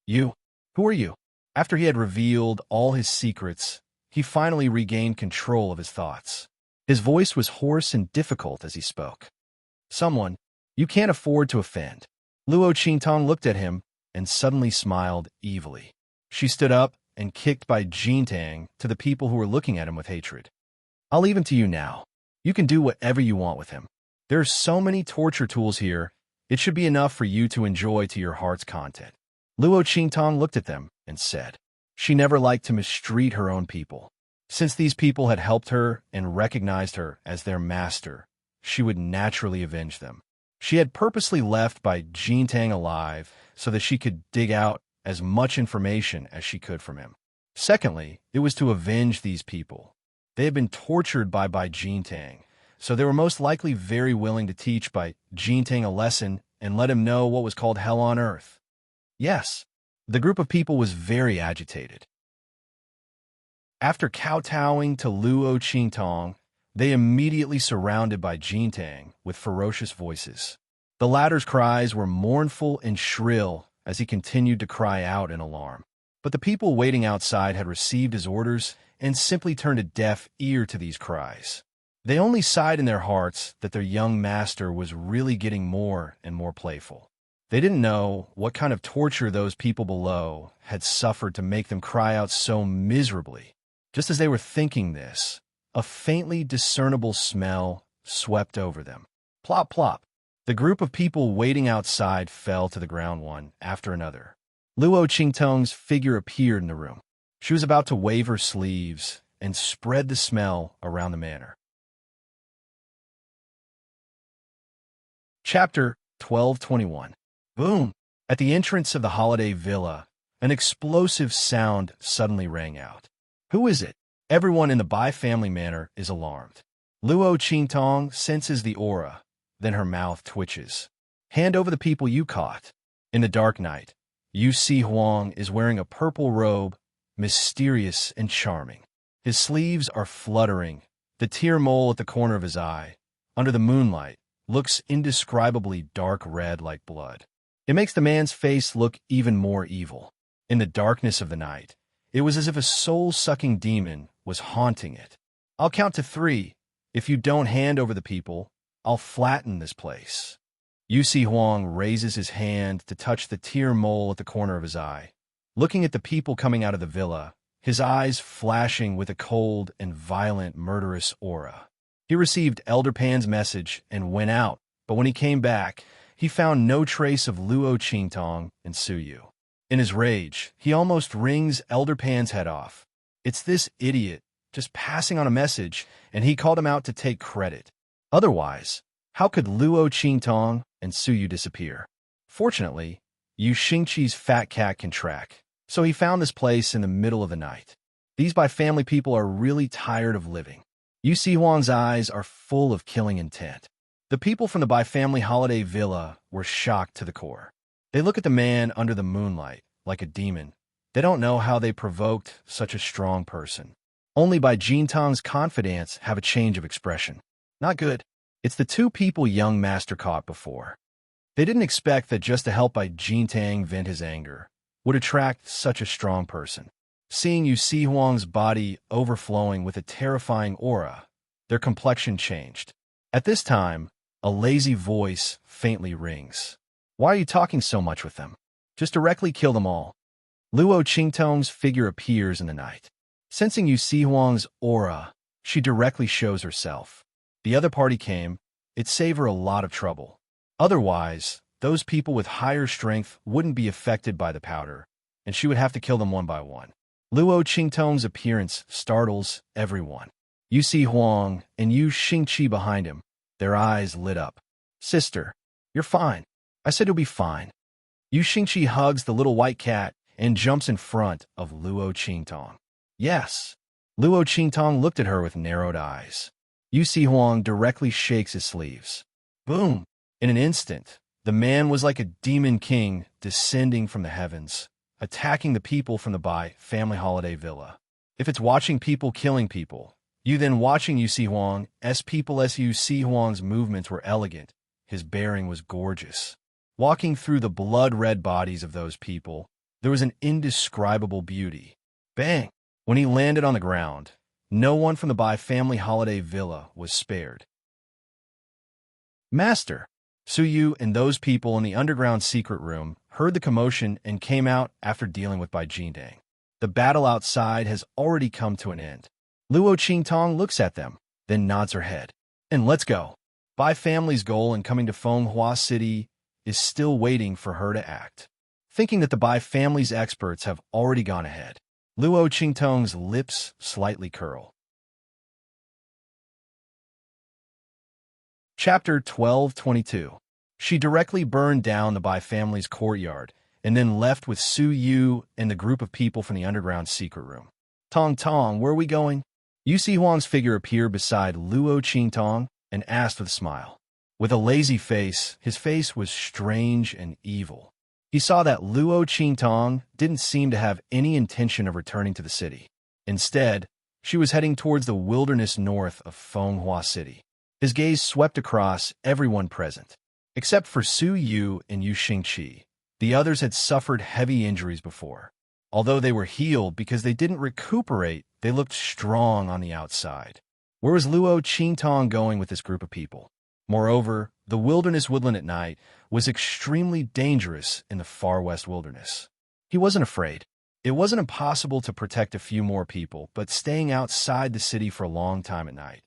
"You? Who are you?" After he had revealed all his secrets, he finally regained control of his thoughts. His voice was hoarse and difficult as he spoke. "Someone you can't afford to offend." Luo Qingtong looked at him and suddenly smiled evilly. She stood up and kicked Bai Jintang to the people who were looking at him with hatred. "I'll leave him to you now. You can do whatever you want with him. There are so many torture tools here, it should be enough for you to enjoy to your heart's content." Luo Qingtong looked at them and said, she never liked to mistreat her own people. Since these people had helped her and recognized her as their master, she would naturally avenge them. She had purposely left Bai Jintang alive so that she could dig out as much information as she could from him. Secondly, it was to avenge these people. They had been tortured by Bai Jintang, so they were most likely very willing to teach Bai Jintang a lesson and let him know what was called hell on earth. Yes, the group of people was very agitated. After kowtowing to Luo Qingtong, they immediately surrounded Bai Jintang with ferocious voices. The latter's cries were mournful and shrill as he continued to cry out in alarm. But the people waiting outside had received his orders and simply turned a deaf ear to these cries. They only sighed in their hearts that their young master was really getting more and more playful. They didn't know what kind of torture those people below had suffered to make them cry out so miserably. Just as they were thinking this, a faintly discernible smell swept over them. Plop, plop. The group of people waiting outside fell to the ground one after another. Luo Qingtong's figure appeared in the room. She was about to wave her sleeves and spread the smell around the manor. Chapter 1221. Boom! At the entrance of the holiday villa, an explosive sound suddenly rang out. Who is it? Everyone in the Bai family manor is alarmed. Luo Qingtong senses the aura, then her mouth twitches. Hand over the people you caught. In the dark night, Yu Si Huang is wearing a purple robe, mysterious and charming. His sleeves are fluttering. The tear mole at the corner of his eye, under the moonlight, looks indescribably dark red like blood. It makes the man's face look even more evil. In the darkness of the night, it was as if a soul-sucking demon was haunting it. I'll count to 3. If you don't hand over the people, I'll flatten this place. Yu Si Huang raises his hand to touch the tear mole at the corner of his eye. Looking at the people coming out of the villa, his eyes flashing with a cold and violent murderous aura. He received Elder Pan's message and went out, but when he came back, he found no trace of Luo Qingtong and Suyu. In his rage, he almost wrings Elder Pan's head off. It's this idiot just passing on a message, and he called him out to take credit. Otherwise, how could Luo Qingtong and Suyu disappear? Fortunately, Yu Xingqi's fat cat can track, so he found this place in the middle of the night. These Bai family people are really tired of living. Yu Si Huang's eyes are full of killing intent. The people from the Bai family holiday villa were shocked to the core. They look at the man under the moonlight like a demon. They don't know how they provoked such a strong person. Only by Jintang's confidence have a change of expression. Not good. It's the two people young master caught before. They didn't expect that just to help by Jintang vent his anger would attract such a strong person. Seeing Yu Si Huang's body overflowing with a terrifying aura, their complexion changed. At this time, a lazy voice faintly rings. Why are you talking so much with them? Just directly kill them all. Luo Qingtong's figure appears in the night. Sensing Yu Si Huang's aura, she directly shows herself. The other party came. It saved her a lot of trouble. Otherwise, those people with higher strength wouldn't be affected by the powder, and she would have to kill them one by one. Luo Qingtong's appearance startles everyone. Yu Si Huang and Yu Xingqi behind him, their eyes lit up. Sister, you're fine. I said you'll be fine. Yu Xingqi hugs the little white cat and jumps in front of Luo Qingtong. Yes. Luo Qingtong looked at her with narrowed eyes. Yu Si Huang directly shakes his sleeves. Boom! In an instant, the man was like a demon king descending from the heavens, attacking the people from the Bai family holiday villa. If it's watching people killing people, you then watching Yu Si Huang as people as Yu Si Huang's movements were elegant, his bearing was gorgeous. Walking through the blood-red bodies of those people, there was an indescribable beauty. Bang! When he landed on the ground, no one from the Bai family holiday villa was spared. Master, Su Yu and those people in the underground secret room heard the commotion and came out after dealing with Bai Jindang. The battle outside has already come to an end. Luo Qingtong looks at them, then nods her head. And let's go. Bai family's goal in coming to Fenghua City is still waiting for her to act. Thinking that the Bai family's experts have already gone ahead, Luo Qingtong's lips slightly curl. Chapter 1222. She directly burned down the Bai family's courtyard and then left with Su Yu and the group of people from the underground secret room. Tong Tong, where are we going? Yu Si Huang's figure appeared beside Luo Qingtong and asked with a smile. With a lazy face, his face was strange and evil. He saw that Luo Qingtong didn't seem to have any intention of returning to the city. Instead, she was heading towards the wilderness north of Fenghua City. His gaze swept across everyone present. Except for Su Yu and Yu Xingqi, the others had suffered heavy injuries before. Although they were healed because they didn't recuperate, they looked strong on the outside. Where was Luo Qingtong going with this group of people? Moreover, the wilderness woodland at night was extremely dangerous in the far west wilderness. He wasn't afraid. It wasn't impossible to protect a few more people, but staying outside the city for a long time at night.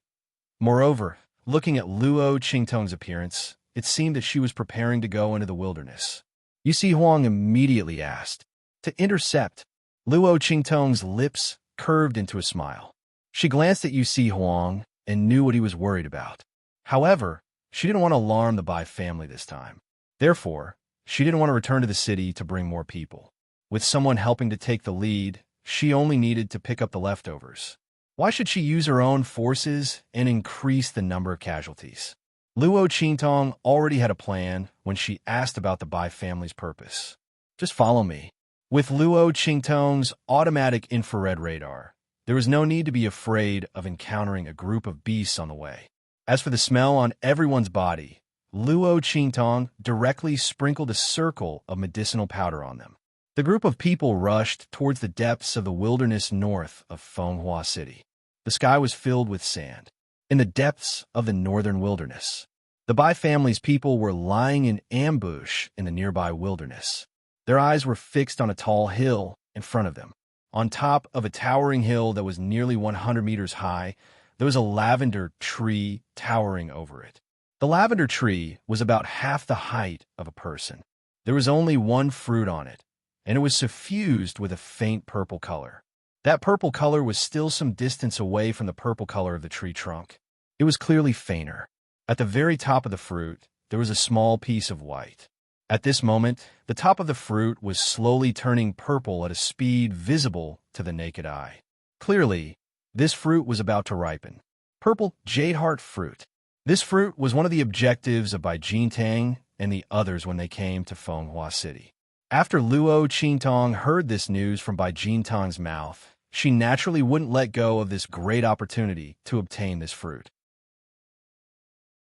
Moreover, looking at Luo Qingtong's appearance, it seemed that she was preparing to go into the wilderness. Yu Si Huang immediately asked to intercept. Luo Qingtong's lips curved into a smile. She glanced at Yu Si Huang and knew what he was worried about. However, she didn't want to alarm the Bai family this time. Therefore, she didn't want to return to the city to bring more people. With someone helping to take the lead, she only needed to pick up the leftovers. Why should she use her own forces and increase the number of casualties? Luo Qingtong already had a plan when she asked about the Bai family's purpose. Just follow me. With Luo Qingtong's automatic infrared radar, there was no need to be afraid of encountering a group of beasts on the way. As for the smell on everyone's body, Luo Qingtong directly sprinkled a circle of medicinal powder on them. The group of people rushed towards the depths of the wilderness north of Fenghua City. The sky was filled with sand. In the depths of the northern wilderness, the Bai family's people were lying in ambush in the nearby wilderness. Their eyes were fixed on a tall hill in front of them. On top of a towering hill that was nearly 100 meters high, there was a lavender tree towering over it. The lavender tree was about half the height of a person. There was only one fruit on it, and it was suffused with a faint purple color. That purple color was still some distance away from the purple color of the tree trunk. It was clearly fainter. At the very top of the fruit, there was a small piece of white. At this moment, the top of the fruit was slowly turning purple at a speed visible to the naked eye. Clearly, this fruit was about to ripen. Purple jade heart fruit. This fruit was one of the objectives of Bai Jintang and the others when they came to Fenghua City. After Luo Qingtong heard this news from Bai Jintang's mouth, she naturally wouldn't let go of this great opportunity to obtain this fruit.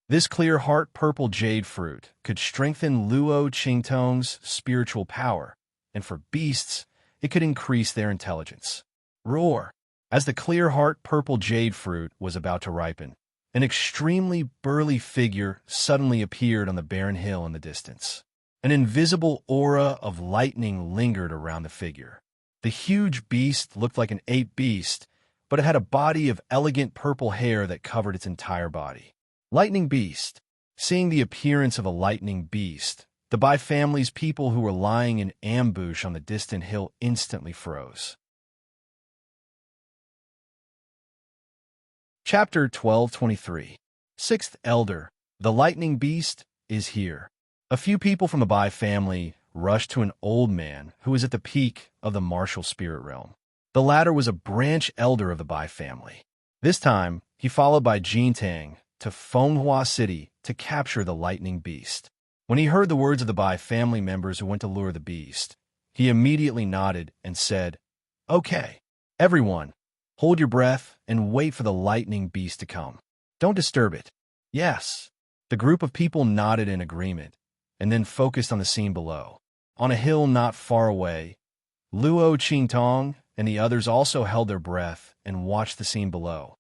This clear heart purple jade fruit could strengthen Luo Qingtong's spiritual power, and for beasts, it could increase their intelligence. Roar! As the clear heart purple jade fruit was about to ripen, an extremely burly figure suddenly appeared on the barren hill in the distance. An invisible aura of lightning lingered around the figure. The huge beast looked like an ape beast, but it had a body of elegant purple hair that covered its entire body. Lightning beast. Seeing the appearance of a lightning beast, the Bai family's people who were lying in ambush on the distant hill instantly froze. Chapter 1223. Sixth Elder, the Lightning Beast, is here. A few people from the Bai family rushed to an old man who was at the peak of the martial spirit realm. The latter was a branch elder of the Bai family. This time, he followed Bai Jintang to Fenghua City to capture the Lightning Beast. When he heard the words of the Bai family members who went to lure the beast, he immediately nodded and said, "Okay, everyone, hold your breath and wait for the lightning beast to come. Don't disturb it." Yes. The group of people nodded in agreement and then focused on the scene below. On a hill not far away, Luo Qingtong and the others also held their breath and watched the scene below.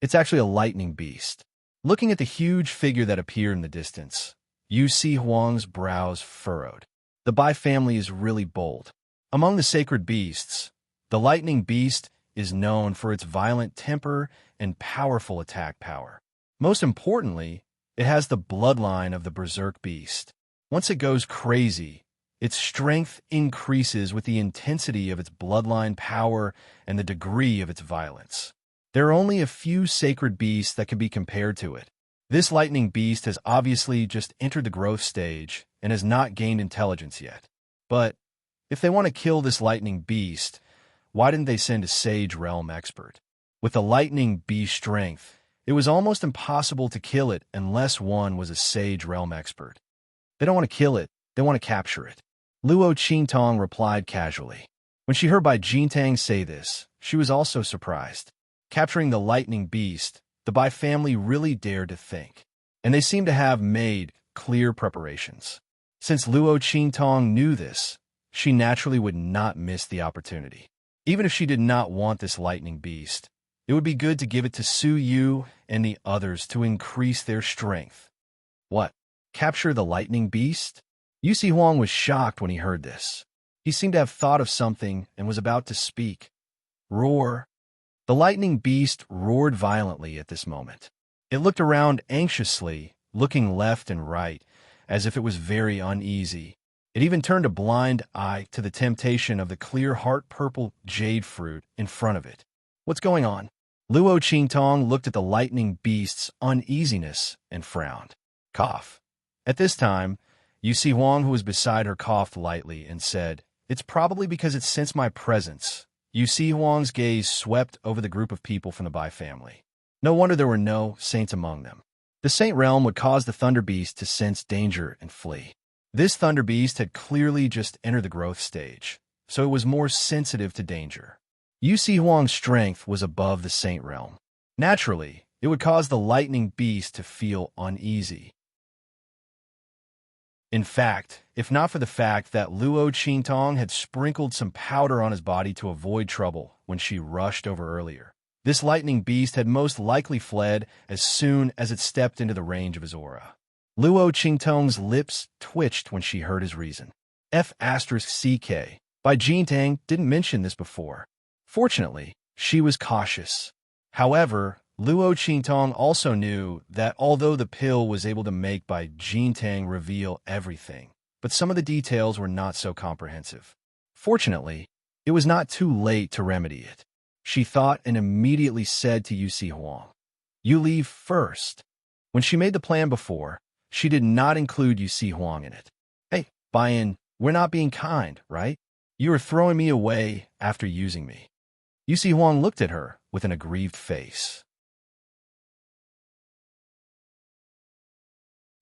It's actually a lightning beast. Looking at the huge figure that appeared in the distance, Yu Si Huang's brows furrowed. The Bai family is really bold. Among the sacred beasts, the lightning beast is known for its violent temper and powerful attack power. Most importantly, it has the bloodline of the berserk beast. Once it goes crazy, its strength increases with the intensity of its bloodline power and the degree of its violence. There are only a few sacred beasts that can be compared to it. This lightning beast has obviously just entered the growth stage and has not gained intelligence yet. But if they want to kill this lightning beast, why didn't they send a Sage Realm expert? With the lightning beast strength, it was almost impossible to kill it unless one was a Sage Realm expert. They don't want to kill it, they want to capture it. Luo Qingtong replied casually. When she heard Bai Jintang say this, she was also surprised. Capturing the lightning beast, the Bai family really dared to think, and they seemed to have made clear preparations. Since Luo Qingtong knew this, she naturally would not miss the opportunity. Even if she did not want this lightning beast, it would be good to give it to Su Yu and the others to increase their strength. What? Capture the lightning beast? Yu Si Huang was shocked when he heard this. He seemed to have thought of something and was about to speak. Roar! The lightning beast roared violently at this moment. It looked around anxiously, looking left and right, as if it was very uneasy. It even turned a blind eye to the temptation of the clear heart purple jade fruit in front of it. What's going on? Luo Qingtong looked at the lightning beast's uneasiness and frowned. Cough. At this time, Yu Si Huang, who was beside her, coughed lightly and said, "It's probably because it sensed my presence." Yu Si Huang's gaze swept over the group of people from the Bai family. No wonder there were no saints among them. The Saint Realm would cause the Thunder Beast to sense danger and flee. This Thunder Beast had clearly just entered the growth stage, so it was more sensitive to danger. Yu Si Huang's strength was above the Saint Realm. Naturally, it would cause the Lightning Beast to feel uneasy. In fact, if not for the fact that Luo Qingtong had sprinkled some powder on his body to avoid trouble when she rushed over earlier, this Lightning Beast had most likely fled as soon as it stepped into the range of his aura. Luo Qingtong's lips twitched when she heard his reason. F***CK. Bai Jintang didn't mention this before. Fortunately, she was cautious. However, Luo Qingtong also knew that although the pill was able to make Bai Jintang reveal everything, but some of the details were not so comprehensive. Fortunately, it was not too late to remedy it. She thought and immediately said to Yu Si Huang, "You leave first." When she made the plan before, she did not include Yu Si Huang in it. "Hey, Baiyan, we're not being kind, right? You are throwing me away after using me." Yu Si Huang looked at her with an aggrieved face.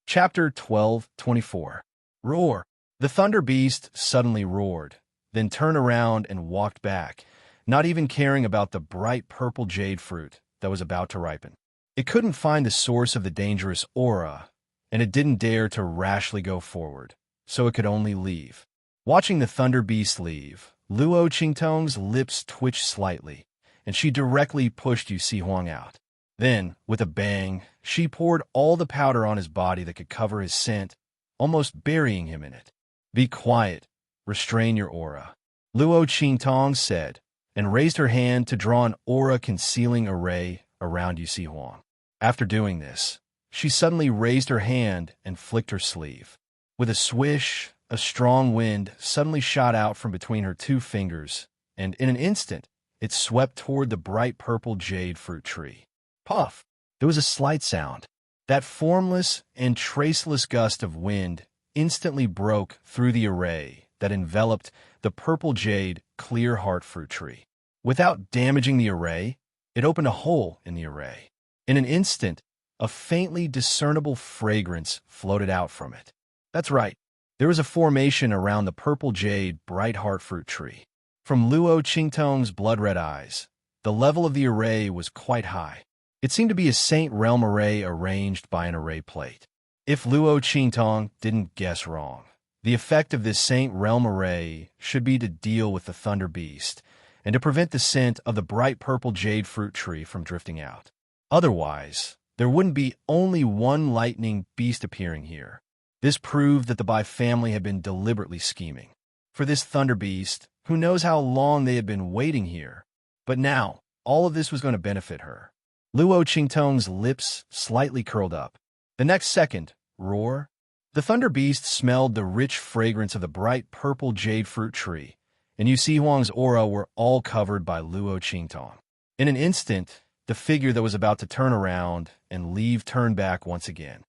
Chapter 12:24. Roar. The Thunder Beast suddenly roared, then turned around and walked back, not even caring about the bright purple jade fruit that was about to ripen. It couldn't find the source of the dangerous aura, and it didn't dare to rashly go forward, so it could only leave. Watching the Thunder Beast leave, Luo Qingtong's lips twitched slightly, and she directly pushed Yu Huang out. Then, with a bang, she poured all the powder on his body that could cover his scent, almost burying him in it. "Be quiet. Restrain your aura," Luo Qingtong said, and raised her hand to draw an aura-concealing array around Yu Huang. After doing this, she suddenly raised her hand and flicked her sleeve. With a swish, a strong wind suddenly shot out from between her two fingers, and in an instant, it swept toward the bright purple jade fruit tree. Puff! There was a slight sound. That formless and traceless gust of wind instantly broke through the array that enveloped the purple jade clear heart fruit tree. Without damaging the array, it opened a hole in the array. In an instant, a faintly discernible fragrance floated out from it. That's right. There was a formation around the purple jade bright heart fruit tree. From Luo Qingtong's blood-red eyes, the level of the array was quite high. It seemed to be a Saint Realm array arranged by an array plate. If Luo Qingtong didn't guess wrong, the effect of this Saint Realm array should be to deal with the Thunder Beast and to prevent the scent of the bright purple jade fruit tree from drifting out. Otherwise, there wouldn't be only one lightning beast appearing here. This proved that the Bai family had been deliberately scheming. For this Thunder Beast, who knows how long they had been waiting here, but now all of this was going to benefit her. Luo Qingtong's lips slightly curled up. The next second, roar, the Thunder Beast smelled the rich fragrance of the bright purple jade fruit tree, and Yu Huang's aura were all covered by Luo Qingtong. In an instant, the figure that was about to turn around and leave turned back once again.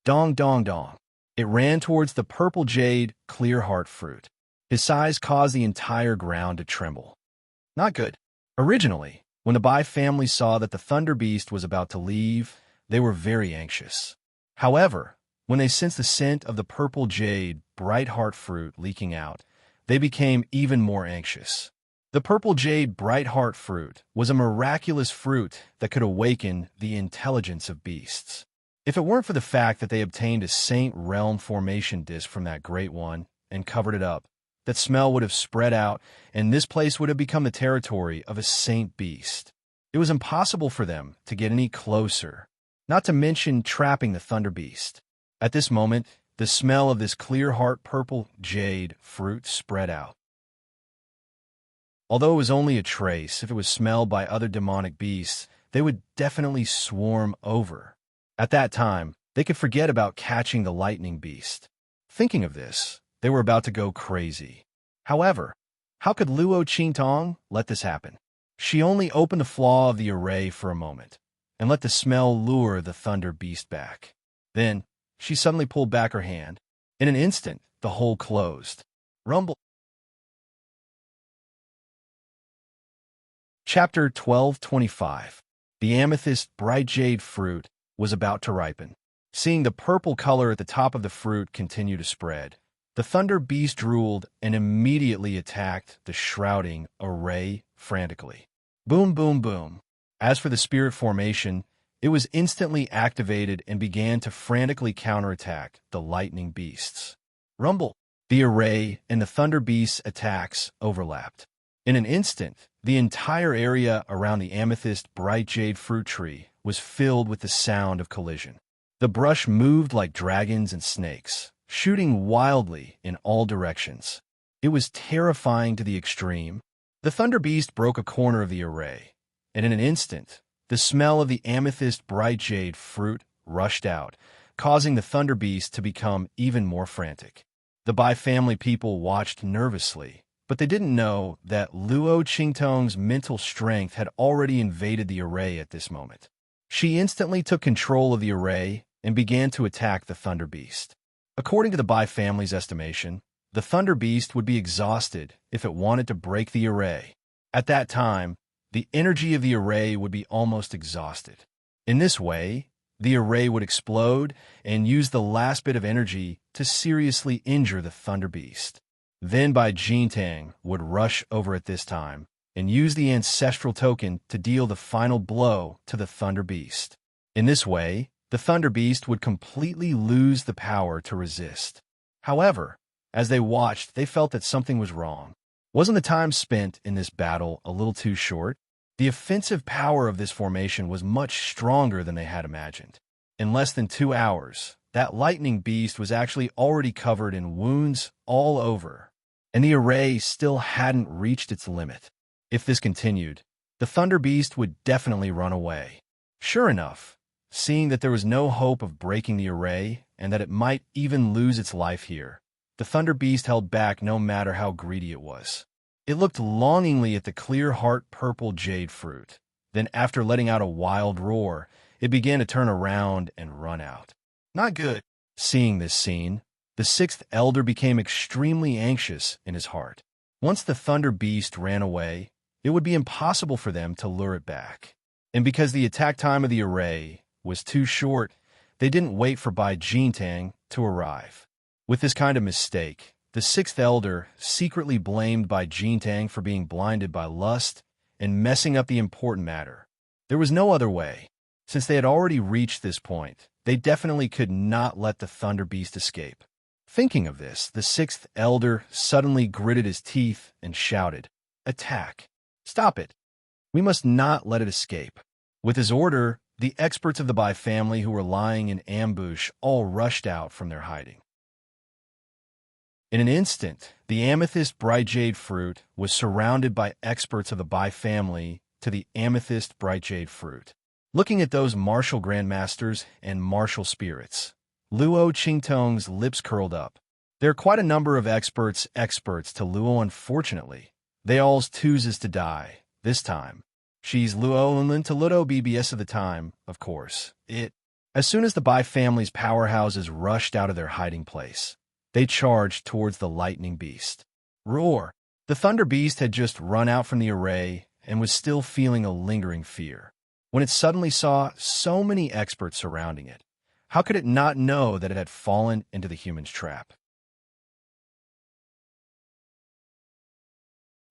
Dong dong dong. It ran towards the purple jade clear heart fruit. His size caused the entire ground to tremble. Not good. Originally, when the Bai family saw that the Thunder Beast was about to leave, they were very anxious. However, when they sensed the scent of the purple jade bright heart fruit leaking out, they became even more anxious. The purple jade bright heart fruit was a miraculous fruit that could awaken the intelligence of beasts. If it weren't for the fact that they obtained a Saint Realm formation disc from that Great One and covered it up, that smell would have spread out, and this place would have become the territory of a saint beast. It was impossible for them to get any closer, not to mention trapping the Thunder Beast. At this moment, the smell of this clear heart purple jade fruit spread out. Although it was only a trace, if it was smelled by other demonic beasts, they would definitely swarm over. At that time, they could forget about catching the lightning beast. Thinking of this, they were about to go crazy. However, how could Luo Qingtong let this happen? She only opened the flaw of the array for a moment and let the smell lure the Thunder Beast back. Then, she suddenly pulled back her hand. In an instant, the hole closed. Rumble. Chapter 12:25. The amethyst bright jade fruit was about to ripen. Seeing the purple color at the top of the fruit continue to spread, the Thunder Beast drooled and immediately attacked the shrouding array frantically. Boom, boom, boom. As for the spirit formation, it was instantly activated and began to frantically counterattack the lightning beasts. Rumble. The array and the Thunder Beast's attacks overlapped. In an instant, the entire area around the amethyst bright jade fruit tree was filled with the sound of collision. The brush moved like dragons and snakes, shooting wildly in all directions. It was terrifying to the extreme. The Thunder Beast broke a corner of the array, and in an instant, the smell of the amethyst bright jade fruit rushed out, causing the Thunder Beast to become even more frantic. The Bai family people watched nervously, but they didn't know that Luo Qingtong's mental strength had already invaded the array at this moment. She instantly took control of the array and began to attack the Thunder Beast. According to the Bai family's estimation, the Thunder Beast would be exhausted if it wanted to break the array. At that time, the energy of the array would be almost exhausted. In this way, the array would explode and use the last bit of energy to seriously injure the Thunder Beast. Then Bai Jintang would rush over at this time and use the ancestral token to deal the final blow to the Thunder Beast. In this way, the Thunder Beast would completely lose the power to resist. However, as they watched, they felt that something was wrong. Wasn't the time spent in this battle a little too short? The offensive power of this formation was much stronger than they had imagined. In less than 2 hours, that lightning beast was actually already covered in wounds all over, and the array still hadn't reached its limit. If this continued, the Thunder Beast would definitely run away. Sure enough, seeing that there was no hope of breaking the array and that it might even lose its life here, the Thunder Beast held back no matter how greedy it was. It looked longingly at the clear heart purple jade fruit. Then, after letting out a wild roar, it began to turn around and run out. Not good. Seeing this scene, the sixth elder became extremely anxious in his heart. Once the Thunder Beast ran away, it would be impossible for them to lure it back. And because the attack time of the array was too short, they didn't wait for Bai Jintang to arrive. With this kind of mistake, the sixth elder secretly blamed Bai Jintang for being blinded by lust and messing up the important matter. There was no other way. Since they had already reached this point, they definitely could not let the Thunder Beast escape. Thinking of this, the sixth elder suddenly gritted his teeth and shouted, "Attack! Stop it! We must not let it escape." With his order, the experts of the Bai family who were lying in ambush all rushed out from their hiding. In an instant, the amethyst bright jade fruit was surrounded by experts of the Bai family to the amethyst bright jade fruit. Looking at those martial grandmasters and martial spirits, Luo Qingtong's lips curled up. There are quite a number of experts to Luo, unfortunately. They all's chooses to die, this time. She's Luo and to Ludo BBS of the time, of course. As soon as the Bai family's powerhouses rushed out of their hiding place, they charged towards the lightning beast. Roar! The Thunder Beast had just run out from the array and was still feeling a lingering fear. When it suddenly saw so many experts surrounding it, how could it not know that it had fallen into the human's trap?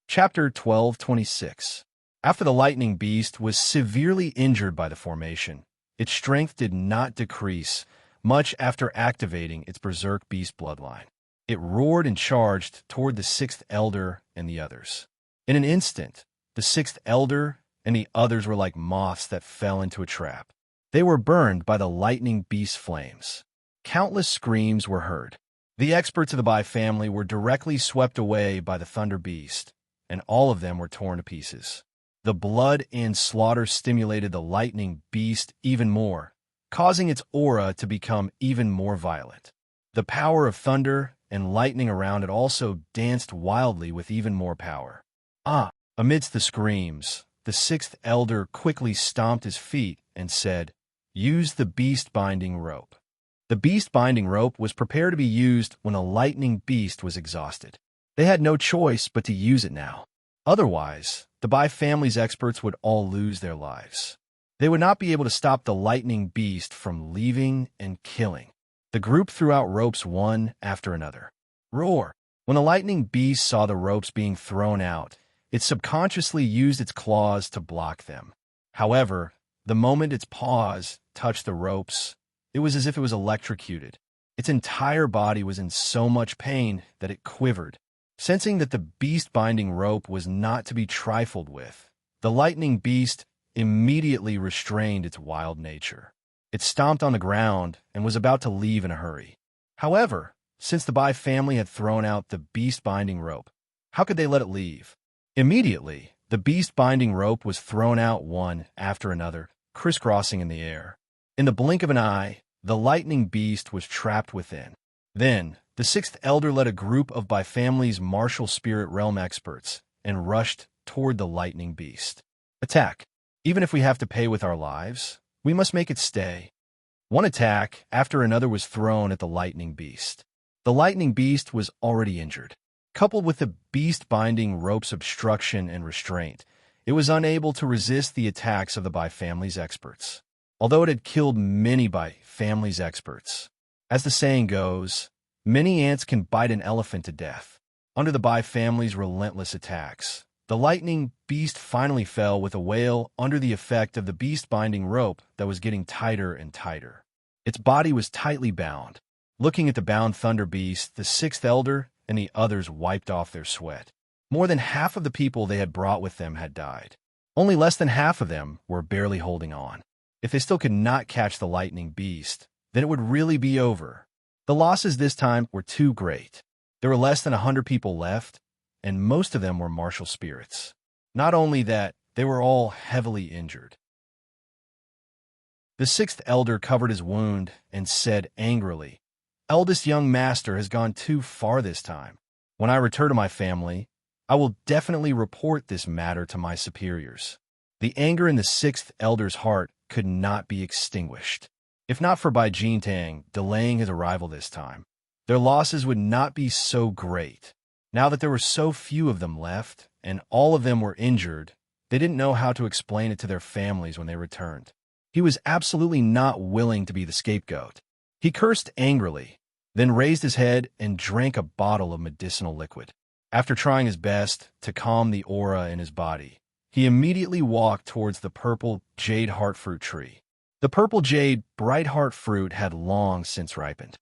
Chapter 12:26. After the lightning beast was severely injured by the formation, its strength did not decrease much after activating its berserk beast bloodline. It roared and charged toward the sixth elder and the others. In an instant, the sixth elder and the others were like moths that fell into a trap. They were burned by the lightning beast's flames. Countless screams were heard. The experts of the Bai family were directly swept away by the Thunder Beast, and all of them were torn to pieces. The blood and slaughter stimulated the lightning beast even more, causing its aura to become even more violent. The power of thunder and lightning around it also danced wildly with even more power. Amidst the screams, the sixth elder quickly stomped his feet and said, "Use the beast-binding rope." The beast-binding rope was prepared to be used when a lightning beast was exhausted. They had no choice but to use it now. Otherwise, the Bai family's experts would all lose their lives. They would not be able to stop the lightning beast from leaving and killing. The group threw out ropes one after another. Roar! When the lightning beast saw the ropes being thrown out, it subconsciously used its claws to block them. However, the moment its paws touched the ropes, it was as if it was electrocuted. Its entire body was in so much pain that it quivered. Sensing that the beast-binding rope was not to be trifled with, the lightning beast immediately restrained its wild nature. It stomped on the ground and was about to leave in a hurry. However, since the Bai family had thrown out the beast-binding rope, how could they let it leave? Immediately, the beast-binding rope was thrown out one after another, crisscrossing in the air. In the blink of an eye, the lightning beast was trapped within. Then, the sixth elder led a group of Bai family's martial spirit realm experts and rushed toward the lightning beast. Attack! Even if we have to pay with our lives, we must make it stay. One attack after another was thrown at the lightning beast. The lightning beast was already injured. Coupled with the beast-binding rope's obstruction and restraint, it was unable to resist the attacks of the Bai family's experts. although it had killed many by family's experts. As the saying goes, many ants can bite an elephant to death. Under the Bai family's relentless attacks, the lightning beast finally fell with a wail under the effect of the beast-binding rope that was getting tighter and tighter. Its body was tightly bound. Looking at the bound thunder beast, the sixth elder and the others wiped off their sweat. More than half of the people they had brought with them had died. Only less than half of them were barely holding on. If they still could not catch the lightning beast, then it would really be over. The losses this time were too great. There were less than 100 people left, and most of them were martial spirits. Not only that, they were all heavily injured. The sixth elder covered his wound and said angrily, "Eldest young master has gone too far this time. When I return to my family, I will definitely report this matter to my superiors." The anger in the sixth elder's heart could not be extinguished. If not for Bai Jintang delaying his arrival this time, their losses would not be so great. Now that there were so few of them left, and all of them were injured, they didn't know how to explain it to their families when they returned. He was absolutely not willing to be the scapegoat. He cursed angrily, then raised his head and drank a bottle of medicinal liquid. After trying his best to calm the aura in his body, he immediately walked towards the purple jade heartfruit tree. The purple jade bright heart fruit had long since ripened.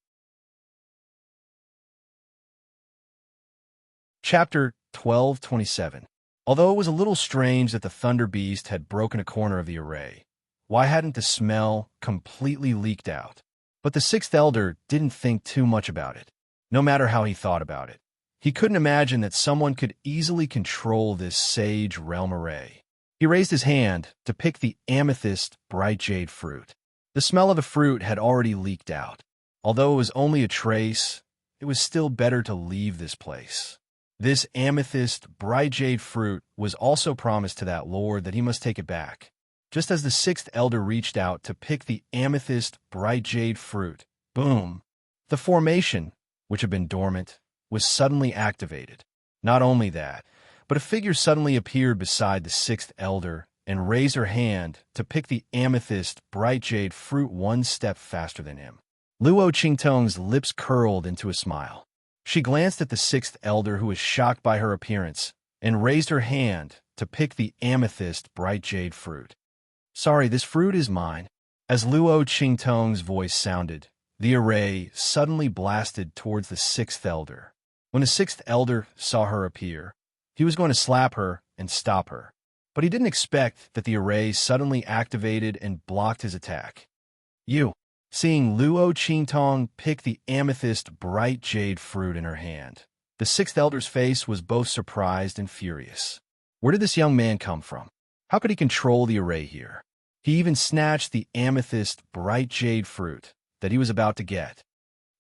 Chapter 12:27. Although it was a little strange that the thunder beast had broken a corner of the array, why hadn't the smell completely leaked out? But the sixth elder didn't think too much about it. No matter how he thought about it, he couldn't imagine that someone could easily control this sage realm array. He raised his hand to pick the amethyst bright jade fruit. The smell of the fruit had already leaked out. Although it was only a trace, it was still better to leave this place. This amethyst bright jade fruit was also promised to that lord that he must take it back. Just as the sixth elder reached out to pick the amethyst bright jade fruit, boom! The formation, which had been dormant, was suddenly activated. Not only that, but a figure suddenly appeared beside the sixth elder and raised her hand to pick the amethyst bright jade fruit one step faster than him. Luo Qingtong's lips curled into a smile. She glanced at the sixth elder, who was shocked by her appearance, and raised her hand to pick the amethyst bright jade fruit. "Sorry, this fruit is mine." As Luo Qingtong's voice sounded, the array suddenly blasted towards the sixth elder. When the sixth elder saw her appear, he was going to slap her and stop her, but he didn't expect that the array suddenly activated and blocked his attack. "You." Seeing Luo Qingtong pick the amethyst bright jade fruit in her hand, the sixth elder's face was both surprised and furious. Where did this young man come from? How could he control the array here? He even snatched the amethyst bright jade fruit that he was about to get.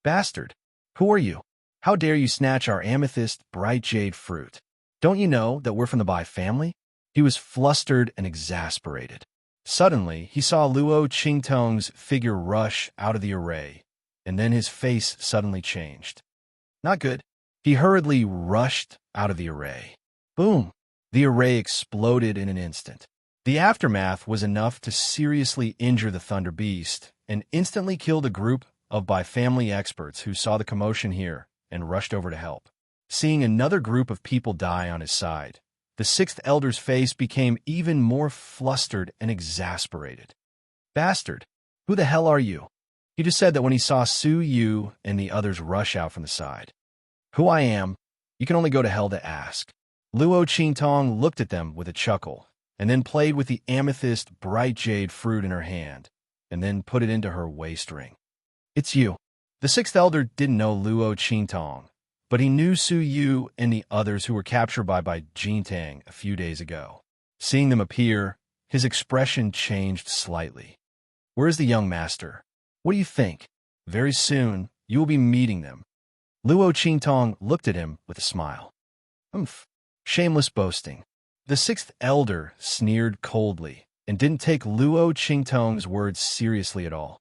"Bastard! Who are you? How dare you snatch our amethyst bright jade fruit? Don't you know that we're from the Bai family?" He was flustered and exasperated. Suddenly, he saw Luo Qingtong's figure rush out of the array, and then his face suddenly changed. Not good. He hurriedly rushed out of the array. Boom! The array exploded in an instant. The aftermath was enough to seriously injure the Thunder Beast and instantly kill the group of Bai family experts who saw the commotion here and rushed over to help. Seeing another group of people die on his side, the sixth elder's face became even more flustered and exasperated. "Bastard! Who the hell are you?" He just said that when he saw Su Yu and the others rush out from the side. "Who I am, you can only go to hell to ask." Luo Qingtong looked at them with a chuckle, and then played with the amethyst bright jade fruit in her hand, and then put it into her waist ring. "It's you." The sixth elder didn't know Luo Qingtong, but he knew Su Yu and the others who were captured by Jintang a few days ago. Seeing them appear, his expression changed slightly. "Where is the young master? What do you think? Very soon, you will be meeting them." Luo Qingtong looked at him with a smile. "Humph, shameless boasting." The sixth elder sneered coldly and didn't take Luo Qingtong's words seriously at all.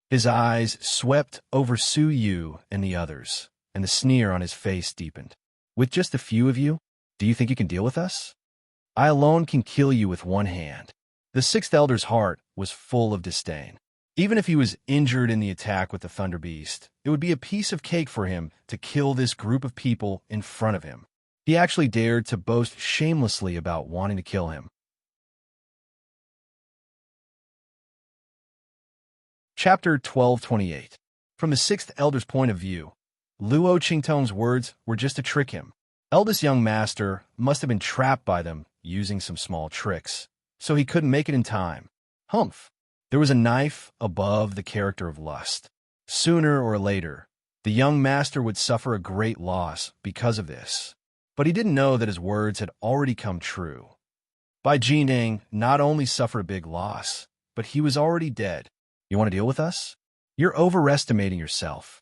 His eyes swept over Su Yu and the others, and the sneer on his face deepened. "With just a few of you, do you think you can deal with us? I alone can kill you with one hand." The sixth elder's heart was full of disdain. Even if he was injured in the attack with the Thunder Beast, it would be a piece of cake for him to kill this group of people in front of him. He actually dared to boast shamelessly about wanting to kill him. Chapter 1228. From the sixth elder's point of view, Luo Qingtong's words were just to trick him. Eldest young master must have been trapped by them using some small tricks, so he couldn't make it in time. Humph! There was a knife above the character of lust. Sooner or later, the young master would suffer a great loss because of this. But he didn't know that his words had already come true. Bai Jineng not only suffered a big loss, but he was already dead. You want to deal with us? You're overestimating yourself.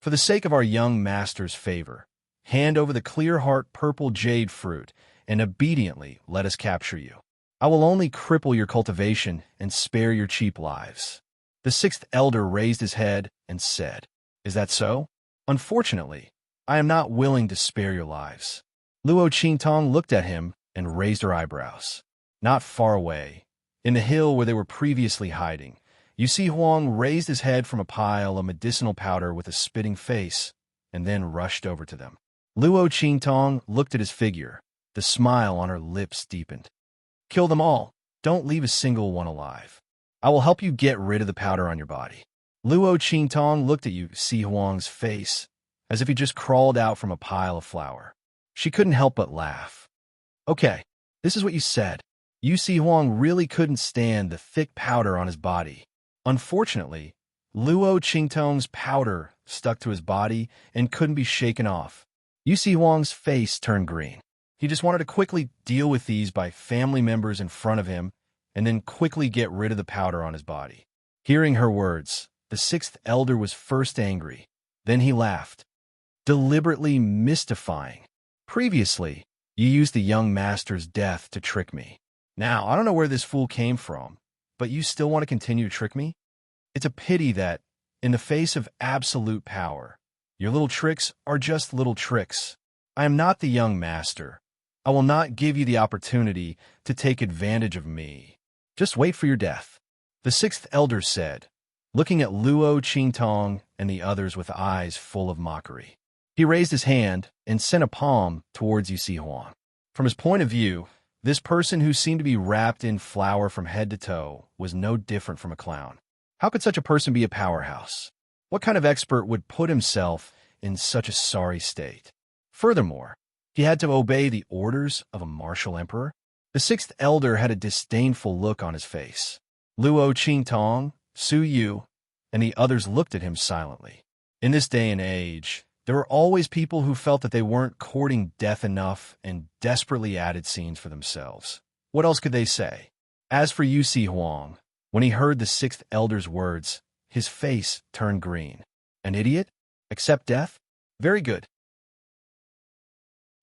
For the sake of our young master's favor, hand over the clear heart purple jade fruit and obediently let us capture you. I will only cripple your cultivation and spare your cheap lives. The sixth elder raised his head and said, Is that so? Unfortunately, I am not willing to spare your lives. Luo Qingtong looked at him and raised her eyebrows. Not far away, in the hill where they were previously hiding, Yusi Huang raised his head from a pile of medicinal powder with a spitting face and then rushed over to them. Luo Qingtong looked at his figure. The smile on her lips deepened. Kill them all. Don't leave a single one alive. I will help you get rid of the powder on your body. Luo Qingtong looked at Yusi Huang's face as if he just crawled out from a pile of flour. She couldn't help but laugh. Okay, this is what you said. Yusi Huang really couldn't stand the thick powder on his body. Unfortunately, Luo Qingtong's powder stuck to his body and couldn't be shaken off. Yusi Huang's face turned green. He just wanted to quickly deal with these by family members in front of him and then quickly get rid of the powder on his body. Hearing her words, the sixth elder was first angry. Then he laughed, deliberately mystifying. Previously, you used the young master's death to trick me. Now, I don't know where this fool came from, but you still want to continue to trick me? It's a pity that, in the face of absolute power, your little tricks are just little tricks. I am not the young master. I will not give you the opportunity to take advantage of me. Just wait for your death. The sixth elder said, looking at Luo Qingtong and the others with eyes full of mockery. He raised his hand and sent a palm towards Yusi Huang. From his point of view, this person who seemed to be wrapped in flour from head to toe was no different from a clown. How could such a person be a powerhouse? What kind of expert would put himself in such a sorry state? Furthermore, he had to obey the orders of a martial emperor. The sixth elder had a disdainful look on his face. Luo Qingtong, Su Yu, and the others looked at him silently. In this day and age, there were always people who felt that they weren't courting death enough and desperately added scenes for themselves. What else could they say? As for Yusi Huang, when he heard the sixth elder's words, his face turned green. An idiot? Accept death? Very good.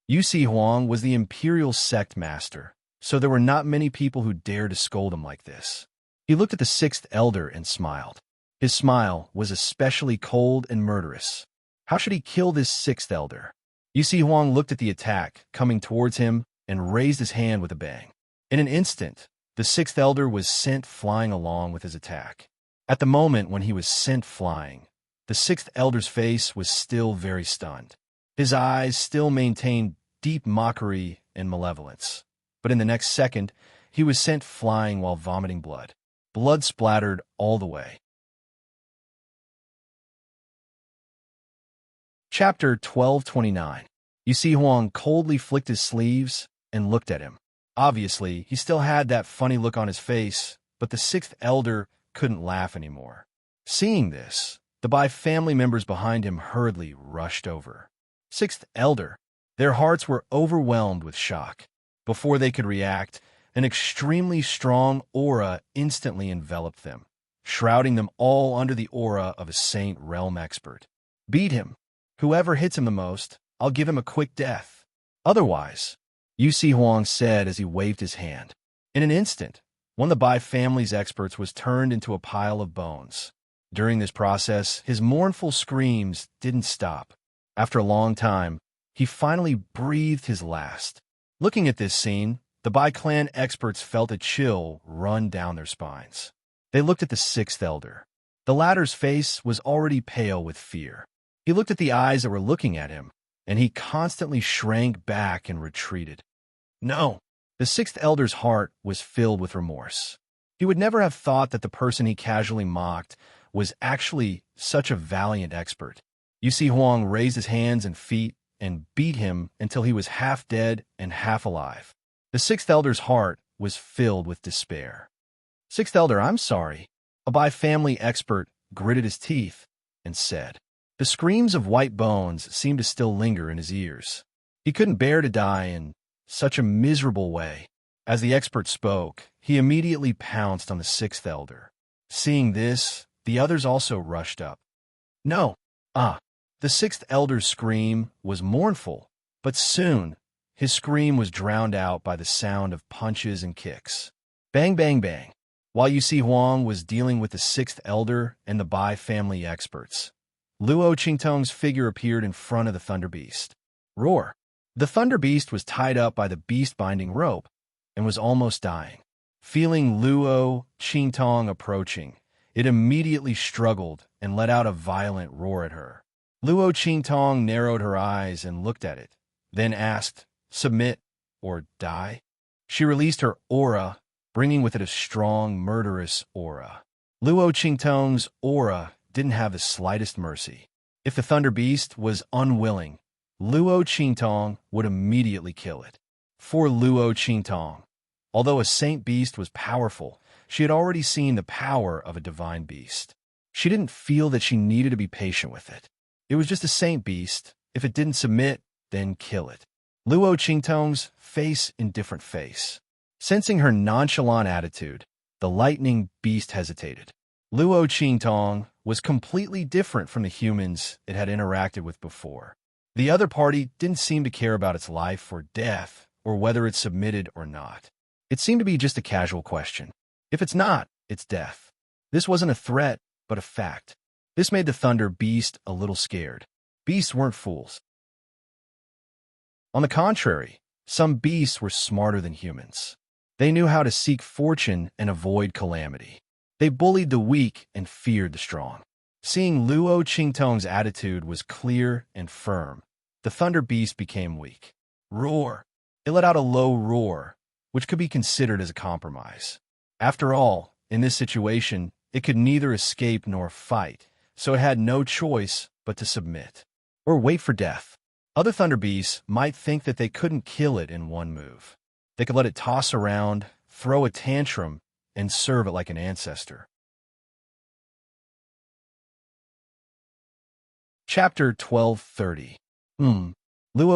Yusi Huang was the imperial sect master, so there were not many people who dared to scold him like this. He looked at the sixth elder and smiled. His smile was especially cold and murderous. How should he kill this sixth elder? Yusi Huang looked at the attack coming towards him and raised his hand with a bang. In an instant, the sixth elder was sent flying along with his attack. At the moment when he was sent flying, the sixth elder's face was still very stunned. His eyes still maintained deep mockery and malevolence. But in the next second, he was sent flying while vomiting blood. Blood splattered all the way. Chapter 1229. Yusi Huang coldly flicked his sleeves and looked at him. Obviously, he still had that funny look on his face, but the sixth elder couldn't laugh anymore. Seeing this, the Bai family members behind him hurriedly rushed over. Sixth elder. Their hearts were overwhelmed with shock. Before they could react, an extremely strong aura instantly enveloped them, shrouding them all under the aura of a Saint Realm expert. Beat him. Whoever hits him the most, I'll give him a quick death. Otherwise, Yusi Huang said as he waved his hand. In an instant, one of the Bai family's experts was turned into a pile of bones. During this process, his mournful screams didn't stop. After a long time, he finally breathed his last. Looking at this scene, The Bi-Clan experts felt a chill run down their spines. They looked at the sixth elder. The latter's face was already pale with fear. He looked at the eyes that were looking at him, and he constantly shrank back and retreated. No! The sixth elder's heart was filled with remorse. He would never have thought that the person he casually mocked was actually such a valiant expert. Yu Si Huang raised his hands and feet and beat him until he was half dead and half alive. The sixth elder's heart was filled with despair. "Sixth elder, I'm sorry." A Bai family expert gritted his teeth and said. The screams of white bones seemed to still linger in his ears. He couldn't bear to die in such a miserable way. As the expert spoke, he immediately pounced on the sixth elder. Seeing this, the others also rushed up. No! The sixth elder's scream was mournful, but soon his scream was drowned out by the sound of punches and kicks. Bang, bang, bang. While Yu Si Huang was dealing with the sixth elder and the Bai family experts, Luo Qingtong's figure appeared in front of the Thunder Beast. Roar! The Thunder Beast was tied up by the beast-binding rope and was almost dying. Feeling Luo Qingtong approaching, it immediately struggled and let out a violent roar at her. Luo Qingtong narrowed her eyes and looked at it, then asked, "Submit or die?" She released her aura, bringing with it a strong, murderous aura. Luo Qingtong's aura didn't have the slightest mercy. If the Thunder Beast was unwilling, Luo Qingtong would immediately kill it. For Luo Qingtong, although a saint beast was powerful, she had already seen the power of a divine beast. She didn't feel that she needed to be patient with it. It was just a saint beast. If it didn't submit, then kill it. Luo Qingtong's face in different face. Sensing her nonchalant attitude, the lightning beast hesitated. Luo Qingtong was completely different from the humans it had interacted with before. The other party didn't seem to care about its life or death, or whether it submitted or not. It seemed to be just a casual question. If it's not, it's death. This wasn't a threat, but a fact. This made the Thunder Beast a little scared. Beasts weren't fools. On the contrary, some beasts were smarter than humans. They knew how to seek fortune and avoid calamity. They bullied the weak and feared the strong. Seeing Luo Qingtong's attitude was clear and firm, the Thunder Beast became weak. Roar! It let out a low roar, which could be considered as a compromise. After all, in this situation, it could neither escape nor fight, so it had no choice but to submit. Or wait for death. Other Thunder Beasts might think that they couldn't kill it in one move. They could let it toss around, throw a tantrum, and serve it like an ancestor. Chapter 1230. Luo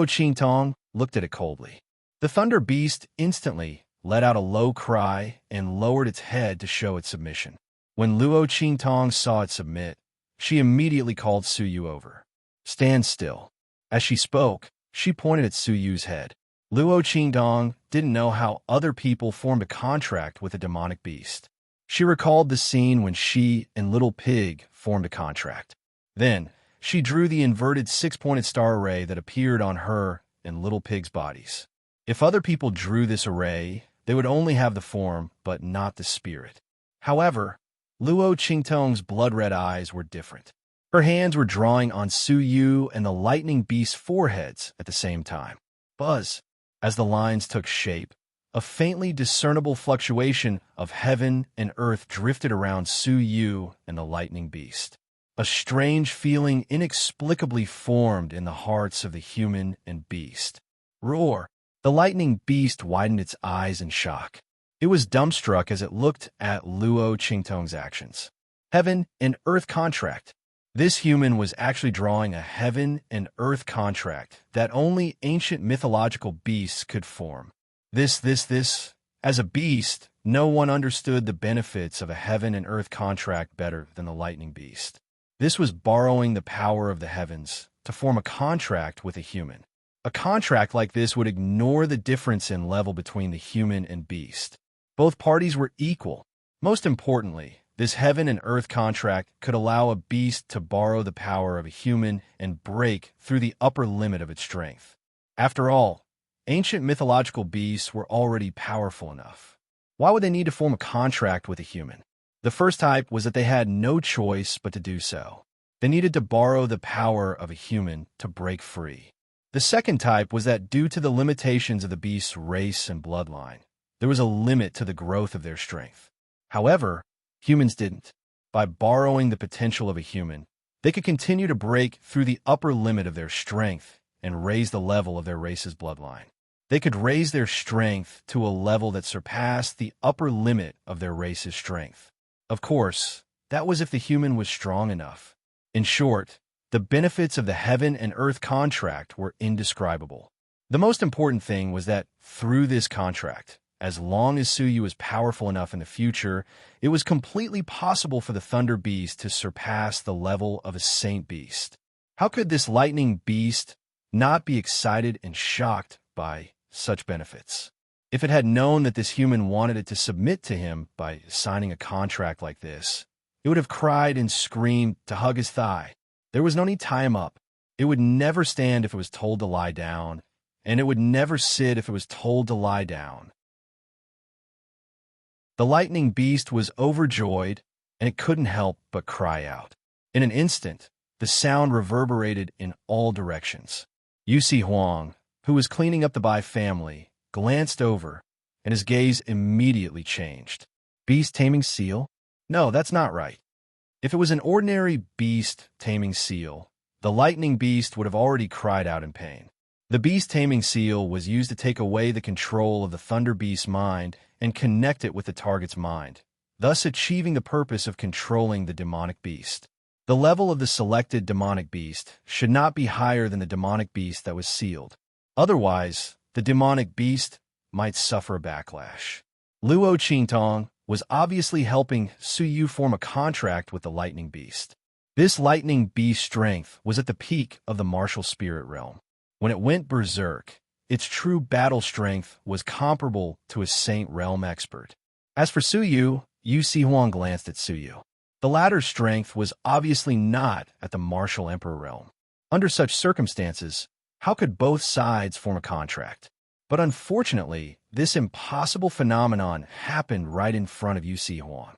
Qingtong looked at it coldly. The Thunder Beast instantly let out a low cry and lowered its head to show its submission. When Luo Qingtong saw it submit, she immediately called Su Yu over. "Stand still." As she spoke, she pointed at Su Yu's head. Luo Qingtong didn't know how other people formed a contract with a demonic beast. She recalled the scene when she and Little Pig formed a contract. Then, she drew the inverted six-pointed star array that appeared on her and Little Pig's bodies. If other people drew this array, they would only have the form, but not the spirit. However, Luo Qingtong's blood-red eyes were different. Her hands were drawing on Su Yu and the lightning beast's foreheads at the same time. Buzz! As the lines took shape, a faintly discernible fluctuation of heaven and earth drifted around Su Yu and the lightning beast. A strange feeling inexplicably formed in the hearts of the human and beast. Roar! The lightning beast widened its eyes in shock. It was dumbstruck as it looked at Luo Qingtong's actions. Heaven and earth contract. This human was actually drawing a heaven and earth contract that only ancient mythological beasts could form. This. As a beast, no one understood the benefits of a heaven and earth contract better than the lightning beast. This was borrowing the power of the heavens to form a contract with a human. A contract like this would ignore the difference in level between the human and beast. Both parties were equal. Most importantly, this heaven and earth contract could allow a beast to borrow the power of a human and break through the upper limit of its strength. After all, Ancient mythological beasts were already powerful enough. Why would they need to form a contract with a human? The first type was that they had no choice but to do so. They needed to borrow the power of a human to break free. The second type was that due to the limitations of the beast's race and bloodline, there was a limit to the growth of their strength. However, humans didn't. By borrowing the potential of a human, they could continue to break through the upper limit of their strength and raise the level of their race's bloodline. They could raise their strength to a level that surpassed the upper limit of their race's strength. Of course, that was if the human was strong enough. In short, the benefits of the heaven and earth contract were indescribable. The most important thing was that through this contract, as long as Suyu was powerful enough in the future, it was completely possible for the Thunder Beast to surpass the level of a Saint Beast. How could this Lightning Beast not be excited and shocked by such benefits? If it had known that this human wanted it to submit to him by signing a contract like this, it would have cried and screamed to hug his thigh. There was no need to tie him up. It would never stand if it was told to lie down, and it would never sit if it was told to lie down. The Lightning Beast was overjoyed, and it couldn't help but cry out. In an instant, the sound reverberated in all directions. Yusi Huang, who was cleaning up the Bai family, glanced over, and his gaze immediately changed. Beast taming seal? No, that's not right. If it was an ordinary beast taming seal, the Lightning Beast would have already cried out in pain. The beast taming seal was used to take away the control of the Thunder Beast's mind and connect it with the target's mind, thus achieving the purpose of controlling the demonic beast. The level of the selected demonic beast should not be higher than the demonic beast that was sealed. Otherwise, the demonic beast might suffer a backlash. Luo Qingtong was obviously helping Suyu form a contract with the Lightning Beast. This Lightning Beast strength was at the peak of the martial spirit realm. When it went berserk, its true battle strength was comparable to a Saint Realm expert. As for Suyu, Yu Sihuang glanced at Suyu. The latter's strength was obviously not at the martial emperor realm. Under such circumstances, how could both sides form a contract? But unfortunately, this impossible phenomenon happened right in front of Yu Sihuang.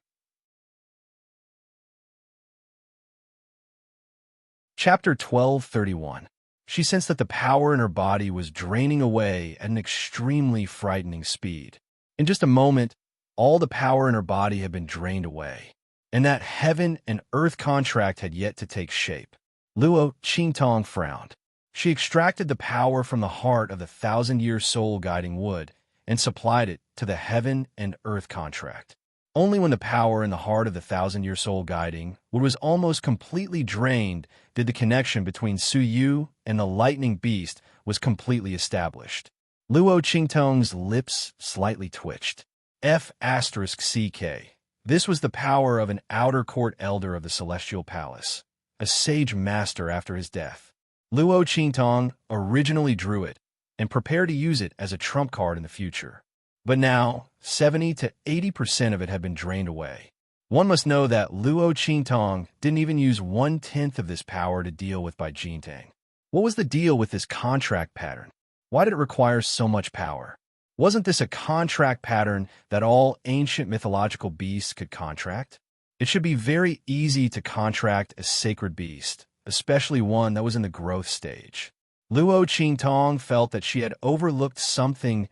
Chapter 12:31. She sensed that the power in her body was draining away at an extremely frightening speed. In just a moment, all the power in her body had been drained away, and that heaven and earth contract had yet to take shape. Luo Qingtong frowned. She extracted the power from the heart of the 1,000-year soul-guiding wood and supplied it to the heaven and earth contract. Only when the power in the heart of the 1,000-year soul-guiding wood was almost completely drained did the connection between Suyu and the Lightning Beast was completely established. Luo Qingtong's lips slightly twitched. F***CK. This was the power of an outer court elder of the Celestial Palace, a sage master after his death. Luo Qingtong originally drew it and prepared to use it as a trump card in the future. But now, 70 to 80% of it had been drained away. One must know that Luo Qingtong didn't even use 1/10 of this power to deal with Bai Jintang. What was the deal with this contract pattern? Why did it require so much power? Wasn't this a contract pattern that all ancient mythological beasts could contract? It should be very easy to contract a sacred beast, especially one that was in the growth stage. Luo Qingtong felt that she had overlooked something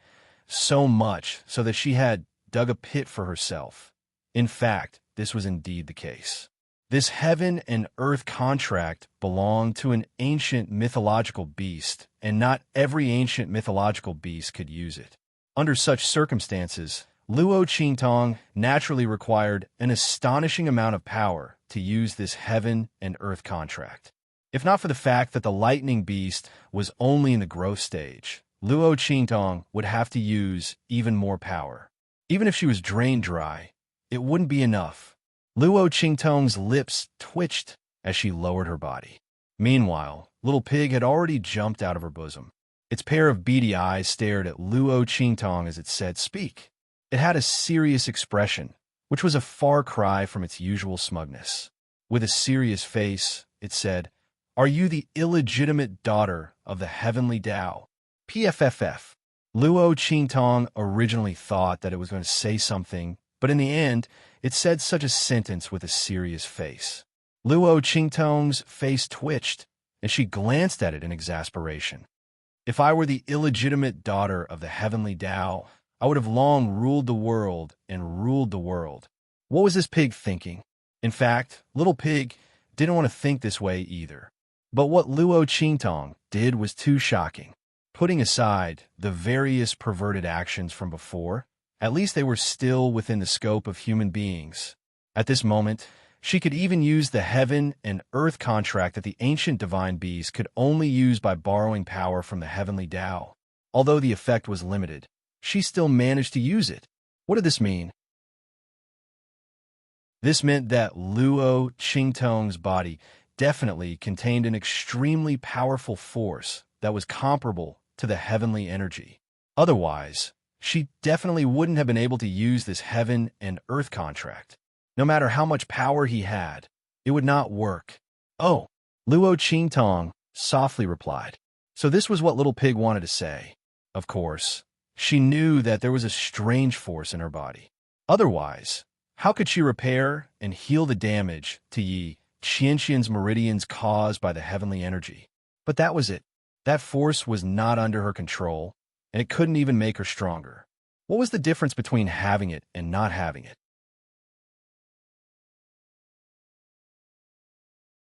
so much so that she had dug a pit for herself. In fact, this was indeed the case. This heaven and earth contract belonged to an ancient mythological beast, and not every ancient mythological beast could use it. Under such circumstances, Luo Qingtong naturally required an astonishing amount of power to use this heaven and earth contract. If not for the fact that the Lightning Beast was only in the growth stage, Luo Qingtong would have to use even more power. Even if she was drained dry, it wouldn't be enough. Luo Qingtong's lips twitched as she lowered her body. Meanwhile, Little Pig had already jumped out of her bosom. Its pair of beady eyes stared at Luo Qingtong as it said, "Speak." It had a serious expression, which was a far cry from its usual smugness. With a serious face, it said, "Are you the illegitimate daughter of the heavenly Tao?" PFFF. Luo Qingtong originally thought that it was going to say something, but in the end, it said such a sentence with a serious face. Luo Qingtong's face twitched, and she glanced at it in exasperation. If I were the illegitimate daughter of the heavenly Tao, I would have long ruled the world and ruled the world. What was this pig thinking? In fact, little pig didn't want to think this way either. But what Luo Qingtong did was too shocking. Putting aside the various perverted actions from before, at least they were still within the scope of human beings. At this moment, she could even use the heaven and earth contract that the ancient divine beast could only use by borrowing power from the heavenly Tao. Although the effect was limited, she still managed to use it. What did this mean? This meant that Luo Qingtong's body definitely contained an extremely powerful force that was comparable to the heavenly energy. Otherwise, she definitely wouldn't have been able to use this heaven and earth contract. No matter how much power he had, it would not work. Oh, Luo Qingtong softly replied. So this was what little pig wanted to say. Of course, she knew that there was a strange force in her body. Otherwise, how could she repair and heal the damage to Yi Qianxian's meridians caused by the heavenly energy? But that was it. That force was not under her control, and it couldn't even make her stronger. What was the difference between having it and not having it?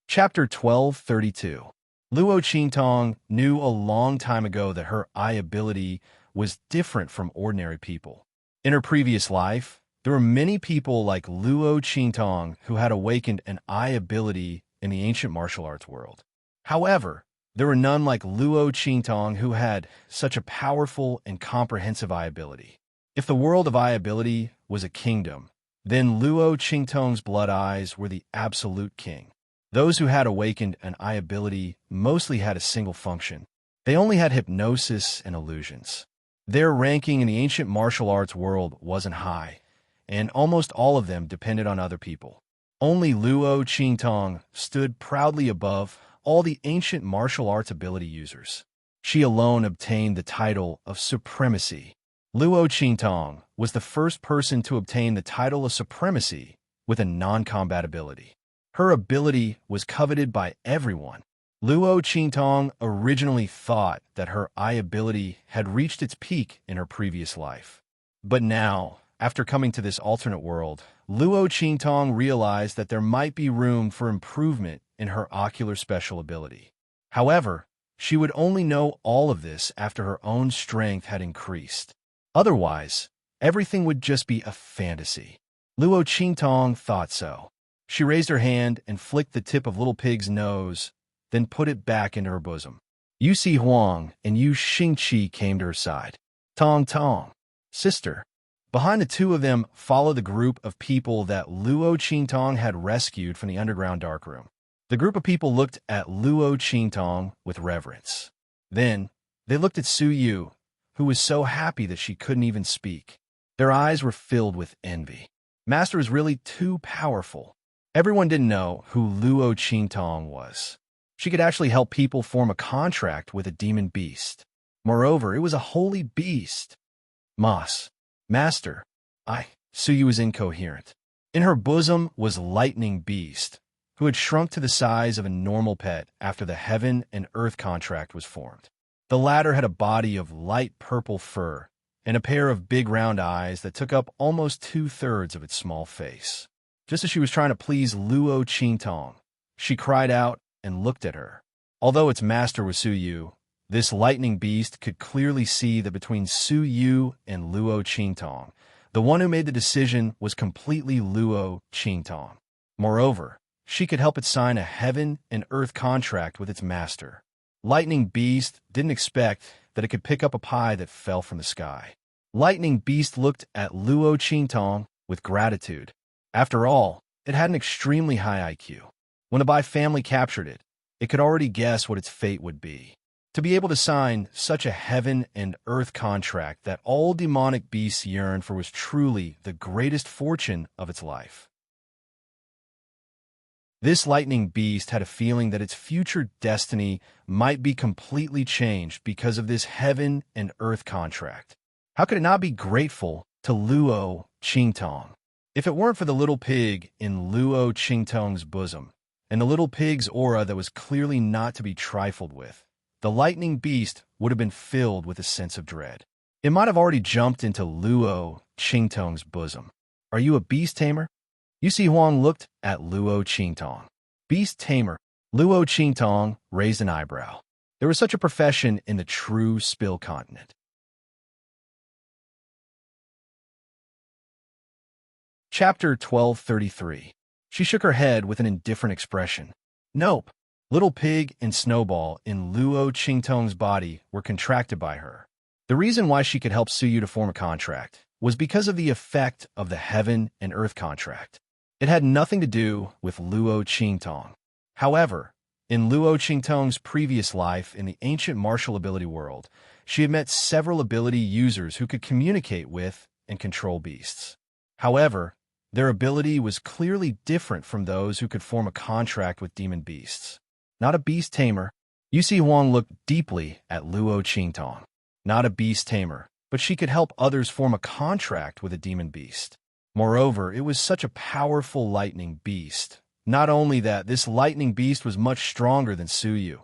Chapter 1232. Luo Qingtong knew a long time ago that her eye ability was different from ordinary people. In her previous life, there were many people like Luo Qingtong who had awakened an eye ability in the ancient martial arts world. However, there were none like Luo Qingtong who had such a powerful and comprehensive eye ability. If the world of eye ability was a kingdom, then Luo Qingtong's blood eyes were the absolute king. Those who had awakened an eye ability mostly had a single function. They only had hypnosis and illusions. Their ranking in the ancient martial arts world wasn't high, and almost all of them depended on other people. Only Luo Qingtong stood proudly above all the ancient martial arts ability users. She alone obtained the title of supremacy. Luo Qingtong was the first person to obtain the title of supremacy with a non-combat ability. Her ability was coveted by everyone. Luo Qingtong originally thought that her eye ability had reached its peak in her previous life. But now, after coming to this alternate world, Luo Qingtong realized that there might be room for improvement in her ocular special ability. However, she would only know all of this after her own strength had increased. Otherwise, everything would just be a fantasy. Luo Qingtong thought so. She raised her hand and flicked the tip of little pig's nose, then put it back into her bosom. Yu Si Huang and Yu Xingqi came to her side. Tong Tong, sister. Behind the two of them followed the group of people that Luo Qingtong had rescued from the underground darkroom. The group of people looked at Luo Qingtong with reverence. Then, they looked at Su Yu, who was so happy that she couldn't even speak. Their eyes were filled with envy. Master is really too powerful. Everyone didn't know who Luo Qingtong was. She could actually help people form a contract with a demon beast. Moreover, it was a holy beast. Master. Su Yu was incoherent. In her bosom was Lightning Beast, who had shrunk to the size of a normal pet after the heaven and earth contract was formed. The latter had a body of light purple fur and a pair of big round eyes that took up almost 2/3 of its small face. Just as she was trying to please Luo Qingtong, she cried out and looked at her. Although its master was Su Yu, this lightning beast could clearly see that between Su Yu and Luo Qingtong, the one who made the decision was completely Luo Qingtong. Moreover, she could help it sign a heaven and earth contract with its master. Lightning Beast didn't expect that it could pick up a pie that fell from the sky. Lightning Beast looked at Luo Qingtong with gratitude. After all, it had an extremely high IQ. When the Bai family captured it, it could already guess what its fate would be. To be able to sign such a heaven and earth contract that all demonic beasts yearned for was truly the greatest fortune of its life. This lightning beast had a feeling that its future destiny might be completely changed because of this heaven and earth contract. How could it not be grateful to Luo Qingtong? If it weren't for the little pig in Luo Qingtong's bosom, and the little pig's aura that was clearly not to be trifled with, the lightning beast would have been filled with a sense of dread. It might have already jumped into Luo Qingtong's bosom. Are you a beast tamer? Yusi Huang looked at Luo Qingtong. Beast tamer. Luo Qingtong raised an eyebrow. There was such a profession in the true Spill continent. Chapter 1233. She shook her head with an indifferent expression. Nope. Little Pig and Snowball in Luo Qingtong's body were contracted by her. The reason why she could help Suyu to form a contract was because of the effect of the heaven and earth contract. It had nothing to do with Luo Qingtong. However, in Luo Qingtong's previous life in the ancient martial ability world, she had met several ability users who could communicate with and control beasts. However, their ability was clearly different from those who could form a contract with demon beasts. Not a beast tamer. Yusi Huang looked deeply at Luo Qingtong. Not a beast tamer, but she could help others form a contract with a demon beast. Moreover, it was such a powerful lightning beast. Not only that, this lightning beast was much stronger than Suyu.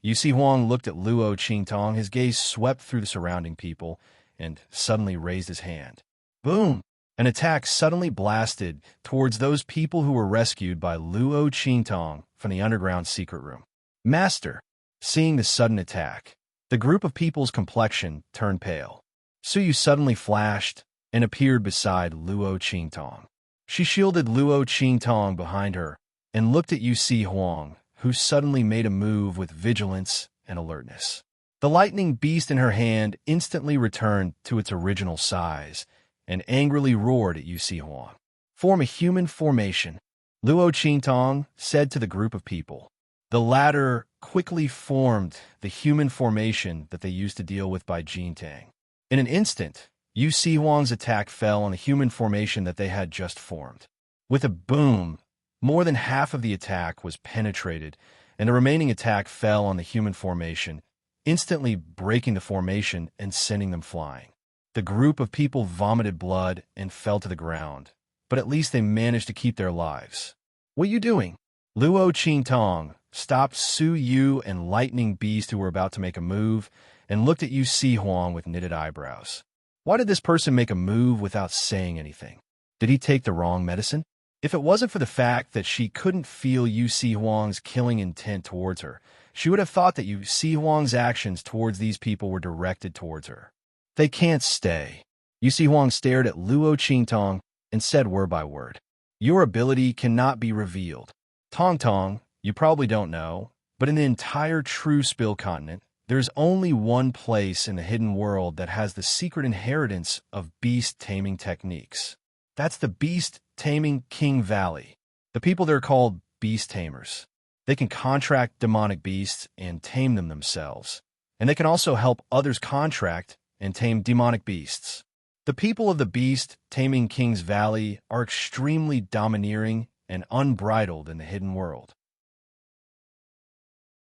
Yusi Huang looked at Luo Qingtong, his gaze swept through the surrounding people, and suddenly raised his hand. Boom! An attack suddenly blasted towards those people who were rescued by Luo Qingtong from the underground secret room. Master! Seeing the sudden attack, the group of people's complexion turned pale. Suyu suddenly flashed and appeared beside Luo Qingtong. She shielded Luo Qingtong behind her and looked at Yusi Huang, who suddenly made a move with vigilance and alertness. The lightning beast in her hand instantly returned to its original size and angrily roared at Yusi Huang. Form a human formation, Luo Qingtong said to the group of people. The latter quickly formed the human formation that they used to deal with by Jintang. In an instant, Yusi Huang's attack fell on the human formation that they had just formed. With a boom, more than half of the attack was penetrated, and the remaining attack fell on the human formation, instantly breaking the formation and sending them flying. The group of people vomited blood and fell to the ground, but at least they managed to keep their lives. What are you doing? Luo Qingtong stopped Suyu and Lightning Beast who were about to make a move and looked at Yusi Huang with knitted eyebrows. Why did this person make a move without saying anything? Did he take the wrong medicine? If it wasn't for the fact that she couldn't feel Yusi Huang's killing intent towards her, she would have thought that Yusi Huang's actions towards these people were directed towards her. They can't stay. Yusi Huang stared at Luo Qingtong and said word by word. Your ability cannot be revealed. Tong Tong, you probably don't know, but in the entire true Spill continent, there's only one place in the hidden world that has the secret inheritance of beast taming techniques. That's the Beast Taming King Valley. The people there are called beast tamers. They can contract demonic beasts and tame them themselves. And they can also help others contract and tame demonic beasts. The people of the Beast Taming King's Valley are extremely domineering and unbridled in the hidden world.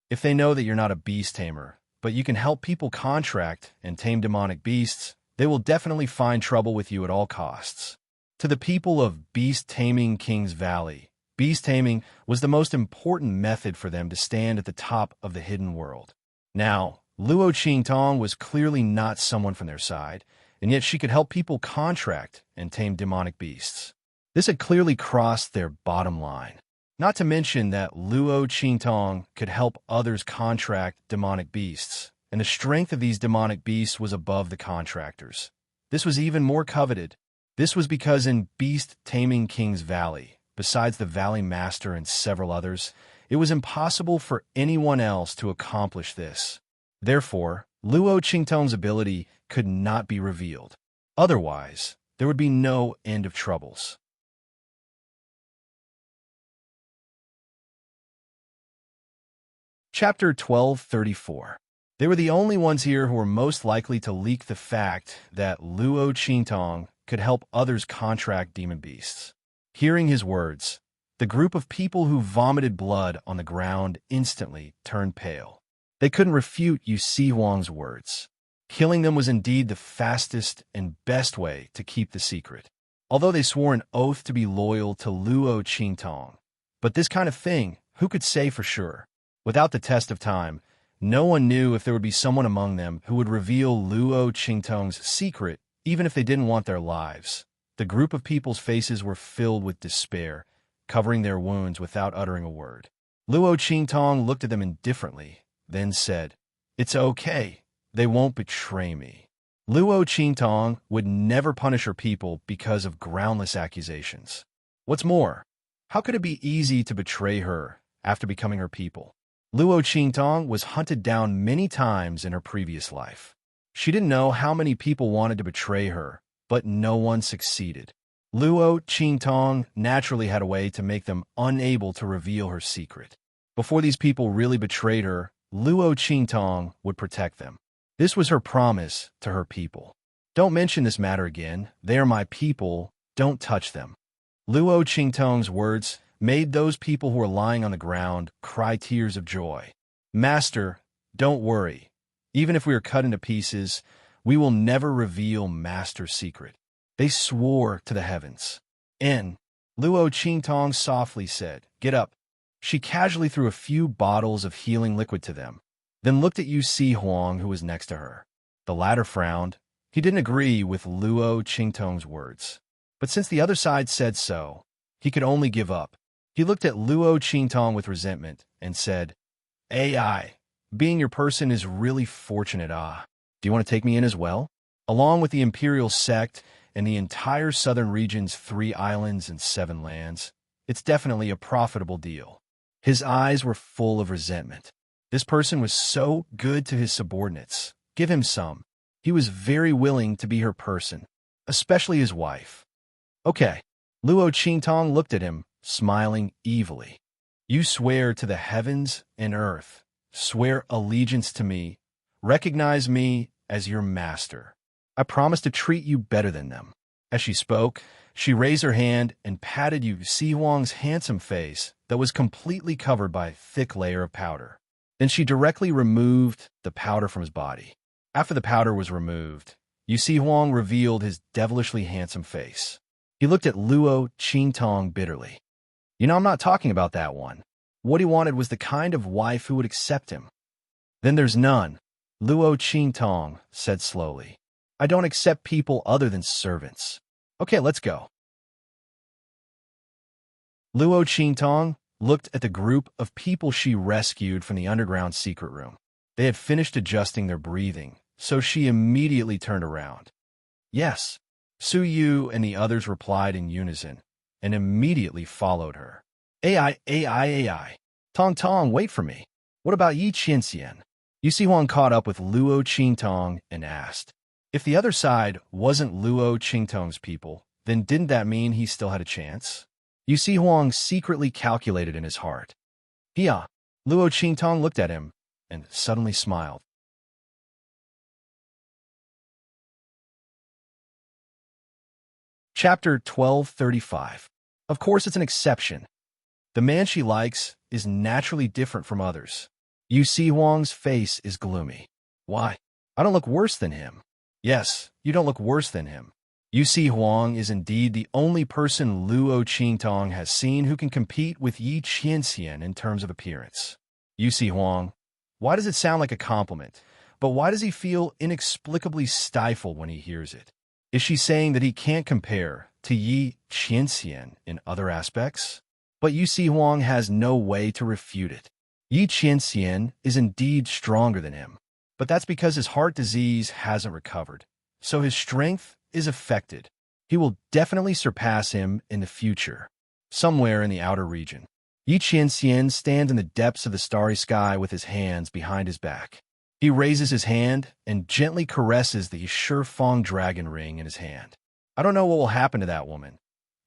If they know that you're not a beast tamer, but you can help people contract and tame demonic beasts, they will definitely find trouble with you at all costs. To the people of Beast Taming King's Valley, beast taming was the most important method for them to stand at the top of the hidden world. Now, Luo Qingtong was clearly not someone from their side, and yet she could help people contract and tame demonic beasts. This had clearly crossed their bottom line. Not to mention that Luo Qingtong could help others contract demonic beasts, and the strength of these demonic beasts was above the contractors. This was even more coveted. This was because in Beast Taming King's Valley, besides the Valley Master and several others, it was impossible for anyone else to accomplish this. Therefore, Luo Qingtong's ability could not be revealed. Otherwise, there would be no end of troubles. Chapter 1234. They were the only ones here who were most likely to leak the fact that Luo Qingtong could help others contract demon beasts. Hearing his words, The group of people who vomited blood on the ground instantly turned pale. They couldn't refute Yu Si Huang's words. Killing them was indeed the fastest and best way to keep the secret. Although they swore an oath to be loyal to Luo Qingtong. But this kind of thing, who could say for sure? Without the test of time, no one knew if there would be someone among them who would reveal Luo Qingtong's secret, even if they didn't want their lives. The group of people's faces were filled with despair, covering their wounds without uttering a word. Luo Qingtong looked at them indifferently, then said, "It's okay. They won't betray me." Luo Qingtong would never punish her people because of groundless accusations. What's more, how could it be easy to betray her after becoming her people? Luo Qingtong was hunted down many times in her previous life. She didn't know how many people wanted to betray her, but no one succeeded. Luo Qingtong naturally had a way to make them unable to reveal her secret. Before these people really betrayed her, Luo Qingtong would protect them. This was her promise to her people. "Don't mention this matter again. They are my people. Don't touch them." Luo Qingtong's words made those people who were lying on the ground cry tears of joy. "Master, don't worry. Even if we are cut into pieces, we will never reveal Master's secret." They swore to the heavens. Luo Qingtong softly said, "Get up." She casually threw a few bottles of healing liquid to them, then looked at Yu Si Huang, who was next to her. The latter frowned. He didn't agree with Luo Qingtong's words. But since the other side said so, he could only give up. He looked at Luo Qingtong with resentment and said, "AI, being your person is really fortunate. Do you want to take me in as well? Along with the imperial sect and the entire southern region's 3 islands and 7 lands, it's definitely a profitable deal." His eyes were full of resentment. This person was so good to his subordinates. Give him some. He was very willing to be her person, especially his wife. "Okay." Luo Qingtong looked at him, smiling evilly. "You swear to the heavens and earth. Swear allegiance to me. Recognize me as your master. I promise to treat you better than them." As she spoke, she raised her hand and patted Yu Si Huang's handsome face that was completely covered by a thick layer of powder. Then she directly removed the powder from his body. After the powder was removed, Yu Si Huang revealed his devilishly handsome face. He looked at Luo Qingtong bitterly. I'm not talking about that one. What he wanted was the kind of wife who would accept him." "Then there's none," Luo Qingtong said slowly. "I don't accept people other than servants. Okay, let's go." Luo Qingtong looked at the group of people she rescued from the underground secret room. They had finished adjusting their breathing, so she immediately turned around. "Yes." Su Yu and the others replied in unison, and immediately followed her. AI. Tong Tong, wait for me. What about Yi Qianxian?" Yu Si Huang caught up with Luo Qingtong and asked. If the other side wasn't Luo Qingtong's people, then didn't that mean he still had a chance? Yu Si Huang secretly calculated in his heart. "Yeah." Luo Qingtong looked at him and suddenly smiled. Chapter 1235. Of course it's an exception. The man she likes is naturally different from others. Yu Si Huang's face is gloomy. "Why? I don't look worse than him." "Yes, you don't look worse than him." Yu Si Huang is indeed the only person Luo Qingtong has seen who can compete with Yi Qianxian in terms of appearance. Yu Si Huang, why does it sound like a compliment, but why does he feel inexplicably stifled when he hears it? Is she saying that he can't compare to Yi Qianxian in other aspects? But Yu Si Huang has no way to refute it. Yi Qianxian is indeed stronger than him, but that's because his heart disease hasn't recovered, so his strength is affected. He will definitely surpass him in the future, somewhere in the outer region. Yi Qianxian stands in the depths of the starry sky with his hands behind his back. He raises his hand and gently caresses the Shifeng dragon ring in his hand. I don't know what will happen to that woman.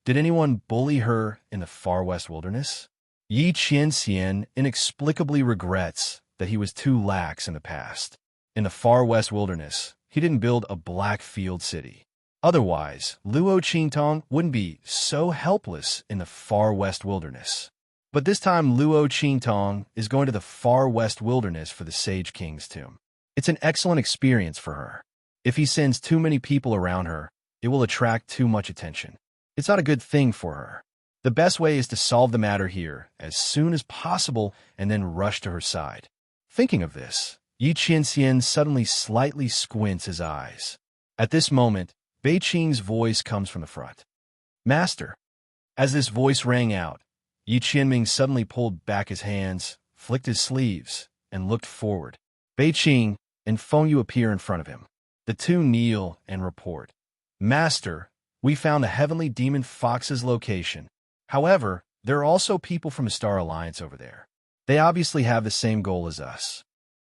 Did anyone bully her in the far west wilderness? Yi Qianxian inexplicably regrets that he was too lax in the past. In the far west wilderness, he didn't build a black field city. Otherwise, Luo Qingtong wouldn't be so helpless in the far west wilderness. But this time Luo Qingtong is going to the far west wilderness for the Sage King's tomb. It's an excellent experience for her. If he sends too many people around her, it will attract too much attention. It's not a good thing for her. The best way is to solve the matter here as soon as possible and then rush to her side. Thinking of this, Yi Qianxian suddenly slightly squints his eyes. At this moment, Bei Qing's voice comes from the front. Master. As this voice rang out, Yi Qianming suddenly pulled back his hands, flicked his sleeves, and looked forward. Bei Qing and Feng Yu appear in front of him. The two kneel and report. Master, we found the heavenly demon fox's location. However, there are also people from the Star Alliance over there. They obviously have the same goal as us.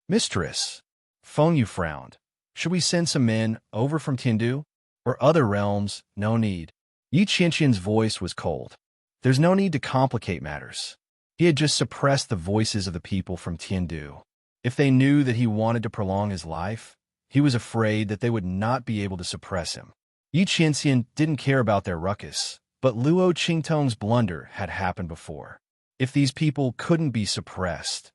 Mistress, Feng Yu frowned. Should we send some men over from Tiandu? Or other realms? No need. Yi Qianxian's voice was cold. There's no need to complicate matters. He had just suppressed the voices of the people from Tiandu. If they knew that he wanted to prolong his life, he was afraid that they would not be able to suppress him. Yi Qianxian didn't care about their ruckus, but Luo Qingtong's blunder had happened before. If these people couldn't be suppressed,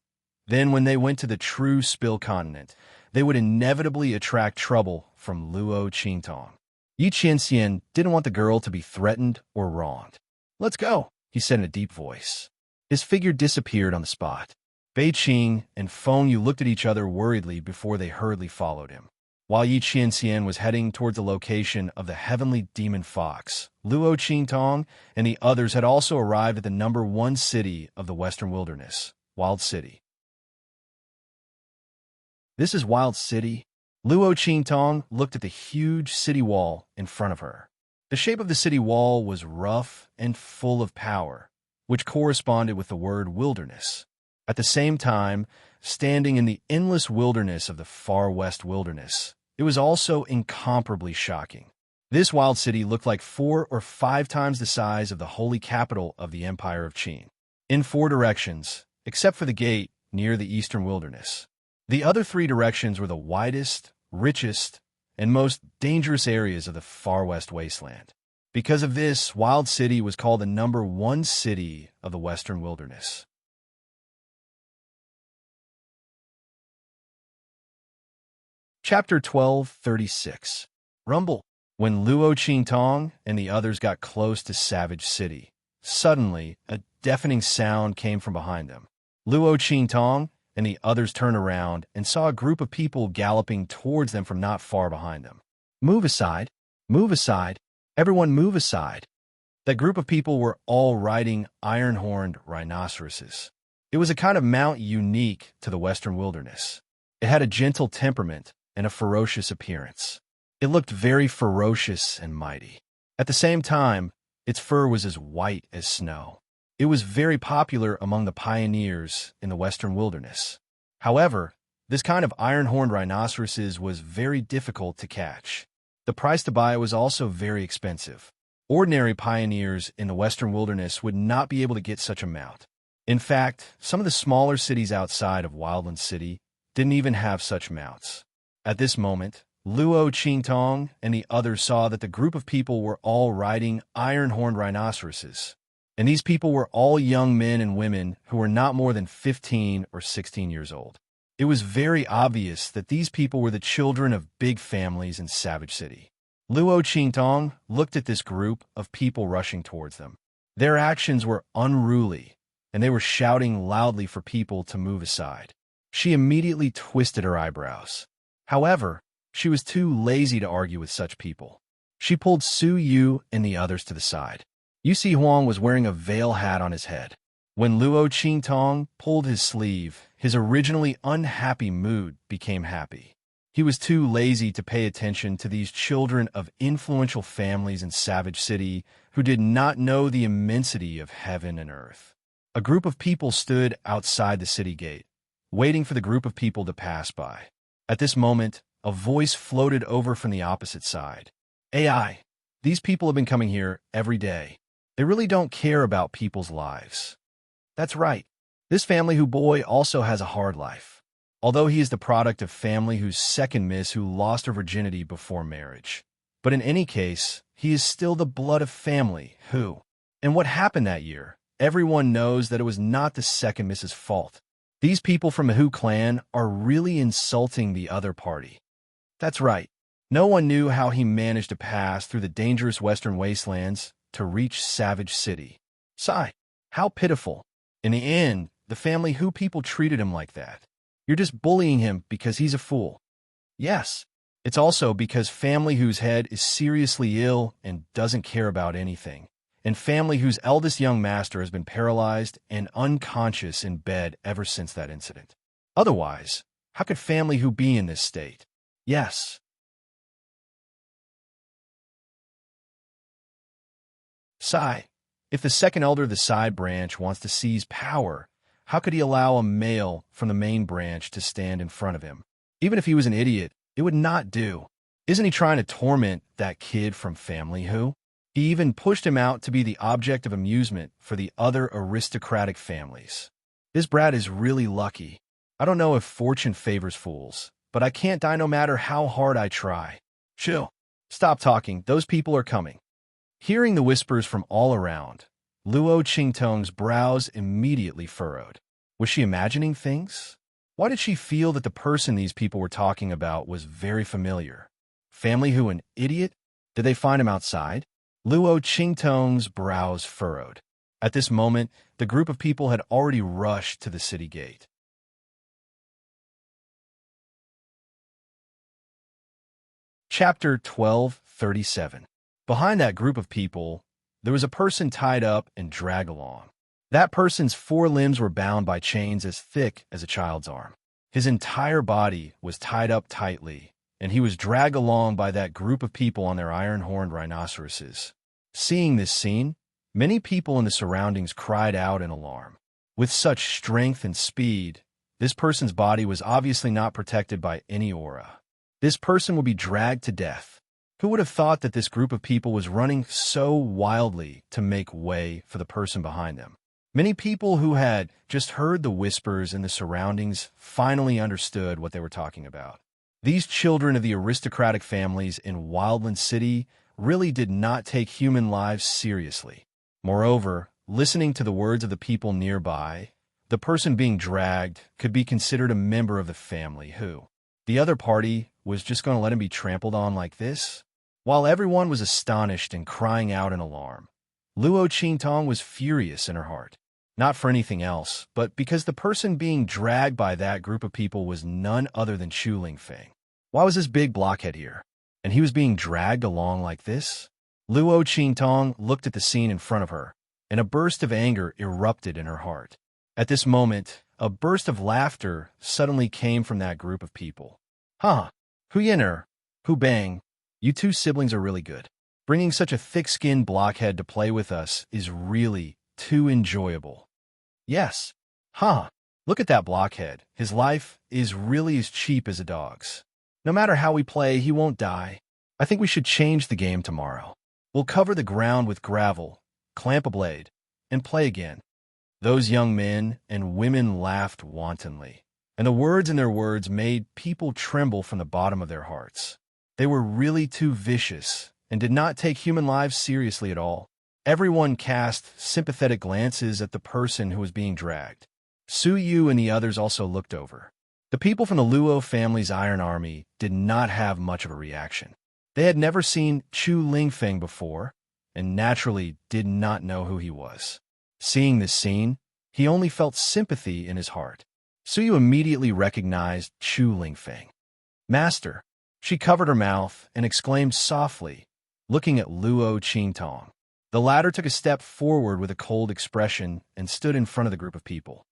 then when they went to the true Spill Continent, they would inevitably attract trouble from Luo Qingtong. Yi Qianxian didn't want the girl to be threatened or wronged. Let's go, he said in a deep voice. His figure disappeared on the spot. Bei Qing and Feng Yu looked at each other worriedly before they hurriedly followed him. While Yi Qianxian was heading toward the location of the heavenly demon fox, Luo Qingtong and the others had also arrived at the #1 city of the Western Wilderness, Wild City. This is Wild City? Luo Qingtong looked at the huge city wall in front of her. The shape of the city wall was rough and full of power, which corresponded with the word wilderness. At the same time, standing in the endless wilderness of the far west wilderness, it was also incomparably shocking. This wild city looked like 4 or 5 times the size of the holy capital of the Empire of Qin, in 4 directions, except for the gate near the eastern wilderness. The other 3 directions were the widest, richest, and most dangerous areas of the far west wasteland. Because of this, Wild City was called the #1 city of the western wilderness. Chapter 12:36 Rumble. When Luo Qingtong and the others got close to Savage City, suddenly a deafening sound came from behind them. Luo Qingtong and the others turned around and saw a group of people galloping towards them from not far behind them. Move aside! Move aside! Everyone move aside! That group of people were all riding iron-horned rhinoceroses. It was a kind of mount unique to the western wilderness. It had a gentle temperament and a ferocious appearance. It looked very ferocious and mighty. At the same time, its fur was as white as snow. It was very popular among the pioneers in the western wilderness. However, this kind of iron-horned rhinoceroses was very difficult to catch. The price to buy was also very expensive. Ordinary pioneers in the western wilderness would not be able to get such a mount. In fact, some of the smaller cities outside of Wildland City didn't even have such mounts. At this moment, Luo Qingtong and the others saw that the group of people were all riding iron-horned rhinoceroses. And these people were all young men and women who were not more than 15 or 16 years old. It was very obvious that these people were the children of big families in Savage City. Luo Qingtong looked at this group of people rushing towards them. Their actions were unruly, and they were shouting loudly for people to move aside. She immediately twisted her eyebrows. However, she was too lazy to argue with such people. She pulled Su Yu and the others to the side. Yu Si Huang was wearing a veil hat on his head. When Luo Qingtong pulled his sleeve, his originally unhappy mood became happy. He was too lazy to pay attention to these children of influential families in Savage City who did not know the immensity of heaven and earth. A group of people stood outside the city gate, waiting for the group of people to pass by. At this moment, a voice floated over from the opposite side. AI, these people have been coming here every day. They really don't care about people's lives. That's right. This family who boy also has a hard life. Although he is the product of family whose second miss who lost her virginity before marriage. But in any case, he is still the blood of family who. And what happened that year, everyone knows that it was not the second Mrs. fault. These people from the Hu clan are really insulting the other party. That's right. No one knew how he managed to pass through the dangerous western wastelands to reach Savage City. Sigh. How pitiful. In the end, the family Hu people treated him like that. You're just bullying him because he's a fool. Yes. It's also because family whose head is seriously ill and doesn't care about anything, and family whose eldest young master has been paralyzed and unconscious in bed ever since that incident. Otherwise, how could family Hu be in this state? Yes. Sai. If the second elder of the side branch wants to seize power, how could he allow a male from the main branch to stand in front of him? Even if he was an idiot, it would not do. Isn't he trying to torment that kid from family Hu? He even pushed him out to be the object of amusement for the other aristocratic families. This brat is really lucky. I don't know if fortune favors fools, but I can't die no matter how hard I try. Chill. Stop talking. Those people are coming. Hearing the whispers from all around, Luo Qingtong's brows immediately furrowed. Was she imagining things? Why did she feel that the person these people were talking about was very familiar? Family Hu an idiot? Did they find him outside? Luo Qingtong's brows furrowed. At this moment, the group of people had already rushed to the city gate. Chapter 12:37. Behind that group of people, there was a person tied up and dragged along. That person's 4 limbs were bound by chains as thick as a child's arm. His entire body was tied up tightly, and he was dragged along by that group of people on their iron-horned rhinoceroses. Seeing this scene, many people in the surroundings cried out in alarm. With such strength and speed, this person's body was obviously not protected by any aura. This person would be dragged to death. Who would have thought that this group of people was running so wildly to make way for the person behind them? Many people who had just heard the whispers in the surroundings finally understood what they were talking about. These children of the aristocratic families in Wildland City really did not take human lives seriously. Moreover, listening to the words of the people nearby, the person being dragged could be considered a member of the family Hu. The other party was just going to let him be trampled on like this? While everyone was astonished and crying out in alarm, Luo Qingtong was furious in her heart. Not for anything else, but because the person being dragged by that group of people was none other than Chu Lingfeng. Why was this big blockhead here? And he was being dragged along like this? Luo Qingtong looked at the scene in front of her, and a burst of anger erupted in her heart. At this moment, a burst of laughter suddenly came from that group of people. Huh, Hu Yin'er, Hu Bang, you 2 siblings are really good. Bringing such a thick-skinned blockhead to play with us is really too enjoyable. Yes. Huh. Look at that blockhead. His life is really as cheap as a dog's. No matter how we play, he won't die. I think we should change the game tomorrow. We'll cover the ground with gravel, clamp a blade, and play again. Those young men and women laughed wantonly, and the words in their words made people tremble from the bottom of their hearts. They were really too vicious and did not take human lives seriously at all. Everyone cast sympathetic glances at the person who was being dragged. Su Yu and the others also looked over. The people from the Luo family's Iron Army did not have much of a reaction. They had never seen Chu Lingfeng before, and naturally did not know who he was. Seeing this scene, he only felt sympathy in his heart. Su Yu immediately recognized Chu Lingfeng. Master, she covered her mouth and exclaimed softly, looking at Luo Qingtong. The latter took a step forward with a cold expression and stood in front of the group of people.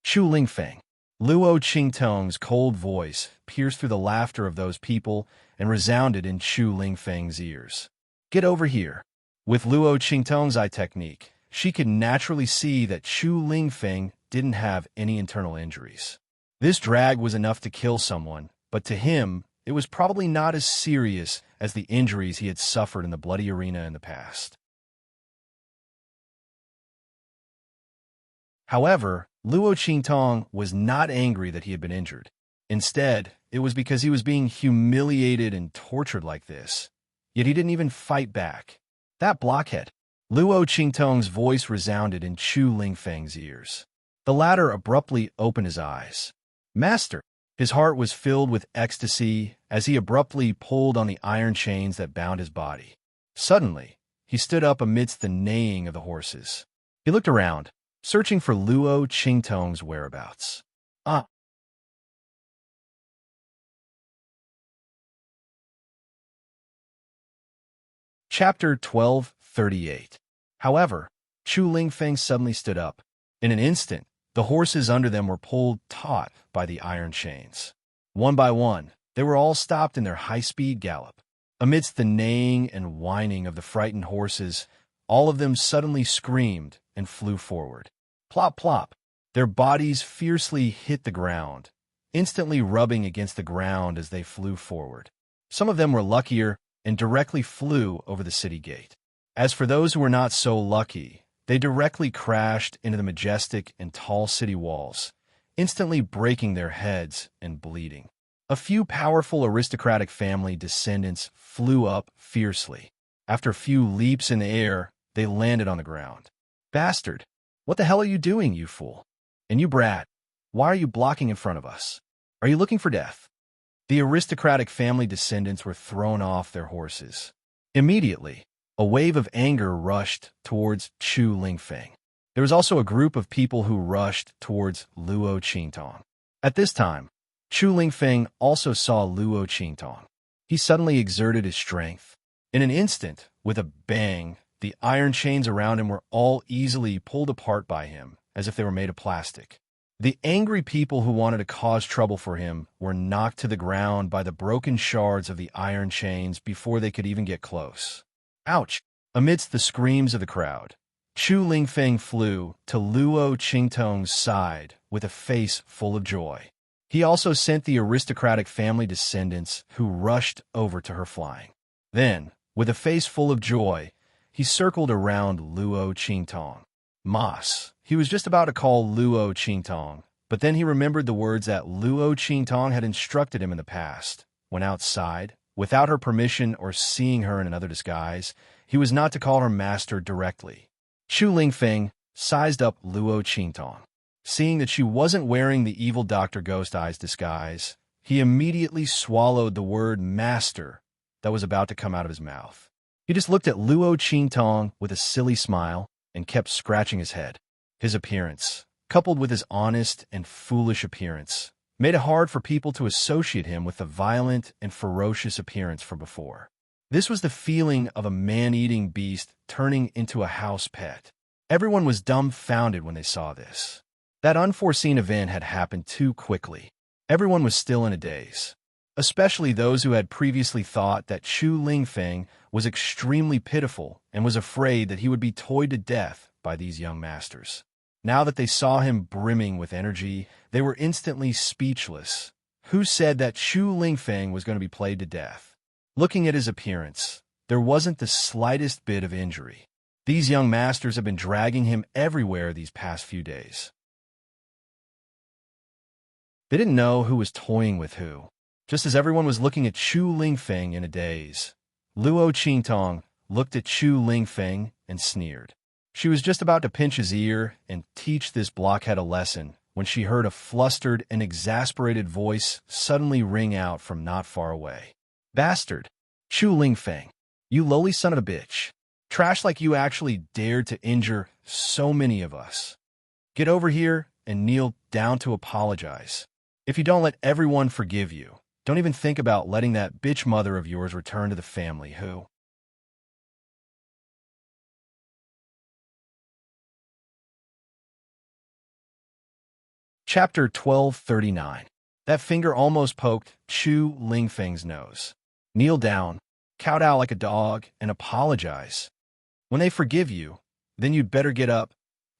Chu Lingfeng. Luo Qingtong's cold voice pierced through the laughter of those people and resounded in Chu Lingfeng's ears. Get over here. With Luo Qingtong's eye technique, she could naturally see that Chu Lingfeng didn't have any internal injuries. This drag was enough to kill someone, but to him, it was probably not as serious as the injuries he had suffered in the bloody arena in the past. However, Luo Qingtong was not angry that he had been injured. Instead, it was because he was being humiliated and tortured like this. yet he didn't even fight back. That blockhead! Luo Qingtong's voice resounded in Chu Lingfeng's ears. The latter abruptly opened his eyes. Master! His heart was filled with ecstasy as he abruptly pulled on the iron chains that bound his body. Suddenly, he stood up amidst the neighing of the horses. He looked around, searching for Luo Qingtong's whereabouts. Ah! Chapter 1238. However, Chu Lingfeng suddenly stood up. In an instant, the horses under them were pulled taut by the iron chains. One by one, they were all stopped in their high-speed gallop. Amidst the neighing and whining of the frightened horses, all of them suddenly screamed and flew forward. Plop, plop! Their bodies fiercely hit the ground, instantly rubbing against the ground as they flew forward. Some of them were luckier and directly flew over the city gate. As for those who were not so lucky, they directly crashed into the majestic and tall city walls, instantly breaking their heads and bleeding. A few powerful aristocratic family descendants flew up fiercely. After a few leaps in the air, they landed on the ground. Bastard! What the hell are you doing, you fool? And you brat, why are you blocking in front of us? Are you looking for death? The aristocratic family descendants were thrown off their horses. Immediately, a wave of anger rushed towards Chu Lingfeng. There was also a group of people who rushed towards Luo Qingtong. At this time, Chu Lingfeng also saw Luo Qingtong. He suddenly exerted his strength. In an instant, with a bang, the iron chains around him were all easily pulled apart by him, as if they were made of plastic. The angry people who wanted to cause trouble for him were knocked to the ground by the broken shards of the iron chains before they could even get close. Ouch! Amidst the screams of the crowd, Chu Lingfeng flew to Luo Qingtong's side with a face full of joy. He also sent the aristocratic family descendants who rushed over to her flying. Then, with a face full of joy, he circled around Luo Qingtong. Mas. He was just about to call Luo Qingtong, but then he remembered the words that Luo Qingtong had instructed him in the past. When outside, without her permission or seeing her in another disguise, he was not to call her master directly. Chu Lingfeng sized up Luo Qingtong. Seeing that she wasn't wearing the evil Dr. Ghost Eye's disguise, he immediately swallowed the word master that was about to come out of his mouth. He just looked at Luo Qingtong with a silly smile and kept scratching his head. His appearance, coupled with his honest and foolish appearance, made it hard for people to associate him with the violent and ferocious appearance from before. This was the feeling of a man-eating beast turning into a house pet. Everyone was dumbfounded when they saw this. That unforeseen event had happened too quickly. Everyone was still in a daze, especially those who had previously thought that Chu Lingfeng was extremely pitiful and was afraid that he would be toyed to death by these young masters. Now that they saw him brimming with energy, they were instantly speechless. Who said that Chu Lingfeng was going to be played to death? Looking at his appearance, there wasn't the slightest bit of injury. These young masters have been dragging him everywhere these past few days. They didn't know who was toying with who. Just as everyone was looking at Chu Lingfeng in a daze, Luo Qingtong looked at Chu Lingfeng and sneered. She was just about to pinch his ear and teach this blockhead a lesson when she heard a flustered and exasperated voice suddenly ring out from not far away. Bastard! Chu Lingfeng, you lowly son of a bitch. Trash like you actually dared to injure so many of us. Get over here and kneel down to apologize. If you don't let everyone forgive you, don't even think about letting that bitch mother of yours return to the family who... Chapter 1239. That finger almost poked Chu Lingfeng's nose. Kneel down, kowtow like a dog, and apologize. When they forgive you, then you'd better get up.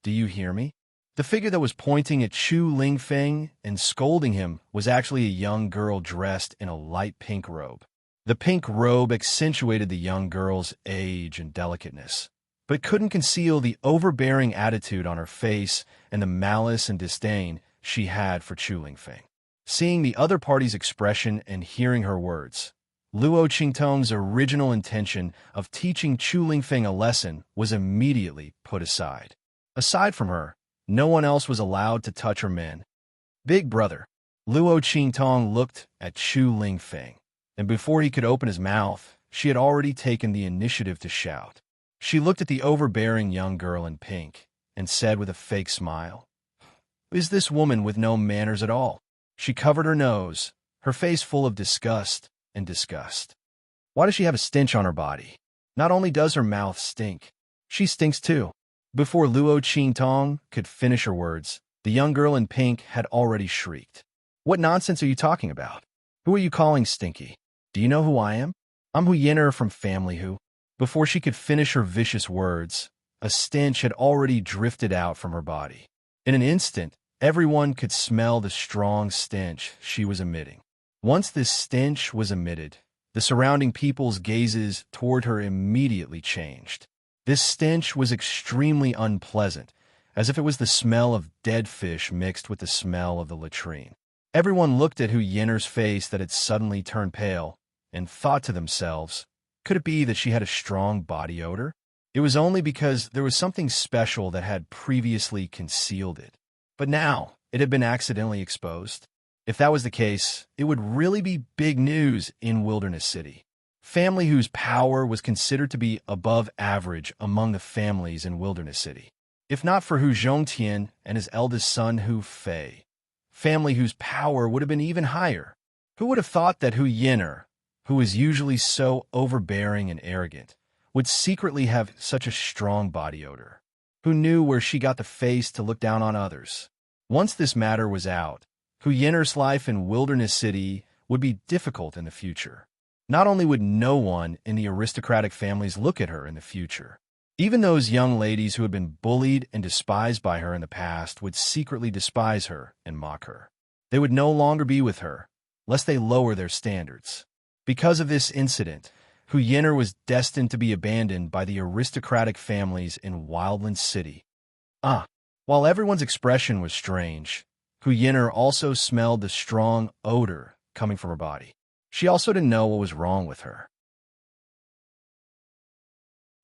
Do you hear me? The figure that was pointing at Chu Lingfeng and scolding him was actually a young girl dressed in a light pink robe. The pink robe accentuated the young girl's age and delicateness, but couldn't conceal the overbearing attitude on her face and the malice and disdain she had for Chu Lingfeng. Seeing the other party's expression and hearing her words, Luo Qingtong's original intention of teaching Chu Lingfeng a lesson was immediately put aside. Aside from her, no one else was allowed to touch her men. Big brother. Luo Qingtong looked at Chu Lingfeng, and before he could open his mouth, she had already taken the initiative to shout. She looked at the overbearing young girl in pink and said with a fake smile, "Is this woman with no manners at all?" She covered her nose, her face full of disgust and disgust. Why does she have a stench on her body? Not only does her mouth stink, she stinks too. Before Luo Qingtong could finish her words, the young girl in pink had already shrieked. "What nonsense are you talking about? Who are you calling stinky? Do you know who I am? I'm Hu Yin'er from Family Hu." Before she could finish her vicious words, a stench had already drifted out from her body. In an instant, everyone could smell the strong stench she was emitting. Once this stench was emitted, the surrounding people's gazes toward her immediately changed. This stench was extremely unpleasant, as if it was the smell of dead fish mixed with the smell of the latrine. Everyone looked at Hu Yin'er's face that had suddenly turned pale and thought to themselves, could it be that she had a strong body odor? It was only because there was something special that had previously concealed it. But now, it had been accidentally exposed. If that was the case, it would really be big news in Wilderness City. Family whose power was considered to be above average among the families in Wilderness City. If not for Hu Zhongtian and his eldest son Hu Fei, family whose power would have been even higher. Who would have thought that Hu Yin'er, who is usually so overbearing and arrogant, would secretly have such a strong body odor? Who knew where she got the face to look down on others? Once this matter was out, Hu Yin'er's life in Wilderness City would be difficult in the future. Not only would no one in the aristocratic families look at her in the future, even those young ladies who had been bullied and despised by her in the past would secretly despise her and mock her. They would no longer be with her, lest they lower their standards. Because of this incident, Hu Yin'er was destined to be abandoned by the aristocratic families in Wildland City. While everyone's expression was strange, Hu Yin'er also smelled the strong odor coming from her body. She also didn't know what was wrong with her.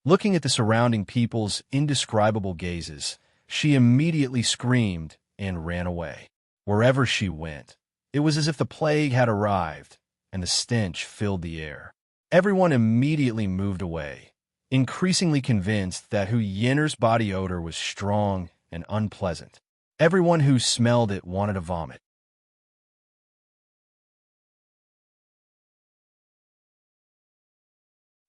Looking at the surrounding people's indescribable gazes, she immediately screamed and ran away. Wherever she went, it was as if the plague had arrived, and the stench filled the air. Everyone immediately moved away, increasingly convinced that Hu Yin'er's body odor was strong and unpleasant. Everyone who smelled it wanted to vomit.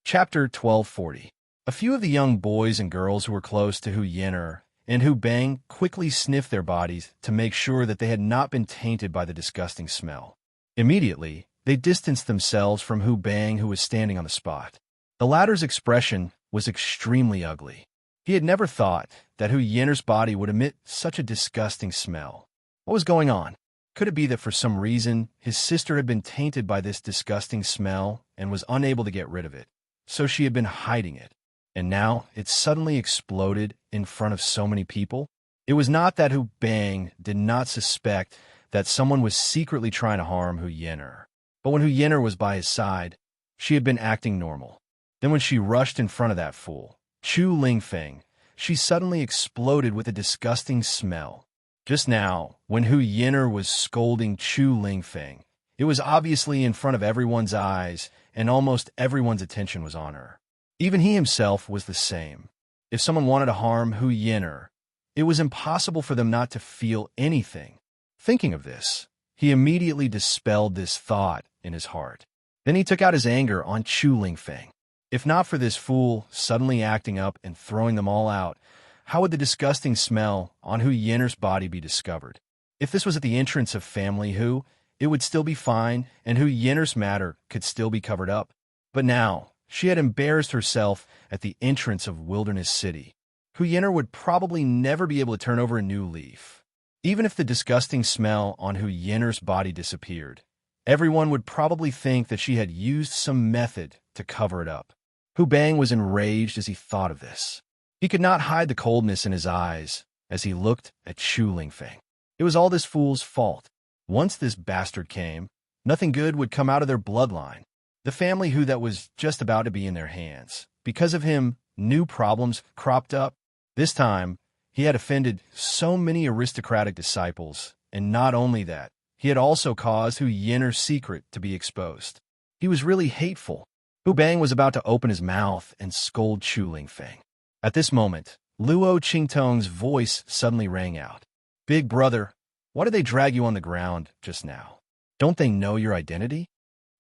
Chapter 1240. A few of the young boys and girls who were close to Hu Yin'er and Hu Bang quickly sniffed their bodies to make sure that they had not been tainted by the disgusting smell. Immediately, they distanced themselves from Hu Bang, who was standing on the spot. The latter's expression was extremely ugly. He had never thought that Hu Yin'er's body would emit such a disgusting smell. What was going on? Could it be that for some reason his sister had been tainted by this disgusting smell and was unable to get rid of it, so she had been hiding it? And now it suddenly exploded in front of so many people? It was not that Hu Bang did not suspect that someone was secretly trying to harm Hu Yin'er. But when Hu Yin'er was by his side, she had been acting normal. Then when she rushed in front of that fool, Chu Lingfeng, she suddenly exploded with a disgusting smell. Just now, when Hu Yin'er was scolding Chu Lingfeng, it was obviously in front of everyone's eyes, and almost everyone's attention was on her. Even he himself was the same. If someone wanted to harm Hu Yin'er, it was impossible for them not to feel anything. Thinking of this, he immediately dispelled this thought in his heart. Then he took out his anger on Chu Lingfeng. If not for this fool suddenly acting up and throwing them all out, how would the disgusting smell on Hu Yin'er's body be discovered? If this was at the entrance of Family Hu, it would still be fine, and Hu Yin'er's matter could still be covered up. But now, she had embarrassed herself at the entrance of Wilderness City. Hu Yin'er would probably never be able to turn over a new leaf. Even if the disgusting smell on Hu Yin'er's body disappeared, everyone would probably think that she had used some method to cover it up. Hu Bang was enraged as he thought of this. He could not hide the coldness in his eyes as he looked at Chu Lingfeng. It was all this fool's fault. Once this bastard came, nothing good would come out of their bloodline. The family who that was just about to be in their hands. Because of him, new problems cropped up. This time, he had offended so many aristocratic disciples, and not only that, he had also caused Hu Yinner's secret to be exposed. He was really hateful. Hu Bang was about to open his mouth and scold Chu Lingfeng. At this moment, Luo Qingtong's voice suddenly rang out. "Big brother, why did they drag you on the ground just now? Don't they know your identity?"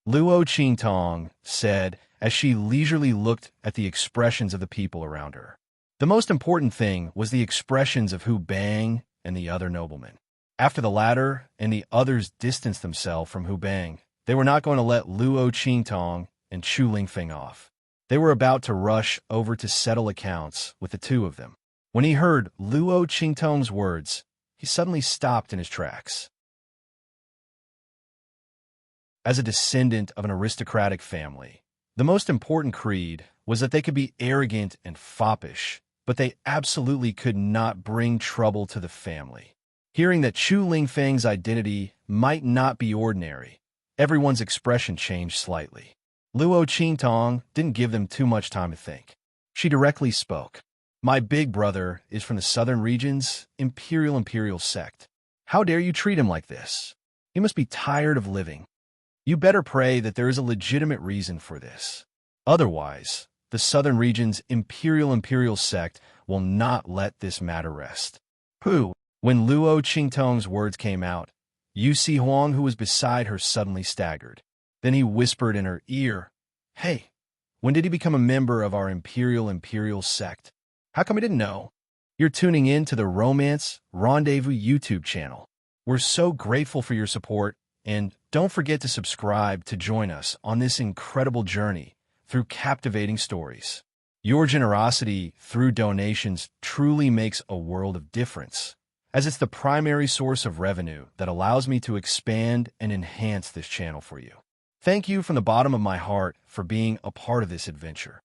Luo Qingtong said as she leisurely looked at the expressions of the people around her. The most important thing was the expressions of Hu Bang and the other noblemen. After the latter and the others distanced themselves from Hu Bang, they were not going to let Luo Qingtong and Chu Lingfeng off. They were about to rush over to settle accounts with the two of them. When he heard Luo Qingtong's words, he suddenly stopped in his tracks. As a descendant of an aristocratic family, the most important creed was that they could be arrogant and foppish, but they absolutely could not bring trouble to the family. Hearing that Chu Lingfeng's identity might not be ordinary, everyone's expression changed slightly. Luo Qingtong didn't give them too much time to think. She directly spoke. "My big brother is from the southern region's imperial sect. How dare you treat him like this? He must be tired of living. You better pray that there is a legitimate reason for this. Otherwise, the southern region's imperial sect will not let this matter rest." "Who?" When Luo Qingtong's words came out, Yu Si Huang, who was beside her, suddenly staggered. Then he whispered in her ear, "Hey, when did he become a member of our imperial sect? How come I didn't know?" You're tuning in to the Romance Rendezvous YouTube channel. We're so grateful for your support, and don't forget to subscribe to join us on this incredible journey through captivating stories. Your generosity through donations truly makes a world of difference, as it's the primary source of revenue that allows me to expand and enhance this channel for you. Thank you from the bottom of my heart for being a part of this adventure.